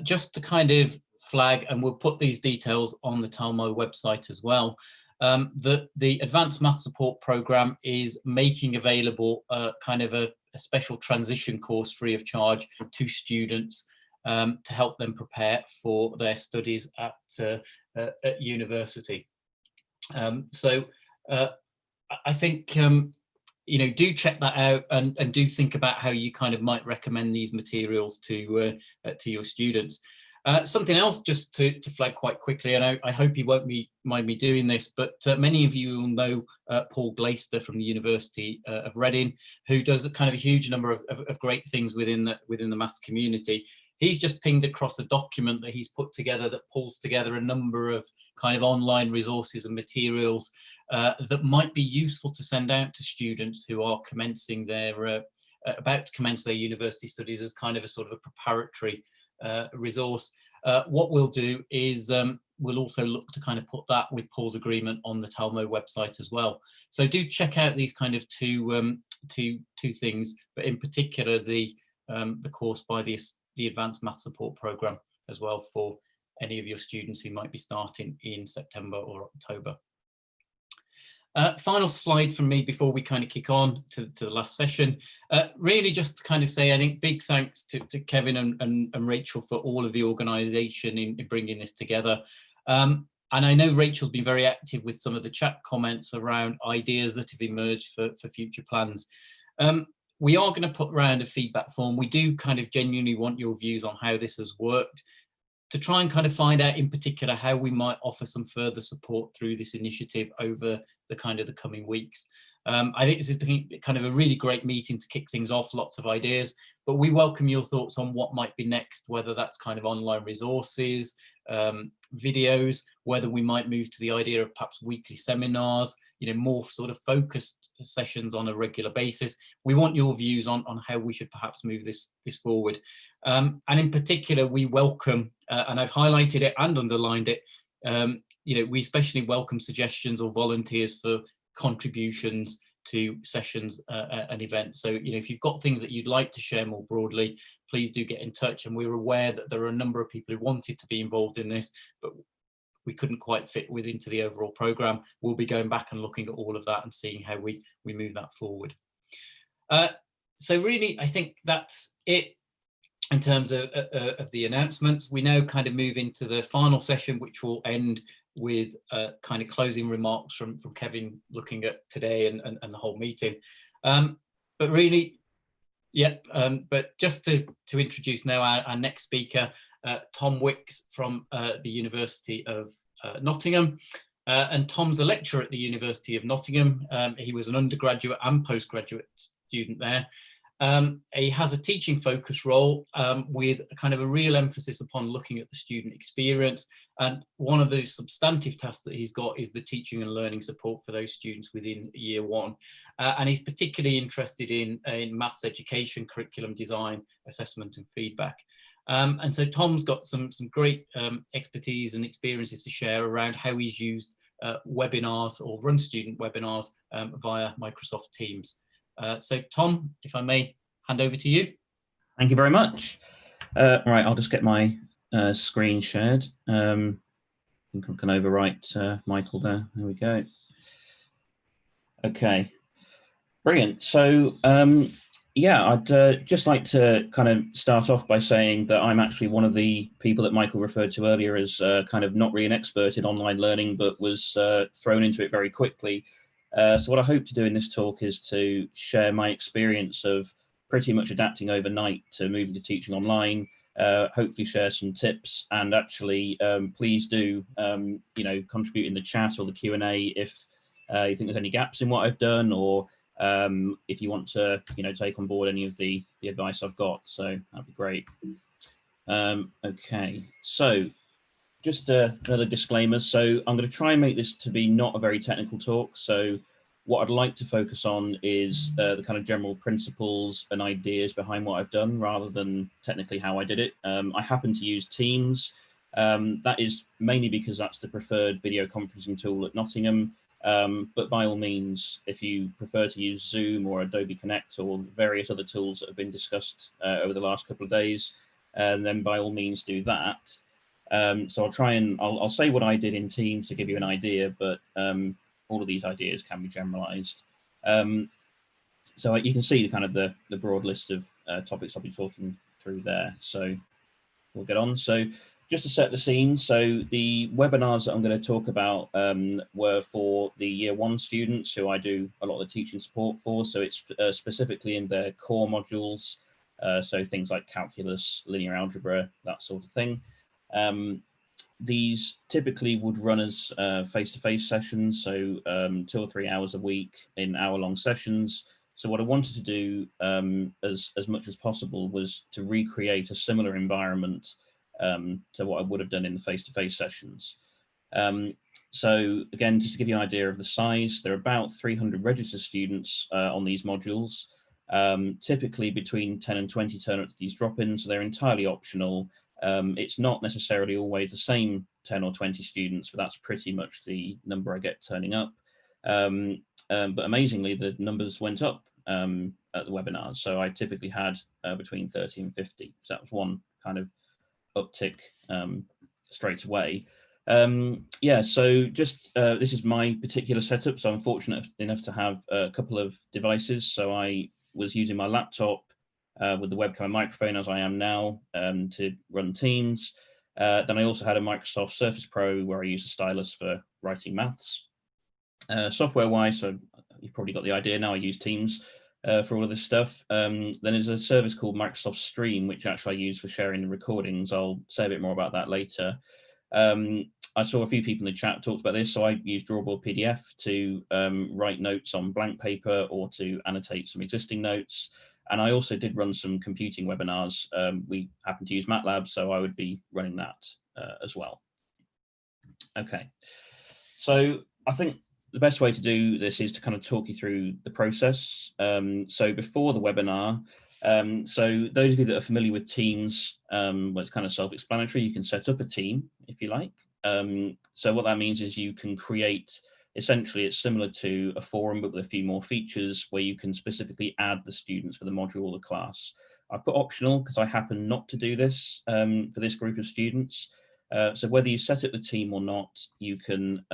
Just to kind of flag, and we'll put these details on the Talmo website as well, that the Advanced Math Support Programme is making available kind of a special transition course free of charge to students to help them prepare for their studies at university. So I think, do check that out and do think about how you kind of might recommend these materials to your students. Something else just to flag quite quickly, and I hope you won't mind me doing this, but many of you will know Paul Glaister from the University of Reading, who does a kind of a huge number of great things within the maths community. He's just pinged across a document that he's put together that pulls together a number of kind of online resources and materials that might be useful to send out to students who are commencing their about to commence their university studies as kind of a sort of a preparatory resource. What we'll do is we'll also look to kind of put that with Paul's agreement on the Talmo website as well. So do check out these kind of two things, but in particular the course by the Advanced Math Support Programme as well for any of your students who might be starting in September or October. Final slide from me before we kind of kick on to the last session. Really just to kind of say, I think big thanks to Kevin and Rachel for all of the organisation in bringing this together. And I know Rachel's been very active with some of the chat comments around ideas that have emerged for future plans. We are going to put around a feedback form. We do kind of genuinely want your views on how this has worked, to try and kind of find out in particular how we might offer some further support through this initiative over the coming weeks. I think this has been kind of a really great meeting to kick things off, lots of ideas, but we welcome your thoughts on what might be next, whether that's kind of online resources, videos, whether we might move to the idea of perhaps weekly seminars, more sort of focused sessions on a regular basis. We want your views on how we should perhaps move this forward. And in particular, we welcome, and I've highlighted it and underlined it, we especially welcome suggestions or volunteers for contributions to sessions and events. So, if you've got things that you'd like to share more broadly, please do get in touch. And we're aware that there are a number of people who wanted to be involved in this, but we couldn't quite fit into the overall programme. We'll be going back and looking at all of that and seeing how we move that forward. So really, I think that's it in terms of the announcements. We now kind of move into the final session, which will end with kind of closing remarks from Kevin looking at today and the whole meeting. But really, yeah, but just to introduce now our next speaker, Tom Wicks from the University of Nottingham. And Tom's a lecturer at the University of Nottingham. He was an undergraduate and postgraduate student there. He has a teaching focus role with a kind of a real emphasis upon looking at the student experience. And one of the substantive tasks that he's got is the teaching and learning support for those students within year one. And he's particularly interested in maths education, curriculum design, assessment and feedback. And so Tom's got some great expertise and experiences to share around how he's used webinars or run student webinars via Microsoft Teams. So Tom, if I may hand over to you. Thank you very much. Right, I'll just get my screen shared. I think I can overwrite Michael there. There we go. Okay, brilliant. So yeah, I'd just like to kind of start off by saying that I'm actually one of the people that Michael referred to earlier as kind of not really an expert in online learning, but was thrown into it very quickly. So what I hope to do in this talk is to share my experience of pretty much adapting overnight to moving to teaching online, hopefully share some tips, and actually please do contribute in the chat or the Q&A if you think there's any gaps in what I've done, or if you want to take on board any of the advice I've got. So that'd be great. Okay, so just another disclaimer. So I'm going to try and make this to be not a very technical talk. So what I'd like to focus on is the kind of general principles and ideas behind what I've done, rather than technically how I did it. I happen to use Teams. That is mainly because that's the preferred video conferencing tool at Nottingham. But by all means, if you prefer to use Zoom or Adobe Connect or various other tools that have been discussed over the last couple of days, then by all means do that. So I'll say what I did in Teams to give you an idea, but all of these ideas can be generalized. So you can see the broad list of topics I'll be talking through there. So we'll get on. So just to set the scene, so the webinars that I'm going to talk about were for the year one students who I do a lot of the teaching support for. So it's specifically in their core modules. So things like calculus, linear algebra, that sort of thing. These typically would run as face-to-face sessions, so 2 or 3 hours a week in hour-long sessions. So what I wanted to do as much as possible was to recreate a similar environment to what I would have done in the face-to-face sessions. So again, just to give you an idea of the size, there are about 300 registered students on these modules. Typically between 10 and 20 turn up to these drop-ins, so they're entirely optional. It's not necessarily always the same 10 or 20 students, but that's pretty much the number I get turning up. But amazingly, the numbers went up at the webinars. So I typically had between 30 and 50. So that was one kind of uptick straight away. Yeah, so just this is my particular setup. So I'm fortunate enough to have a couple of devices. So I was using my laptop with the webcam and microphone as I am now to run Teams. Then I also had a Microsoft Surface Pro where I use a stylus for writing maths. Software-wise, so you've probably got the idea now, I use Teams for all of this stuff. Then there's a service called Microsoft Stream, which actually I use for sharing the recordings. I'll say a bit more about that later. I saw a few people in the chat talked about this, so I use Drawboard PDF to write notes on blank paper or to annotate some existing notes. And I also did run some computing webinars. We happen to use MATLAB, so I would be running that as well. Okay, so I think the best way to do this is to kind of talk you through the process. So before the webinar, so those of you that are familiar with Teams, well, it's kind of self-explanatory. You can set up a team if you like. So what that means is you can create, essentially it's similar to a forum, but with a few more features where you can specifically add the students for the module or the class. I've put optional because I happen not to do this for this group of students. So whether you set up the team or not, you can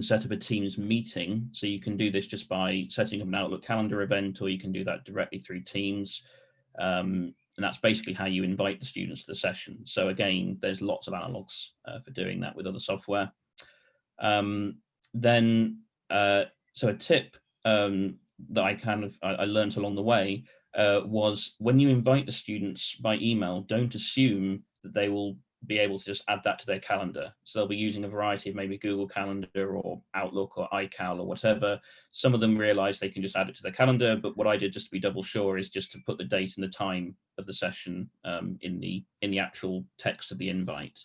set up a Teams meeting. So you can do this just by setting up an Outlook calendar event, or you can do that directly through Teams. And that's basically how you invite the students to the session. So again, there's lots of analogs for doing that with other software. So a tip that I learned along the way, was when you invite the students by email, don't assume that they will be able to just add that to their calendar. So they'll be using a variety of maybe Google Calendar or Outlook or iCal or whatever. Some of them realize they can just add it to their calendar, but what I did just to be double sure is just to put the date and the time of the session in the actual text of the invite.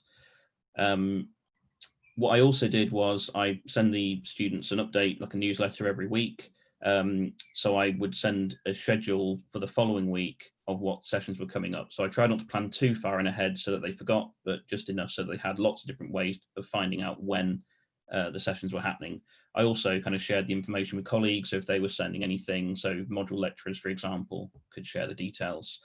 What I also did was I send the students an update, like a newsletter every week. So I would send a schedule for the following week of what sessions were coming up. So I tried not to plan too far in ahead so that they forgot, but just enough so that they had lots of different ways of finding out when the sessions were happening. I also kind of shared the information with colleagues, so if they were sending anything, so module lecturers, for example, could share the details.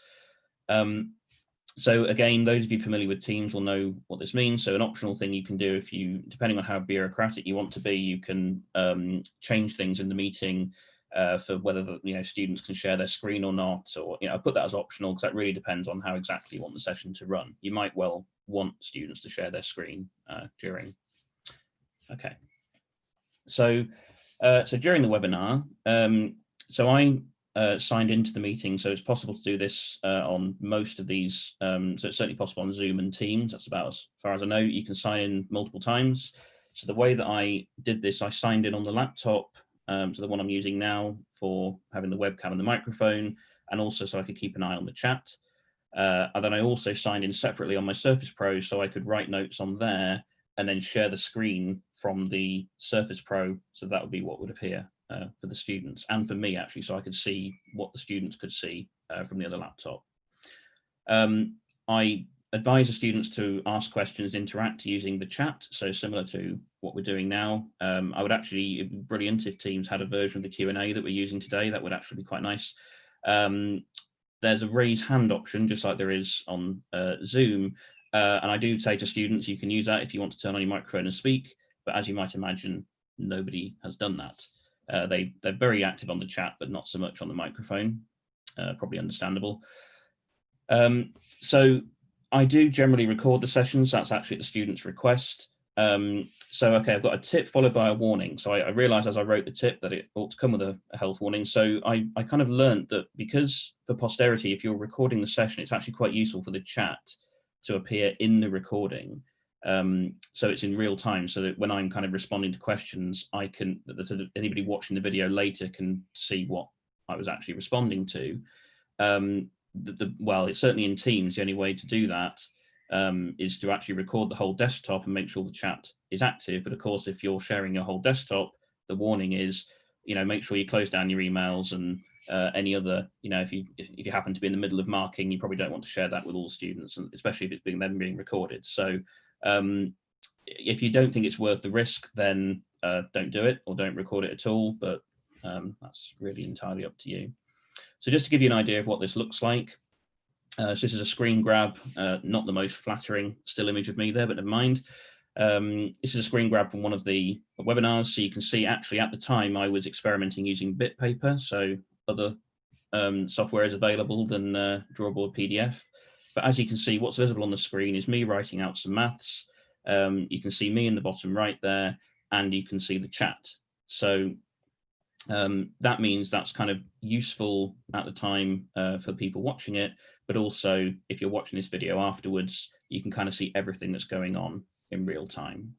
So again, those of you familiar with Teams will know what this means. So an optional thing you can do if you, depending on how bureaucratic you want to be, you can change things in the meeting for whether the, students can share their screen or not, or I put that as optional because that really depends on how exactly you want the session to run. You might well want students to share their screen during. Okay. So during the webinar, so I signed into the meeting, so it's possible to do this on most of these. So it's certainly possible on Zoom and Teams. That's about as far as I know. You can sign in multiple times. So the way that I did this, I signed in on the laptop, so the one I'm using now for having the webcam and the microphone, and also so I could keep an eye on the chat. And then I also signed in separately on my Surface Pro so I could write notes on there and then share the screen from the Surface Pro. So that would be what would appear for the students and for me actually, so I could see what the students could see from the other laptop. I advise the students to ask questions, interact using the chat, so similar to what we're doing now. I would actually, it'd be brilliant if Teams had a version of the Q&A that we're using today. That would actually be quite nice. There's a raise hand option, just like there is on Zoom. And I do say to students, you can use that if you want to turn on your microphone and speak, but as you might imagine, nobody has done that. They're very active on the chat, but not so much on the microphone, probably understandable. So I do generally record the sessions. That's actually at the student's request. So, okay, I've got a tip followed by a warning. So I realized as I wrote the tip that it ought to come with a health warning. So I kind of learned that because for posterity, if you're recording the session, it's actually quite useful for the chat to appear in the recording. So it's in real time, so that when I'm kind of responding to questions, I can, so that anybody watching the video later can see what I was actually responding to. Well, it's certainly in Teams, the only way to do that is to actually record the whole desktop and make sure the chat is active. But of course, if you're sharing your whole desktop, the warning is, make sure you close down your emails and any other, if you happen to be in the middle of marking, you probably don't want to share that with all students, and especially if it's being recorded. So if you don't think it's worth the risk, then don't do it or don't record it at all. But that's really entirely up to you. So just to give you an idea of what this looks like, so this is a screen grab, not the most flattering still image of me there, but never mind. This is a screen grab from one of the webinars. So you can see actually at the time I was experimenting using BitPaper. So other software is available than Drawboard PDF. But as you can see, what's visible on the screen is me writing out some maths. You can see me in the bottom right there, and you can see the chat. So that means that's kind of useful at the time for people watching it, but also if you're watching this video afterwards, you can kind of see everything that's going on in real time.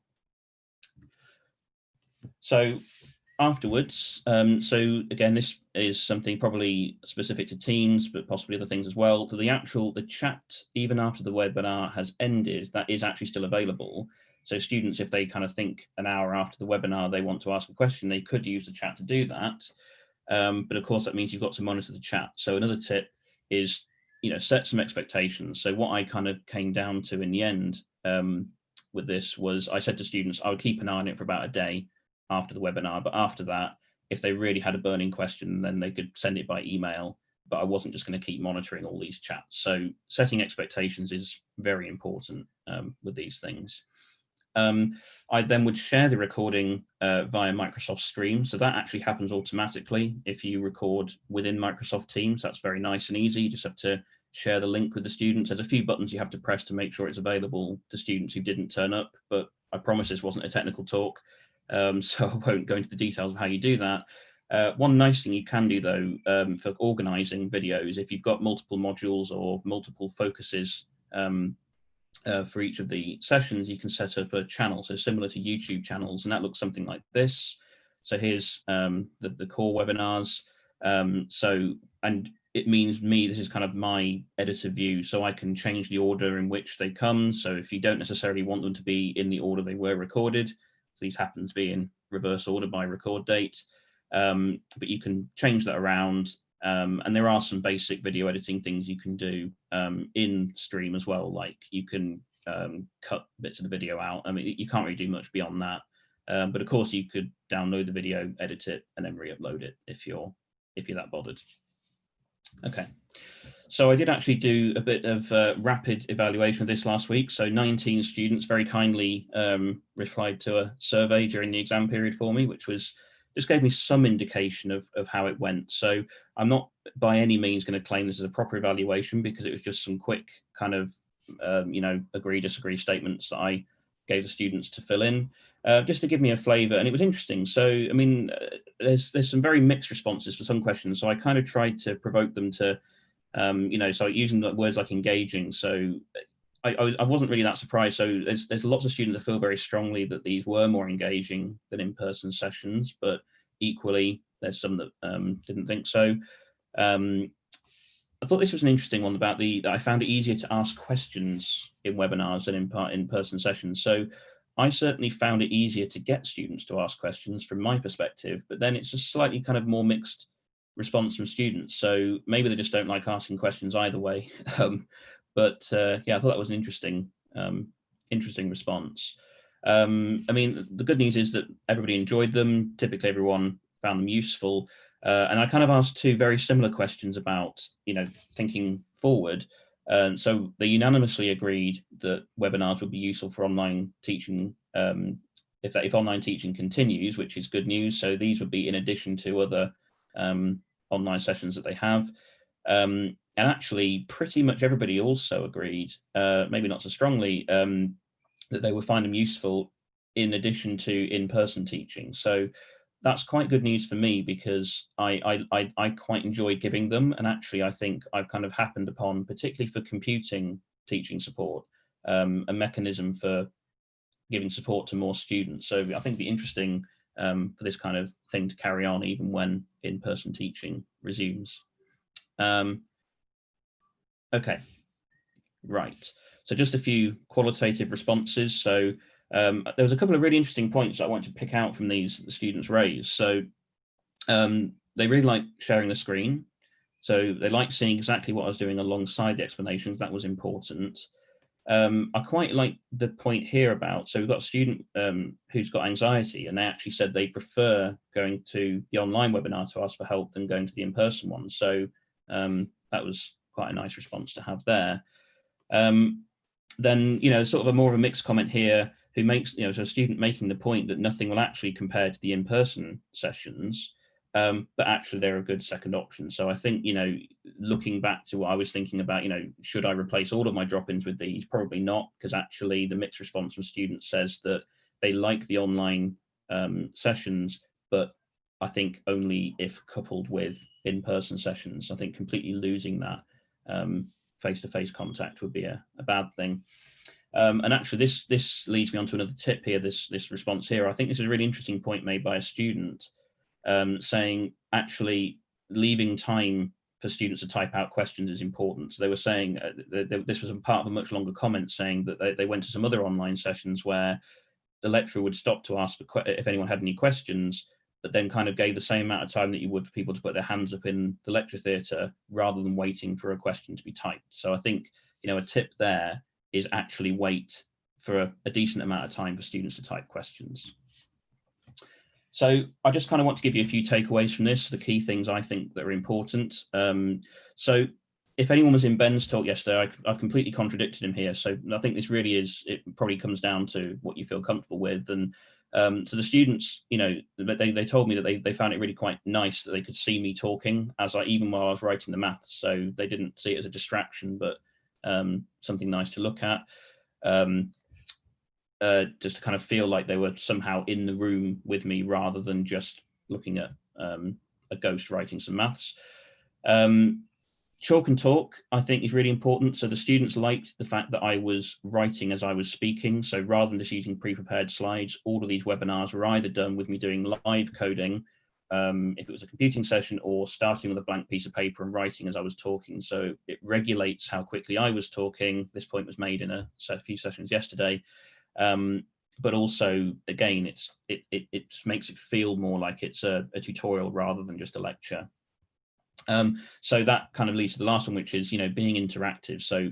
So afterwards, so again, this is something probably specific to Teams, but possibly other things as well. So the chat, even after the webinar has ended, that is actually still available. So students, if they kind of think an hour after the webinar, they want to ask a question, they could use the chat to do that. But of course, that means you've got to monitor the chat. So another tip is, set some expectations. So what I kind of came down to in the end with this was I said to students, I would keep an eye on it for about a day after the webinar. But after that, if they really had a burning question, then they could send it by email. But I wasn't just going to keep monitoring all these chats. So setting expectations is very important with these things. I then would share the recording via Microsoft Stream. So that actually happens automatically if you record within Microsoft Teams. That's very nice and easy. You just have to share the link with the students. There's a few buttons you have to press to make sure it's available to students who didn't turn up, but I promise this wasn't a technical talk, so I won't go into the details of how you do that. One nice thing you can do though for organizing videos, if you've got multiple modules or multiple focuses for each of the sessions, you can set up a channel, so similar to YouTube channels, and that looks something like this. So here's the core webinars. And it means this is kind of my editor view, so I can change the order in which they come. So if you don't necessarily want them to be in the order they were recorded, these happen to be in reverse order by record date, but you can change that around. And there are some basic video editing things you can do in Stream as well, like you can cut bits of the video out. I mean, you can't really do much beyond that, but of course you could download the video, edit it, and then re-upload it if you're that bothered. Okay, so I did actually do a bit of rapid evaluation of this last week. So 19 students very kindly replied to a survey during the exam period for me, which just gave me some indication of how it went. So I'm not by any means going to claim this as a proper evaluation, because it was just some quick kind of, agree, disagree statements that I gave the students to fill in, just to give me a flavour. And it was interesting. So, I mean, there's some very mixed responses for some questions. So I kind of tried to provoke them to, so using words like engaging. So I wasn't really that surprised. So there's lots of students that feel very strongly that these were more engaging than in-person sessions, but equally there's some that didn't think so. I thought this was an interesting one about I found it easier to ask questions in webinars than in-person sessions. So I certainly found it easier to get students to ask questions from my perspective, but then it's a slightly kind of more mixed response from students. So maybe they just don't like asking questions either way. But yeah, I thought that was an interesting response. I mean, the good news is that everybody enjoyed them. Typically, everyone found them useful. And I kind of asked two very similar questions about, thinking forward. So they unanimously agreed that webinars would be useful for online teaching if online teaching continues, which is good news. So these would be in addition to other online sessions that they have. And actually, pretty much everybody also agreed, maybe not so strongly, that they would find them useful in addition to in-person teaching. So that's quite good news for me, because I quite enjoy giving them. And actually, I think I've kind of happened upon, particularly for computing teaching support, a mechanism for giving support to more students. So I think it'd be interesting for this kind of thing to carry on even when in-person teaching resumes. Okay, right. So just a few qualitative responses. So there was a couple of really interesting points I want to pick out from the students raised. So they really like sharing the screen. So they like seeing exactly what I was doing alongside the explanations. That was important. I quite like the point here about, so we've got a student who's got anxiety, and they actually said they prefer going to the online webinar to ask for help than going to the in-person one. So that was quite a nice response to have there. Then, sort of a more of a mixed comment here, who makes, so a student making the point that nothing will actually compare to the in-person sessions, but actually they're a good second option. So I think, looking back to what I was thinking about, should I replace all of my drop-ins with these? Probably not, because actually the mixed response from students says that they like the online sessions, but I think only if coupled with in-person sessions. I think completely losing that face-to-face contact would be a bad thing. And actually, this leads me on to another tip here, this response here. I think this is a really interesting point made by a student, saying actually leaving time for students to type out questions is important. So they were saying, this was a part of a much longer comment, saying that they went to some other online sessions where the lecturer would stop to ask if anyone had any questions, but then kind of gave the same amount of time that you would for people to put their hands up in the lecture theatre rather than waiting for a question to be typed. So I think, a tip there is actually wait for a decent amount of time for students to type questions. So I just kind of want to give you a few takeaways from this, the key things I think that are important. So if anyone was in Ben's talk yesterday, I've completely contradicted him here. So I think this really it probably comes down to what you feel comfortable with. And so the students, they told me that they found it really quite nice that they could see me talking even while I was writing the maths. So they didn't see it as a distraction, but something nice to look at. Just to kind of feel like they were somehow in the room with me rather than just looking at a ghost writing some maths. Chalk and talk, I think, is really important. So the students liked the fact that I was writing as I was speaking. So rather than just using pre-prepared slides, all of these webinars were either done with me doing live coding, if it was a computing session, or starting with a blank piece of paper and writing as I was talking. So it regulates how quickly I was talking. This point was made in a few sessions yesterday. But also, again, it just makes it feel more like it's a tutorial rather than just a lecture. So that kind of leads to the last one, which is, being interactive. So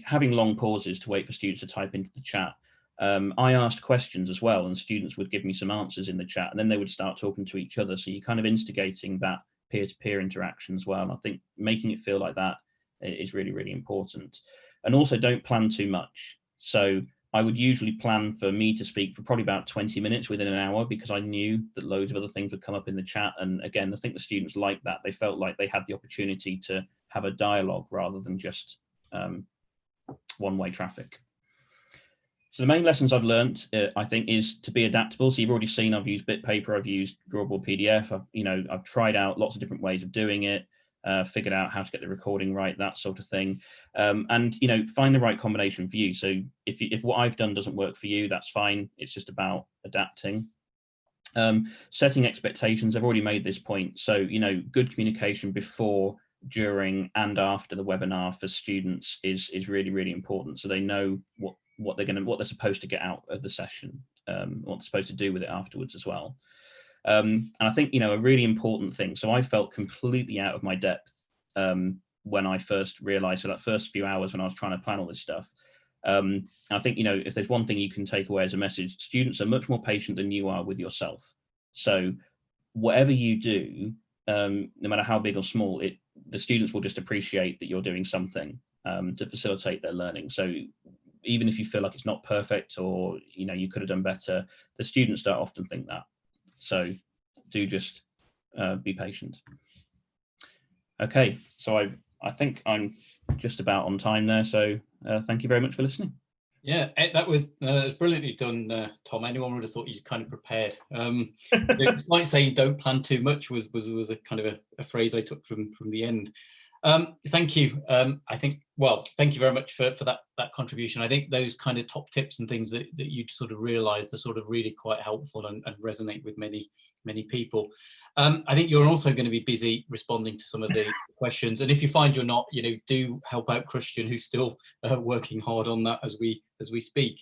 having long pauses to wait for students to type into the chat. I asked questions as well, and students would give me some answers in the chat, and then they would start talking to each other. So you're kind of instigating that peer-to-peer interaction as well. And I think making it feel like that is really, really important. And also, don't plan too much. So I would usually plan for me to speak for probably about 20 minutes within an hour, because I knew that loads of other things would come up in the chat. And again, I think the students liked that. They felt like they had the opportunity to have a dialogue rather than just one-way traffic. So the main lessons I've learned, I think, is to be adaptable. So you've already seen I've used BitPaper, I've used Drawable PDF, I've tried out lots of different ways of doing it. Figured out how to get the recording right, that sort of thing, and find the right combination for you. So if what I've done doesn't work for you, that's fine. It's just about adapting. Setting expectations, I've already made this point. So good communication before, during, and after the webinar for students is really, really important. So they know what they're supposed to get out of the session, what they're supposed to do with it afterwards as well. And I think, a really important thing. So I felt completely out of my depth when I first realized, so that first few hours when I was trying to plan all this stuff. I think, if there's one thing you can take away as a message, students are much more patient than you are with yourself. So whatever you do, no matter how big or small, the students will just appreciate that you're doing something to facilitate their learning. So even if you feel like it's not perfect, or, you could have done better, the students don't often think that. So do just be patient. Okay, so I think I'm just about on time there. So thank you very much for listening. Yeah, that was brilliantly done, Tom. Anyone would have thought you kind of prepared. Like saying "don't plan too much" was a kind of a phrase I took from the end. Thank you. I think, thank you very much for that contribution. I think those kind of top tips and things that you sort of realised are sort of really quite helpful and resonate with many people. I think you're also going to be busy responding to some of the questions, and if you find you're not, do help out Christian, who's still working hard on that as we speak.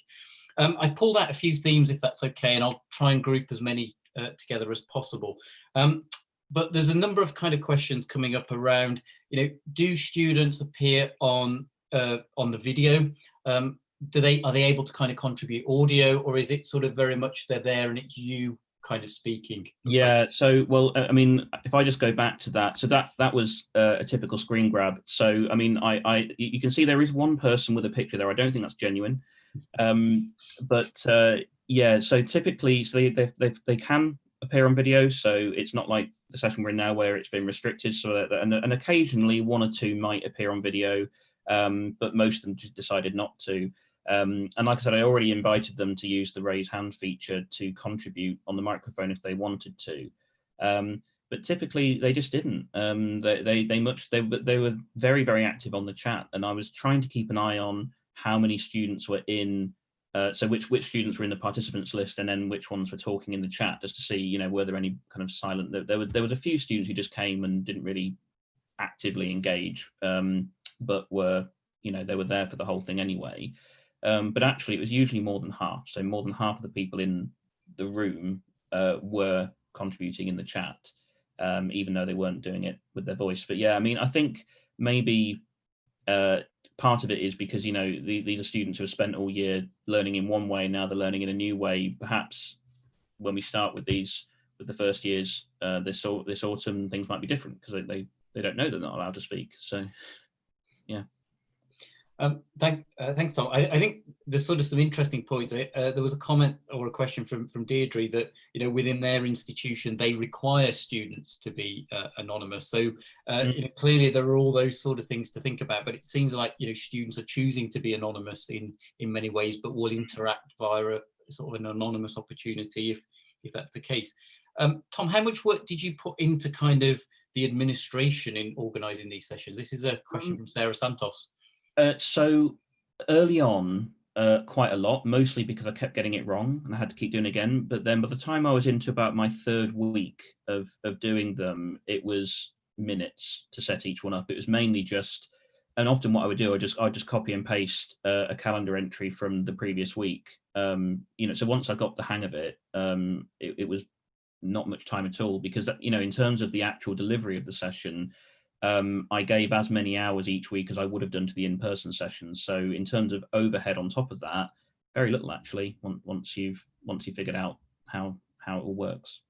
I pulled out a few themes, if that's okay, and I'll try and group as many together as possible. But there's a number of kind of questions coming up around, do students appear on the video? Are they able to kind of contribute audio, or is it sort of very much they're there and it's you kind of speaking? Yeah, so, I mean, if I just go back to that, so that was a typical screen grab. So, I mean, you can see there is one person with a picture there. I don't think that's genuine. Yeah, so typically, so they can appear on video, so it's not like the session we're in now where it's been restricted. So and occasionally one or two might appear on video, but most of them just decided not to. And like I said, I already invited them to use the raise hand feature to contribute on the microphone if they wanted to, but typically they just didn't. They were very, very active on the chat, and I was trying to keep an eye on how many students were in. So which students were in the participants list, and then which ones were talking in the chat, just to see, were there any kind of silent. There was a few students who just came and didn't really actively engage, but were, they were there for the whole thing anyway. But actually, it was usually more than half. So more than half of the people in the room were contributing in the chat, even though they weren't doing it with their voice. But yeah, I mean, I think maybe part of it is because, these are students who have spent all year learning in one way. Now they're learning in a new way. Perhaps when we start with the first years this autumn, things might be different because they don't know they're not allowed to speak. So, yeah. Thanks, Tom. I think there's sort of some interesting points. There was a comment or a question from Deirdre that within their institution they require students to be anonymous. So clearly there are all those sort of things to think about. But it seems like students are choosing to be anonymous in many ways, but will interact via a sort of an anonymous opportunity if that's the case. Tom, how much work did you put into kind of the administration in organising these sessions? This is a question from Sarah Santos. So early on, quite a lot, mostly because I kept getting it wrong and I had to keep doing it again. But then by the time I was into about my 3rd week of doing them, it was minutes to set each one up. It was mainly just, and often what I would do, I'd just copy and paste a calendar entry from the previous week. So once I got the hang of it, it was not much time at all, because in terms of the actual delivery of the session, I gave as many hours each week as I would have done to the in-person sessions. So in terms of overhead on top of that, very little actually. Once you've figured out how it all works.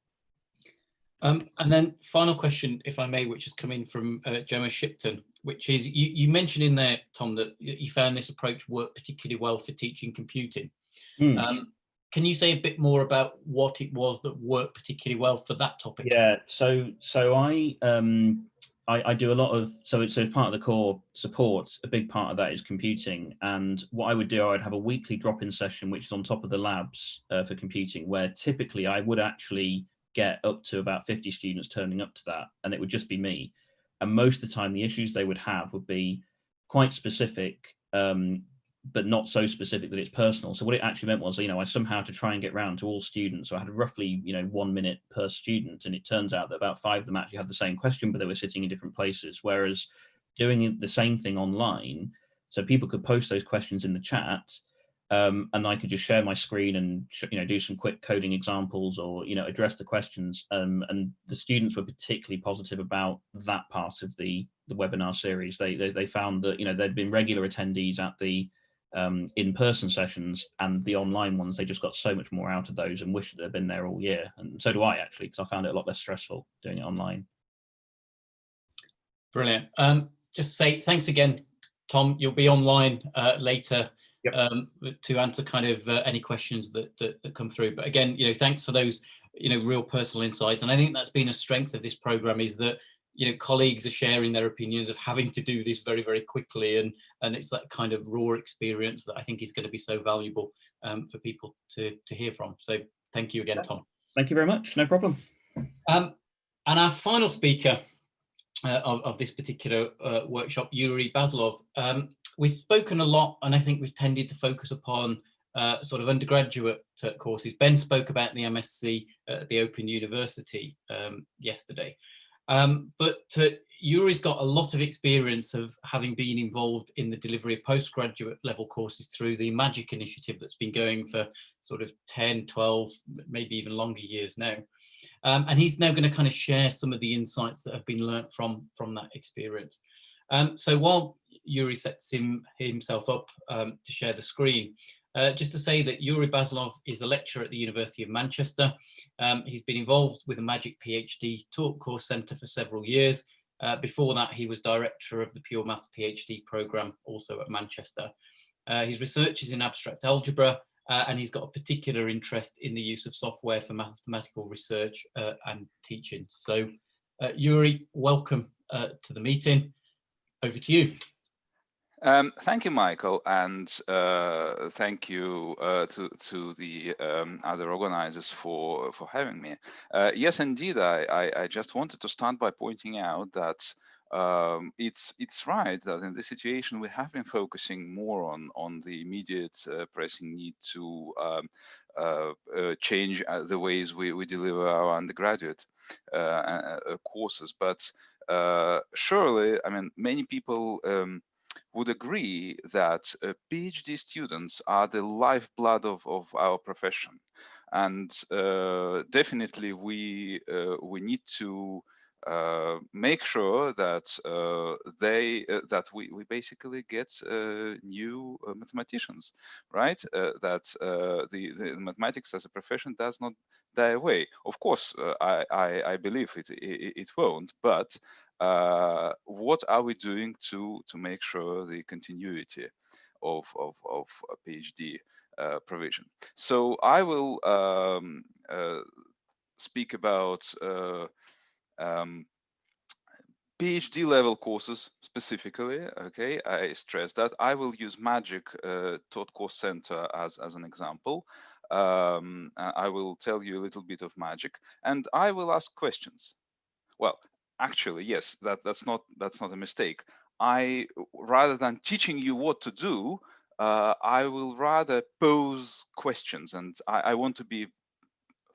And then final question, if I may, which has come in from Gemma Shipton, which is you mentioned in there, Tom, that you found this approach worked particularly well for teaching computing. Can you say a bit more about what it was that worked particularly well for that topic? Yeah, so I do a lot of, so as part of the core support, a big part of that is computing. And what I would do, I would have a weekly drop-in session, which is on top of the labs for computing, where typically I would actually get up to about 50 students turning up to that, and it would just be me. And most of the time, the issues they would have would be quite specific, but not so specific that it's personal. So what it actually meant was, I somehow had to try and get round to all students. So I had roughly, 1 minute per student. And it turns out that about 5 of them actually had the same question, but they were sitting in different places. Whereas doing the same thing online, so people could post those questions in the chat, and I could just share my screen and, do some quick coding examples or, address the questions. And the students were particularly positive about that part of the webinar series. They found that, there'd been regular attendees at the in-person sessions, and the online ones, they just got so much more out of those and wished they'd been there all year. And so do I, actually, because I found it a lot less stressful doing it online. Brilliant. Just say thanks again, Tom. You'll be online later. Yep. To answer kind of any questions that come through. But again, thanks for those, real personal insights. And I think that's been a strength of this program, is that, colleagues are sharing their opinions of having to do this very, very quickly. And it's that kind of raw experience that I think is going to be so valuable for people to hear from. So thank you again, Tom. Thank you very much. No problem. And our final speaker of this particular workshop, Yuri Basilov. We've spoken a lot, and I think we've tended to focus upon sort of undergraduate courses. Ben spoke about the MSc at the Open University yesterday. But Yuri's got a lot of experience of having been involved in the delivery of postgraduate level courses through the MAGIC initiative that's been going for sort of 10, 12, maybe even longer years now. And he's now going to kind of share some of the insights that have been learnt from that experience. So while Yuri sets himself up to share the screen, just to say that Yuri Basilov is a lecturer at the University of Manchester. He's been involved with the MAGIC PhD Talk Course Centre for several years. Before that, he was director of the Pure Maths PhD programme, also at Manchester. His research is in abstract algebra, and he's got a particular interest in the use of software for mathematical research and teaching. So, Yuri, welcome to the meeting. Over to you. Thank you, Michael, and thank you to the other organizers for having me. Yes, indeed, I just wanted to start by pointing out that it's right that in this situation we have been focusing more on the immediate pressing need to change the ways we deliver our undergraduate courses, but surely, I mean, many people would agree that PhD students are the lifeblood of our profession, and definitely we need to make sure that that we basically get new mathematicians, right? That the mathematics as a profession does not die away. Of course, I believe it won't, but what are we doing to make sure the continuity of a PhD provision? So I will speak about PhD level courses specifically. Okay, I stress that I will use MAGIC Taught Course Center as an example. I will tell you a little bit of magic, and I will ask questions. Well, actually, yes, that's not a mistake. Rather than teaching you what to do, I will rather pose questions, and I want to be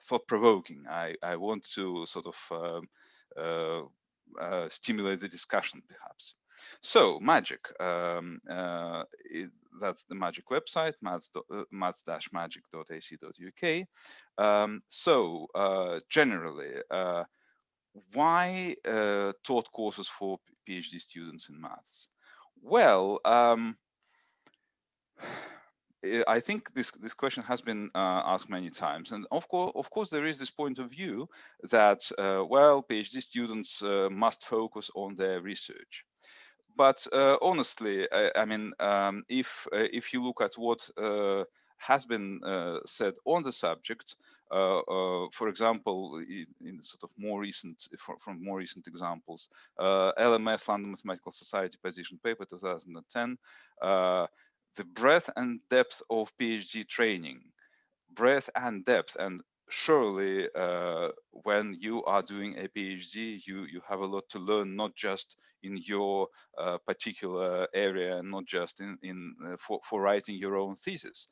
thought-provoking. I want to sort of stimulate the discussion, perhaps. So magic, that's the magic website, maths-magic.ac.uk. Generally, why taught courses for PhD students in maths? Well, I think this question has been asked many times, and of course, there is this point of view that well, PhD students must focus on their research. But honestly, I mean, if you look at what has been said on the subject, for example, in sort of more recent, from more recent examples, LMS, London Mathematical Society position paper 2010. The breadth and depth of PhD training, breadth and depth, and surely when you are doing a PhD, you have a lot to learn, not just in your particular area, and not just for writing your own thesis.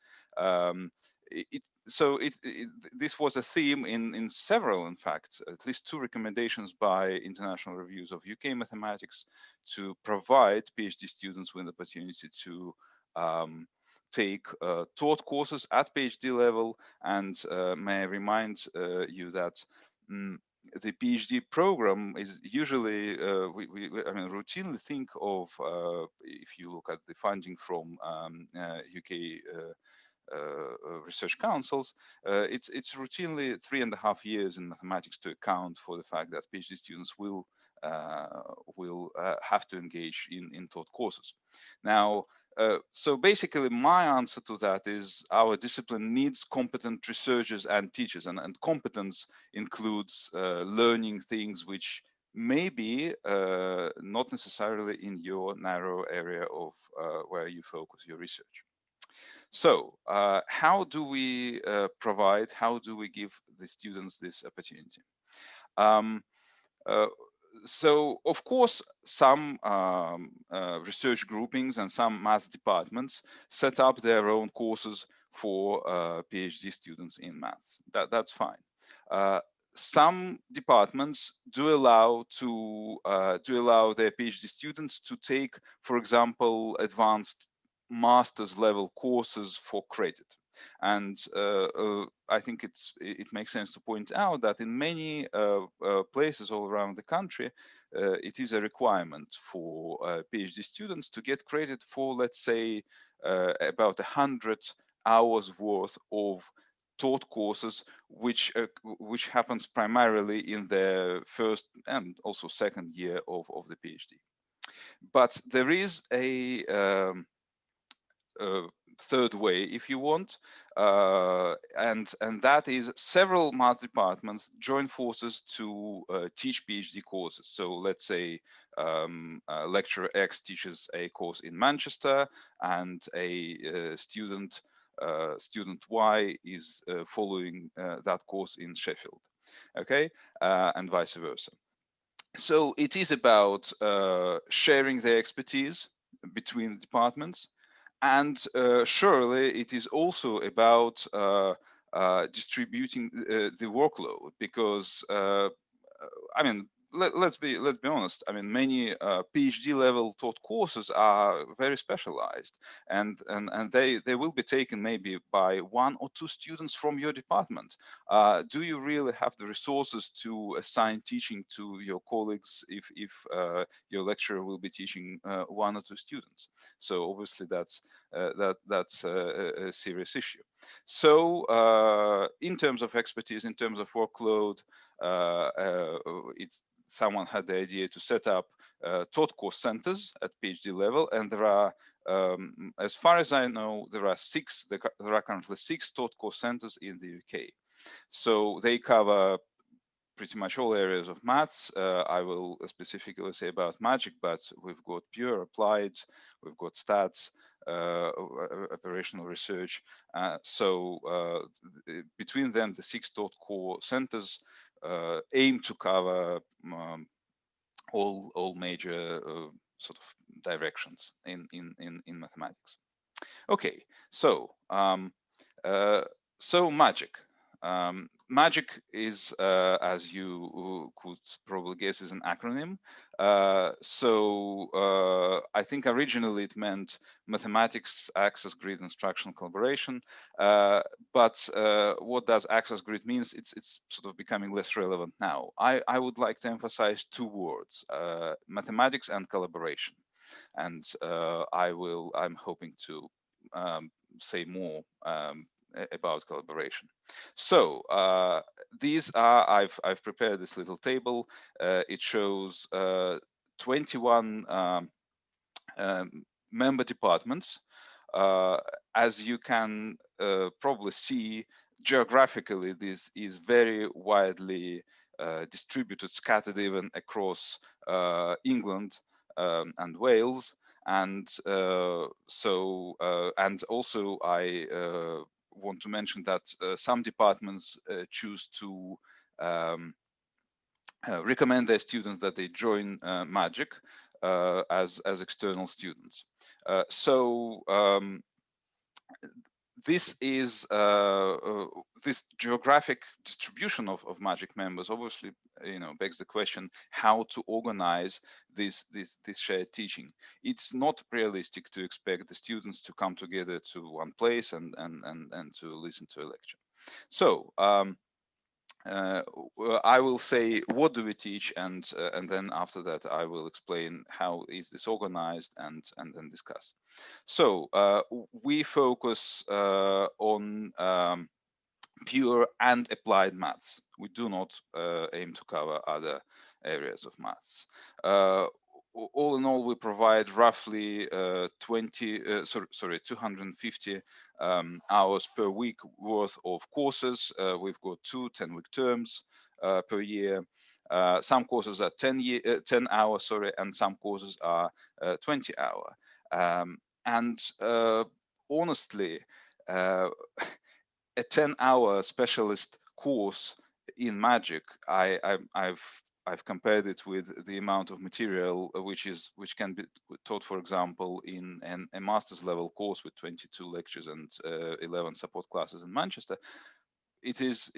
This was a theme in several, in fact, at least 2 recommendations by International Reviews of UK Mathematics to provide PhD students with the opportunity to take taught courses at PhD level. And may I remind you that the PhD program is usually, I mean, routinely think of, if you look at the funding from UK research councils, it's routinely 3.5 years in mathematics to account for the fact that PhD students will have to engage in taught courses. Now, so basically, my answer to that is our discipline needs competent researchers and teachers, and competence includes learning things which may be not necessarily in your narrow area of where you focus your research. So how do we provide, how do we give the students this opportunity? So, of course, some research groupings and some math departments set up their own courses for PhD students in maths. That's fine. Some departments do allow their PhD students to take, for example, advanced master's level courses for credit. And I think it makes sense to point out that in many places all around the country, it is a requirement for PhD students to get credit for, let's say, about 100 hours worth of taught courses, which happens primarily in the first and also second year of the PhD. But there is a third way, if you want, and that is several math departments join forces to teach PhD courses. So let's say lecturer X teaches a course in Manchester, and a student Y is following that course in Sheffield, okay, and vice versa. So it is about sharing their expertise between the departments. And surely it is also about distributing the workload, because I mean, let's be honest. I mean, many PhD level taught courses are very specialized, and they will be taken maybe by 1 or 2 students from your department. Do you really have the resources to assign teaching to your colleagues if your lecturer will be teaching 1 or 2 students? So obviously that's a serious issue. So in terms of expertise, in terms of workload, someone had the idea to set up taught course centers at PhD level, and there are, as far as I know, there are currently 6 taught course centers in the UK. So they cover pretty much all areas of maths. I will specifically say about magic, but we've got pure, applied, we've got stats, operational research. So between them, the 6 core centers aim to cover all major sort of directions in mathematics. Okay, so magic. Magic is, as you could probably guess, is an acronym. I think originally it meant Mathematics Access Grid Instructional Collaboration. But what does Access Grid means? It's sort of becoming less relevant now. I would like to emphasize 2 words: mathematics and collaboration. And I'm hoping to say more about collaboration. So these are, I've prepared this little table. It shows 21 member departments. As you can probably see, geographically, this is very widely distributed, scattered even across England and Wales. And and also I want to mention that some departments choose to recommend their students that they join Magic as external students. This is this geographic distribution of Magic members obviously, begs the question how to organize this shared teaching. It's not realistic to expect the students to come together to one place and to listen to a lecture. So I will say what do we teach, and then after that I will explain how is this organized and then discuss. So we focus on pure and applied maths. We do not aim to cover other areas of maths. All in all, we provide roughly 250 hours per week worth of courses. We've got 2 10-week terms per year. Some courses are 10 hours, and some courses are 20 hours. And honestly, a 10-hour specialist course in Magic, I've compared it with the amount of material which can be taught, for example, in a master's level course with 22 lectures and 11 support classes in Manchester. It is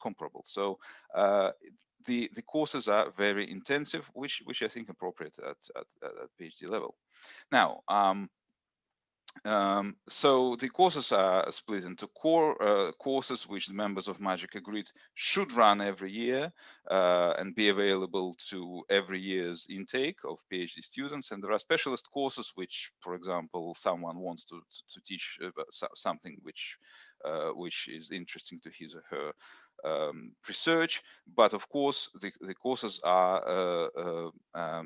comparable. So the courses are very intensive, which I think appropriate at PhD level. Now, so the courses are split into core courses, which the members of Magic agreed should run every year and be available to every year's intake of PhD students. And there are specialist courses, which, for example, someone wants to teach something which is interesting to his or her research. But of course, the courses are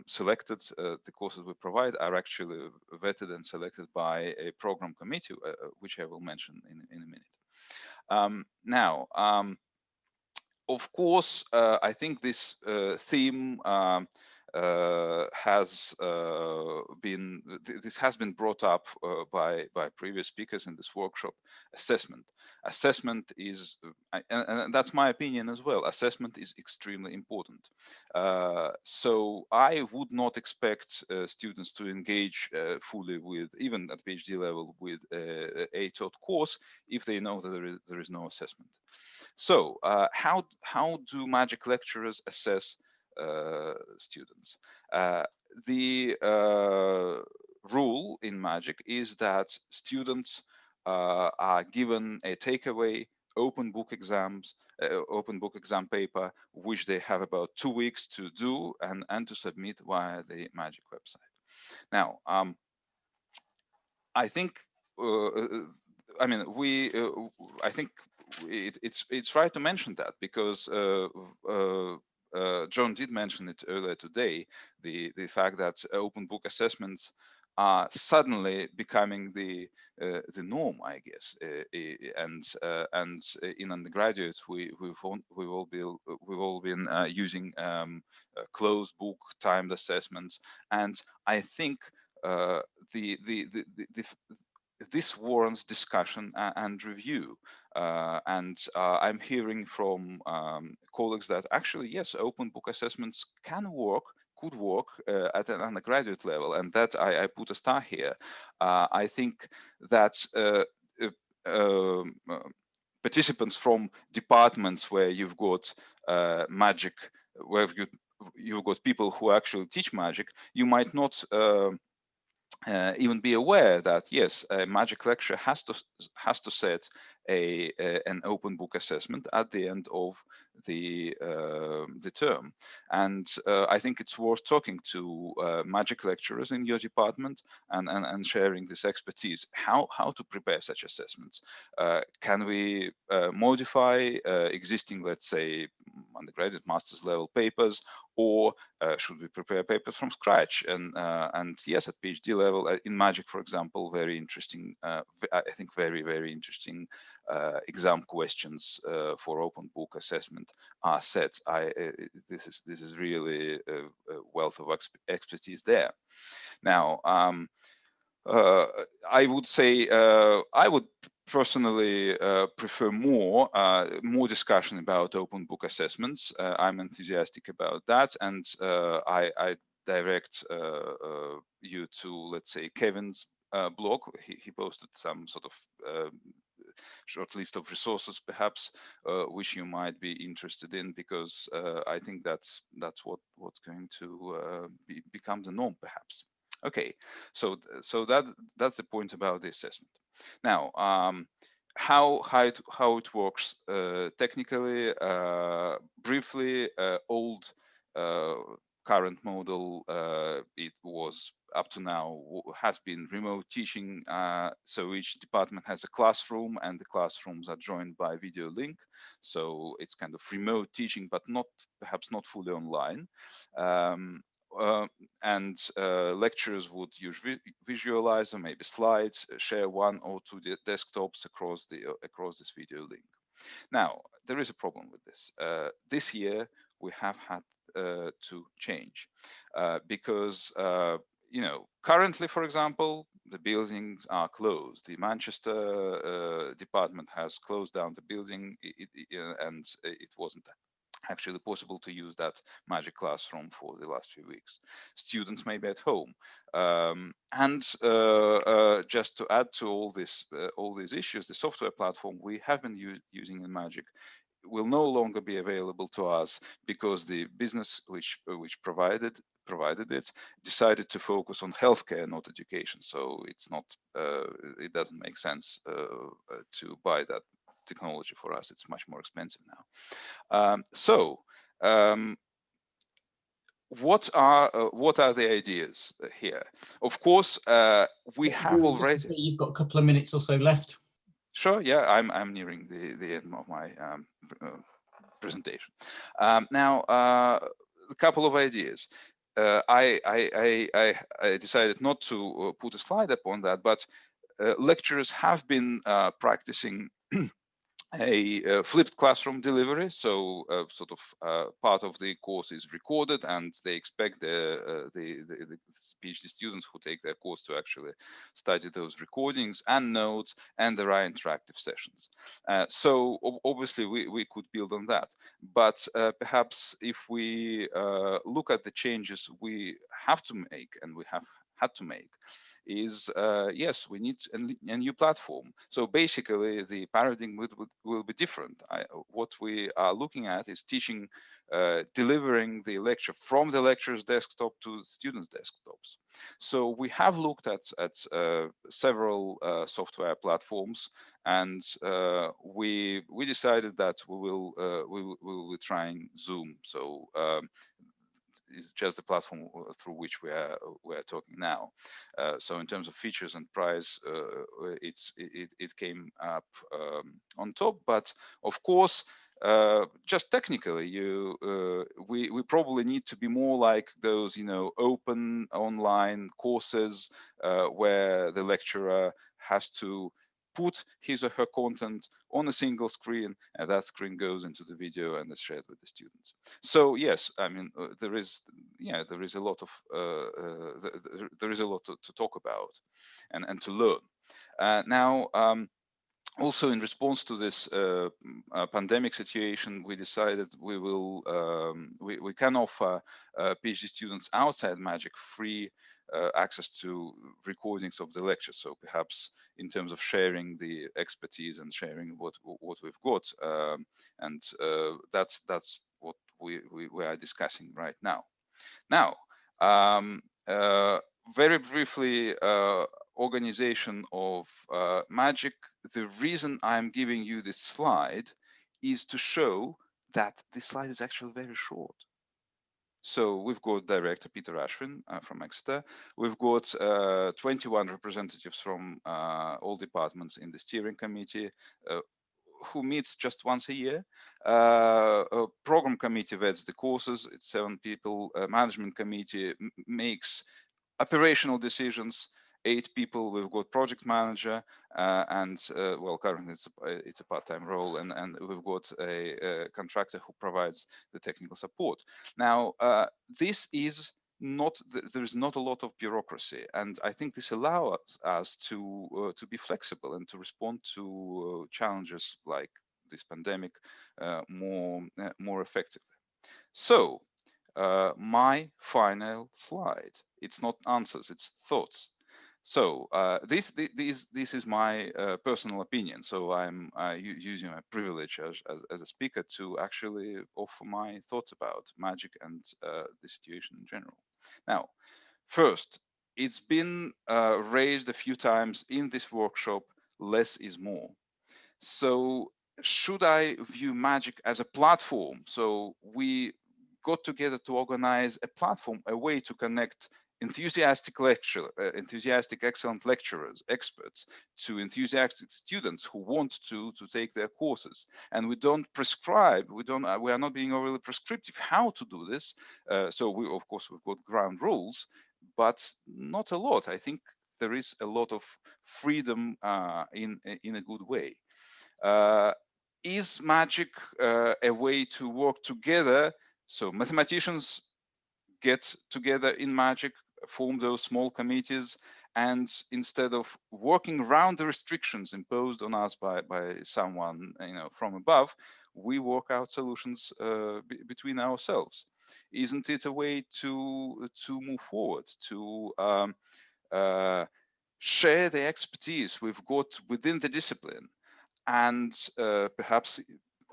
selected. The courses we provide are actually vetted and selected by a program committee, which I will mention in a minute. Now, of course, I think this theme has been brought up by previous speakers in this workshop. Assessment is, and that's my opinion as well, assessment is extremely important. So I would not expect students to engage fully with, even at PhD level, with a taught course if they know that there is no assessment. So how do Magic lecturers assess students? The rule in Magic is that students are given a takeaway open book exam paper, which they have about 2 weeks to do and to submit via the Magic website. Now, I think I think it's right to mention that, because John did mention it earlier today, the fact that open book assessments are suddenly becoming the norm, I guess. And in undergraduate, we've all been using closed book timed assessments, and I think this warrants discussion and review. I'm hearing from colleagues that actually, yes, open book assessments could work at an undergraduate level, and that I put a star here. I think that participants from departments where you've got magic, where you've got people who actually teach magic, you might not even be aware that yes, a magic lecturer has to set an open book assessment at the end of the term, and I think it's worth talking to magic lecturers in your department and sharing this expertise. How to prepare such assessments? Can we modify existing, let's say, undergraduate master's level papers, or should we prepare papers from scratch? And yes, at PhD level in magic, for example, very interesting. I think very interesting exam questions for open book assessment are set. This is really a wealth of expertise there. Now, I would say I would personally prefer more discussion about open book assessments. I'm enthusiastic about that, and I direct you to, let's say, Kevin's blog. He posted some sort of short list of resources, perhaps, which you might be interested in, because I think that's what's going to become the norm, perhaps. Okay, so that's the point about the assessment. Now, how it works technically, briefly. Old current model, it was up to now has been remote teaching. So each department has a classroom, and the classrooms are joined by video link. So it's kind of remote teaching, but perhaps not fully online. Lecturers would use visualizer, maybe slides, share one or two desktops across this video link. Now, there is a problem with this. This year we have had to change because currently, for example, the buildings are closed. The Manchester department has closed down the building, and it wasn't actually possible to use that magic classroom for the last few weeks. Students may be at home, and just to add to all these issues, the software platform we have been using in Magic will no longer be available to us because the business which provided it decided to focus on healthcare, not education. So it's not it doesn't make sense to buy that technology for us. It's much more expensive now. What are the ideas here? Of course, we have already. You've got a couple of minutes or so left. Sure. Yeah, I'm nearing the end of my presentation. Now, a couple of ideas. I decided not to put a slide upon that, but lecturers have been practicing a flipped classroom delivery. So sort of part of the course is recorded, and they expect the PhD students who take their course to actually study those recordings and notes, and there are interactive sessions. So obviously we could build on that, but perhaps if we look at the changes we have to make, and we have had to make, is yes, we need a new platform. So basically the paradigm will be different. What we are looking at is teaching, delivering the lecture from the lecturer's desktop to students' desktops. So we have looked at several software platforms, and we decided that we will be trying Zoom. So is just the platform through which we are talking now. So in terms of features and price, it came up on top. But of course, just technically, we probably need to be more like those, open online courses where the lecturer has to put his or her content on a single screen, and that screen goes into the video and is shared with the students. So yes, I mean there is a lot of there is a lot to talk about and to learn. Now. Also, in response to this pandemic situation, we decided we will we can offer PhD students outside Magic free access to recordings of the lectures. So perhaps in terms of sharing the expertise and sharing what we've got, and that's what we are discussing right now. Now, very briefly, organization of Magic. The reason I'm giving you this slide is to show that this slide is actually very short. So we've got Director Peter Ashwin from Exeter. We've got 21 representatives from all departments in the steering committee, who meets just once a year. A program committee vets the courses. It's 7 people. Management committee makes operational decisions. 8 people. We've got project manager, and well, currently it's a part-time role, and we've got a contractor who provides the technical support. Now, this is not there is not a lot of bureaucracy, and I think this allows us to be flexible and to respond to challenges like this pandemic more effectively. So, my final slide. It's not answers; it's thoughts. So this is my personal opinion. So I'm using my privilege as a speaker to actually offer my thoughts about Magic and the situation in general. Now, first, it's been raised a few times in this workshop, less is more. So should I view Magic as a platform? So we got together to organize a platform, a way to connect enthusiastic excellent lecturers, experts, to enthusiastic students who want to take their courses. And we don't prescribe, we are not being overly prescriptive how to do this. So we, of course, we've got ground rules, but not a lot. I think there is a lot of freedom in a good way. Is Magic a way to work together? So mathematicians get together in Magic, form those small committees, and instead of working around the restrictions imposed on us by someone from above, we work out solutions between ourselves. Isn't it a way to move forward, to share the expertise we've got within the discipline, and perhaps,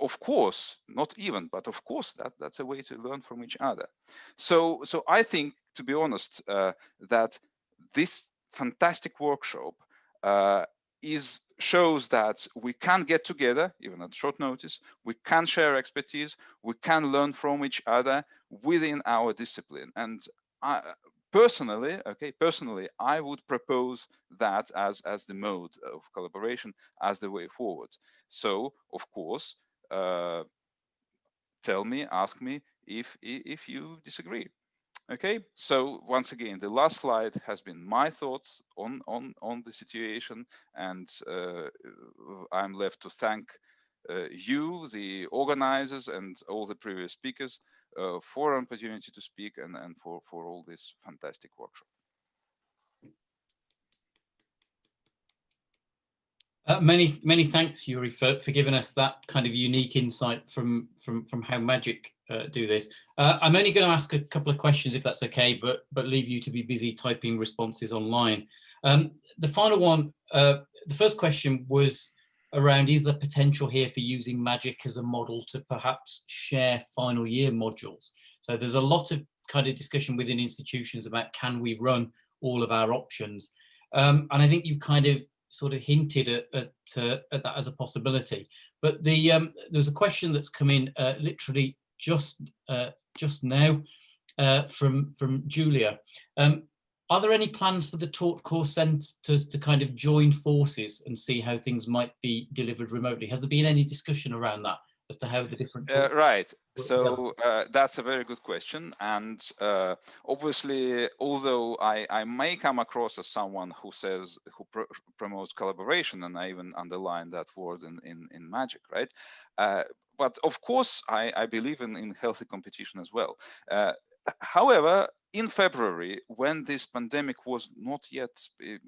of course, not even, but of course, that's a way to learn from each other. So I think, to be honest, that this fantastic workshop shows that we can get together, even at short notice, we can share expertise, we can learn from each other within our discipline. And personally, I would propose that as the mode of collaboration, as the way forward. So, of course, tell me, ask me if you disagree. Okay, so once again, the last slide has been my thoughts on the situation, and I'm left to thank you, the organizers, and all the previous speakers for an opportunity to speak and for all this fantastic workshop. Many thanks, Yuri, for giving us that kind of unique insight from how Magic do this. I'm only going to ask a couple of questions, if that's okay, but leave you to be busy typing responses online. The final one, the first question was around, is there potential here for using Magic as a model to perhaps share final year modules? So there's a lot of kind of discussion within institutions about, can we run all of our options? And I think you've kind of sort of hinted at that as a possibility. But there's a question that's come in literally just now from Julia. Are there any plans for the taught course centres to kind of join forces and see how things might be delivered remotely? Has there been any discussion around that as to how the different right. work So that's a very good question. And obviously, although I may come across as someone who promotes collaboration, and I even underline that word in Magic, right? But of course, I believe in healthy competition as well. However, in February, when this pandemic was not yet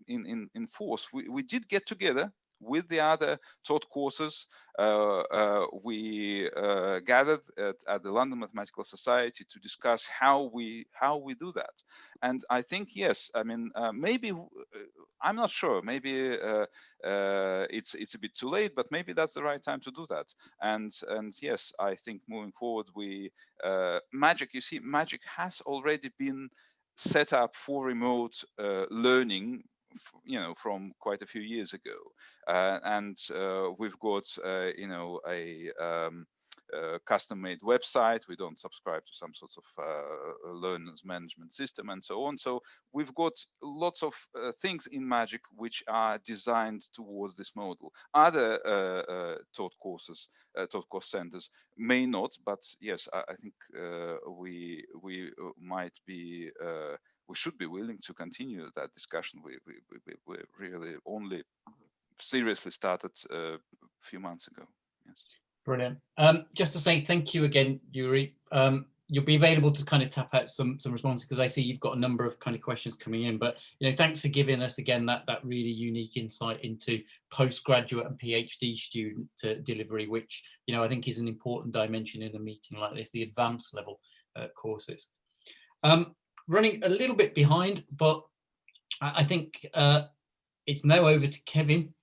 in force, we did get together with the other taught courses. We gathered at the London Mathematical Society to discuss how we do that. And I think, yes, I mean, maybe, I'm not sure, maybe it's a bit too late, but maybe that's the right time to do that. And yes, I think moving forward, Magic, you see, Magic has already been set up for remote learning, from quite a few years ago, and we've got a custom-made website. We don't subscribe to some sort of learners management system and so on. So we've got lots of things in Magic which are designed towards this model. Other taught course centers may not, but yes, I think we might be. We should be willing to continue that discussion. We really only seriously started a few months ago. Yes. Brilliant. Just to say thank you again, Yuri. You'll be available to kind of tap out some responses, because I see you've got a number of kind of questions coming in. But thanks for giving us again that really unique insight into postgraduate and PhD student delivery, which I think is an important dimension in a meeting like this, the advanced level courses. Running a little bit behind, but I think it's now over to Kevin.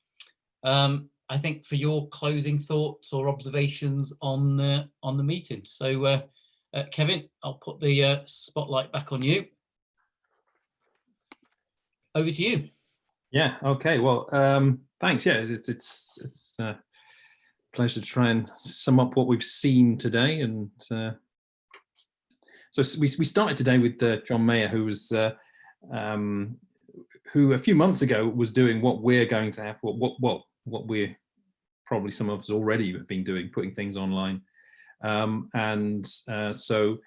I think for your closing thoughts or observations on the meeting. So Kevin, I'll put the spotlight back on you. Over to you. Yeah. Okay. Well, thanks. Yeah, it's a pleasure to try and sum up what we've seen today. And so we started today with John Mayer, who was who a few months ago was doing what we're going to have, what we're probably some of us already have been doing, putting things online. So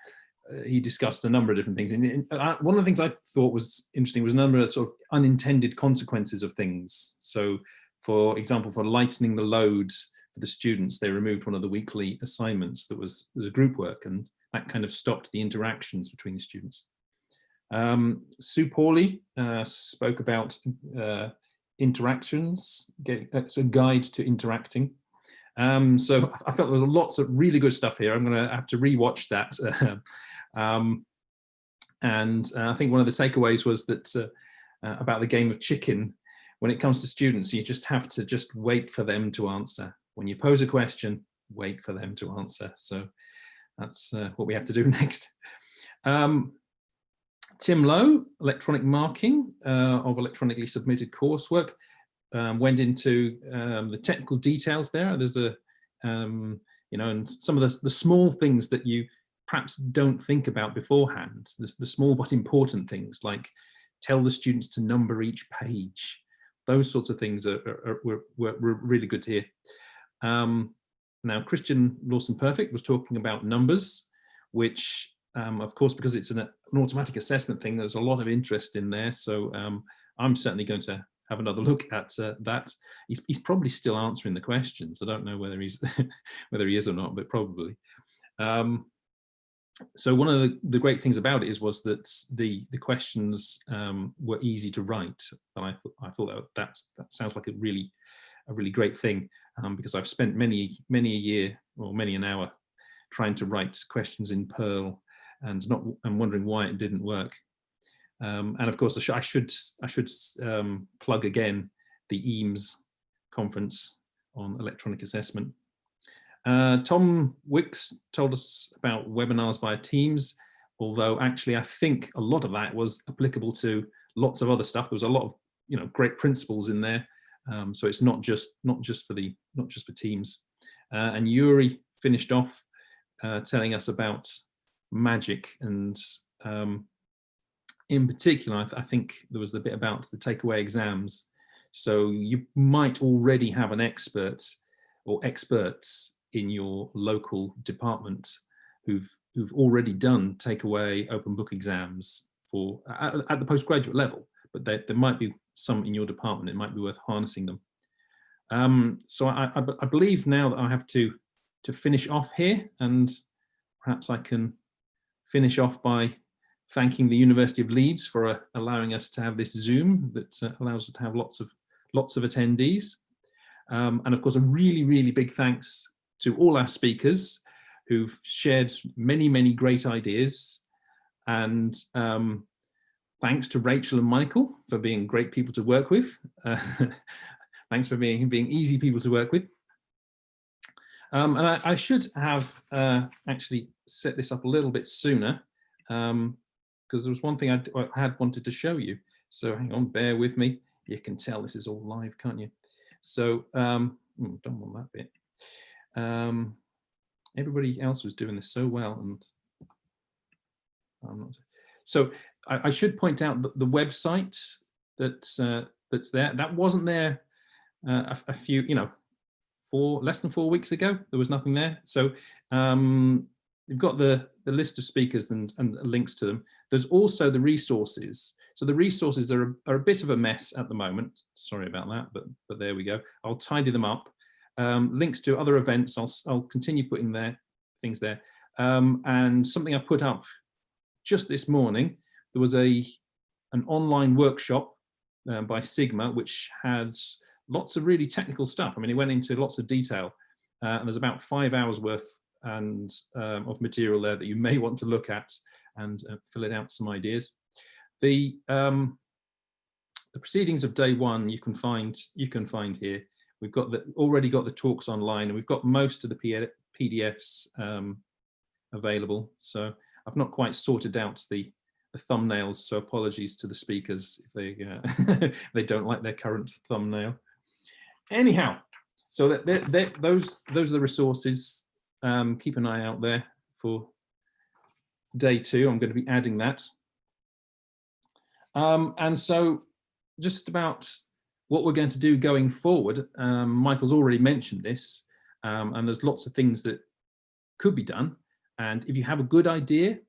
he discussed a number of different things. And one of the things I thought was interesting was a number of sort of unintended consequences of things. So for example, for lightening the load for the students, they removed one of the weekly assignments that was a group work, and that kind of stopped the interactions between the students. Sue Pawley spoke about interactions, a guide to interacting. So I felt there was lots of really good stuff here. I'm going to have to rewatch that. And I think one of the takeaways was that about the game of chicken, when it comes to students, you just have to just wait for them to answer. When you pose a question, wait for them to answer. So that's what we have to do next. Tim Lowe, electronic marking of electronically submitted coursework, went into the technical details there. There's and some of the small things that you perhaps don't think about beforehand, the small but important things, like tell the students to number each page. Those sorts of things were really good to hear. Now, Christian Lawson Perfect was talking about numbers, which, of course, because it's an automatic assessment thing, there's a lot of interest in there. So I'm certainly going to have another look at that. He's probably still answering the questions. I don't know whether he's whether he is or not, but probably. So one of the great things about it was that the questions were easy to write, and I thought that sounds like a really great thing, because I've spent many a year or many an hour trying to write questions in Perl and wondering why it didn't work. And of course, I should plug again the Eames conference on electronic assessment. Tom Wicks told us about webinars via Teams, although actually I think a lot of that was applicable to lots of other stuff. There was a lot of great principles in there, so it's not just for Teams. And Yuri finished off telling us about Magic, and in particular, I think there was the bit about the takeaway exams. So you might already have an expert or experts in your local department who've already done takeaway open book exams for at the postgraduate level, but there might be some in your department. It might be worth harnessing them. So I believe now that I have to finish off here, and perhaps I can finish off by thanking the University of Leeds for allowing us to have this Zoom that allows us to have lots of attendees. And of course, a really big thanks to all our speakers who've shared many great ideas. And thanks to Rachel and Michael for being great people to work with. Thanks for being easy people to work with. And I should have actually set this up a little bit sooner, because there was one thing I had wanted to show you. So hang on, bear with me. You can tell this is all live, can't you? So don't want that bit. Everybody else was doing this so well, and I'm not. So I should point out that the website that's there, that wasn't there a few, less than 4 weeks ago. There was nothing there. So you've got the list of speakers and links to them. There's also the resources. So the resources are a bit of a mess at the moment. Sorry about that, but there we go. I'll tidy them up. Links to other events, I'll continue putting things there. And something I put up just this morning, there was an online workshop by Sigma, which had lots of really technical stuff. I mean, it went into lots of detail, and there's about 5 hours worth of material there that you may want to look at and fill it out some ideas. The proceedings of day one you can find here. We've got already got the talks online, and we've got most of the PDFs available. So I've not quite sorted out the thumbnails, so apologies to the speakers if they they don't like their current thumbnail. Anyhow, so those are the resources. Keep an eye out there for day two. I'm going to be adding that. And so just about what we're going to do going forward, Michael's already mentioned this, and there's lots of things that could be done. And if you have a good idea,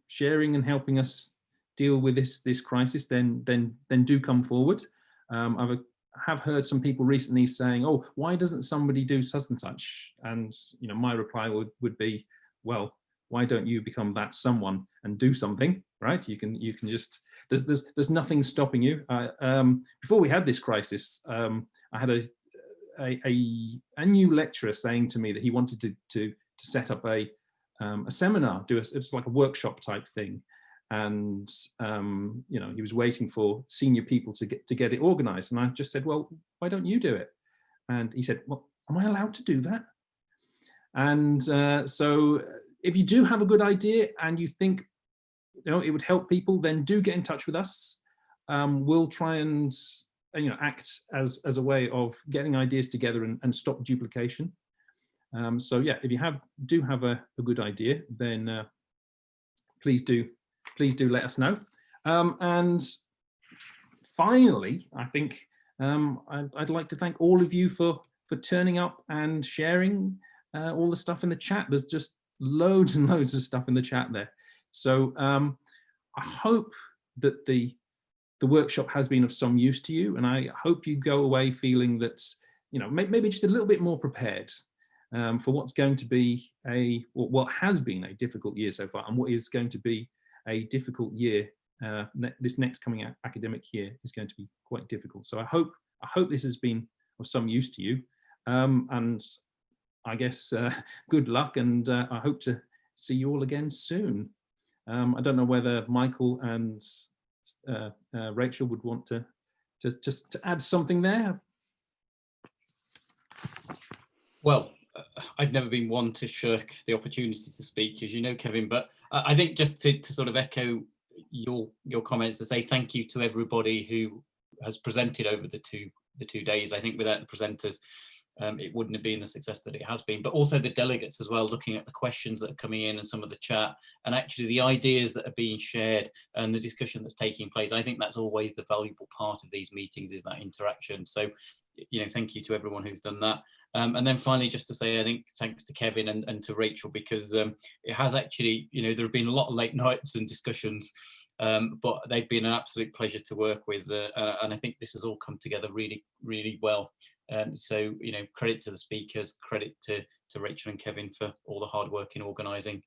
sharing and helping us deal with this crisis, then do come forward. I have heard some people recently saying, "Oh, why doesn't somebody do such and such?" And my reply would be, "Well, why don't you become that someone and do something, right? You can just there's nothing stopping you." Before we had this crisis, I had a new lecturer saying to me that he wanted to set up a seminar, it's like a workshop type thing, and he was waiting for senior people to get it organized, and I just said, "Well, why don't you do it?" And he said, "Well, am I allowed to do that?" And so if you do have a good idea and you think it would help people, then do get in touch with us. We'll try and act as a way of getting ideas together and stop duplication. So yeah, if you do have a good idea, then please do let us know. And finally, I think I'd like to thank all of you for turning up and sharing all the stuff in the chat. There's just loads and loads of stuff in the chat there. So I hope that the workshop has been of some use to you, and I hope you go away feeling that maybe just a little bit more prepared for what's going to be what has been a difficult year so far, and what is going to be a difficult year. This next coming academic year is going to be quite difficult. So I hope this has been of some use to you, and I guess good luck, and I hope to see you all again soon. I don't know whether Michael and Rachel would want to just to add something there. Well, I've never been one to shirk the opportunity to speak, as you know, Kevin, but I think just to sort of echo your comments, to say thank you to everybody who has presented over the two days. I think without the presenters, it wouldn't have been the success that it has been, but also the delegates as well, looking at the questions that are coming in and some of the chat, and actually the ideas that are being shared and the discussion that's taking place. I think that's always the valuable part of these meetings, is that interaction. So, thank you to everyone who's done that. And then finally, just to say, I think thanks to Kevin and to Rachel, because it has actually, you know, there have been a lot of late nights and discussions, but they've been an absolute pleasure to work with. And I think this has all come together really, really well. So, you know, credit to the speakers, credit to Rachel and Kevin for all the hard work in organising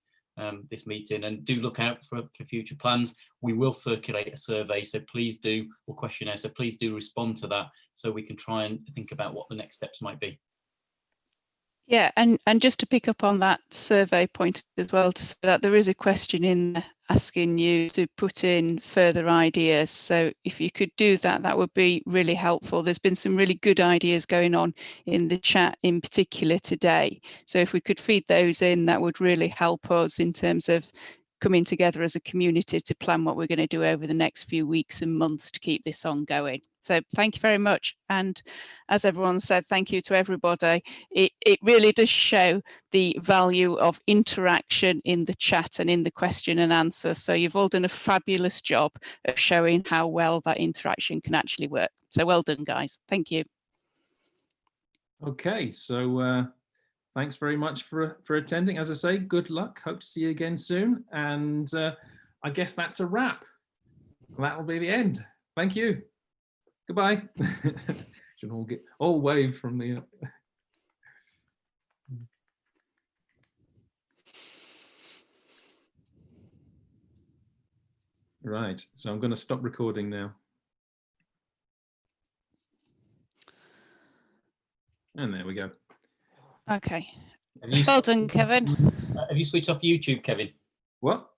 this meeting, and do look out for future plans. We will circulate a survey, so please do, or questionnaire, so please do respond to that so we can try and think about what the next steps might be. Yeah, and just to pick up on that survey point as well, to say that there is a question in there asking you to put in further ideas. So if you could do that, that would be really helpful. There's been some really good ideas going on in the chat in particular today. So if we could feed those in, that would really help us in terms of coming together as a community to plan what we're going to do over the next few weeks and months to keep this ongoing. So thank you very much. And as everyone said, thank you to everybody. It really does show the value of interaction in the chat and in the question and answer. So you've all done a fabulous job of showing how well that interaction can actually work. So well done, guys. Thank you. Okay, so thanks very much for attending. As I say, good luck. Hope to see you again soon. And I guess that's a wrap. That will be the end. Thank you. Goodbye. Should all wave from the. Right. So I'm going to stop recording now. And there we go. Okay. Well done, Kevin. Have you switched off YouTube, Kevin? What?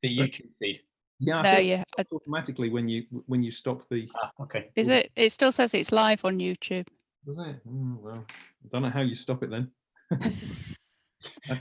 The YouTube feed? Yeah, No, yeah. Automatically when you stop the. Okay. Is it? It still says it's live on YouTube. Does it? Well, I don't know how you stop it then.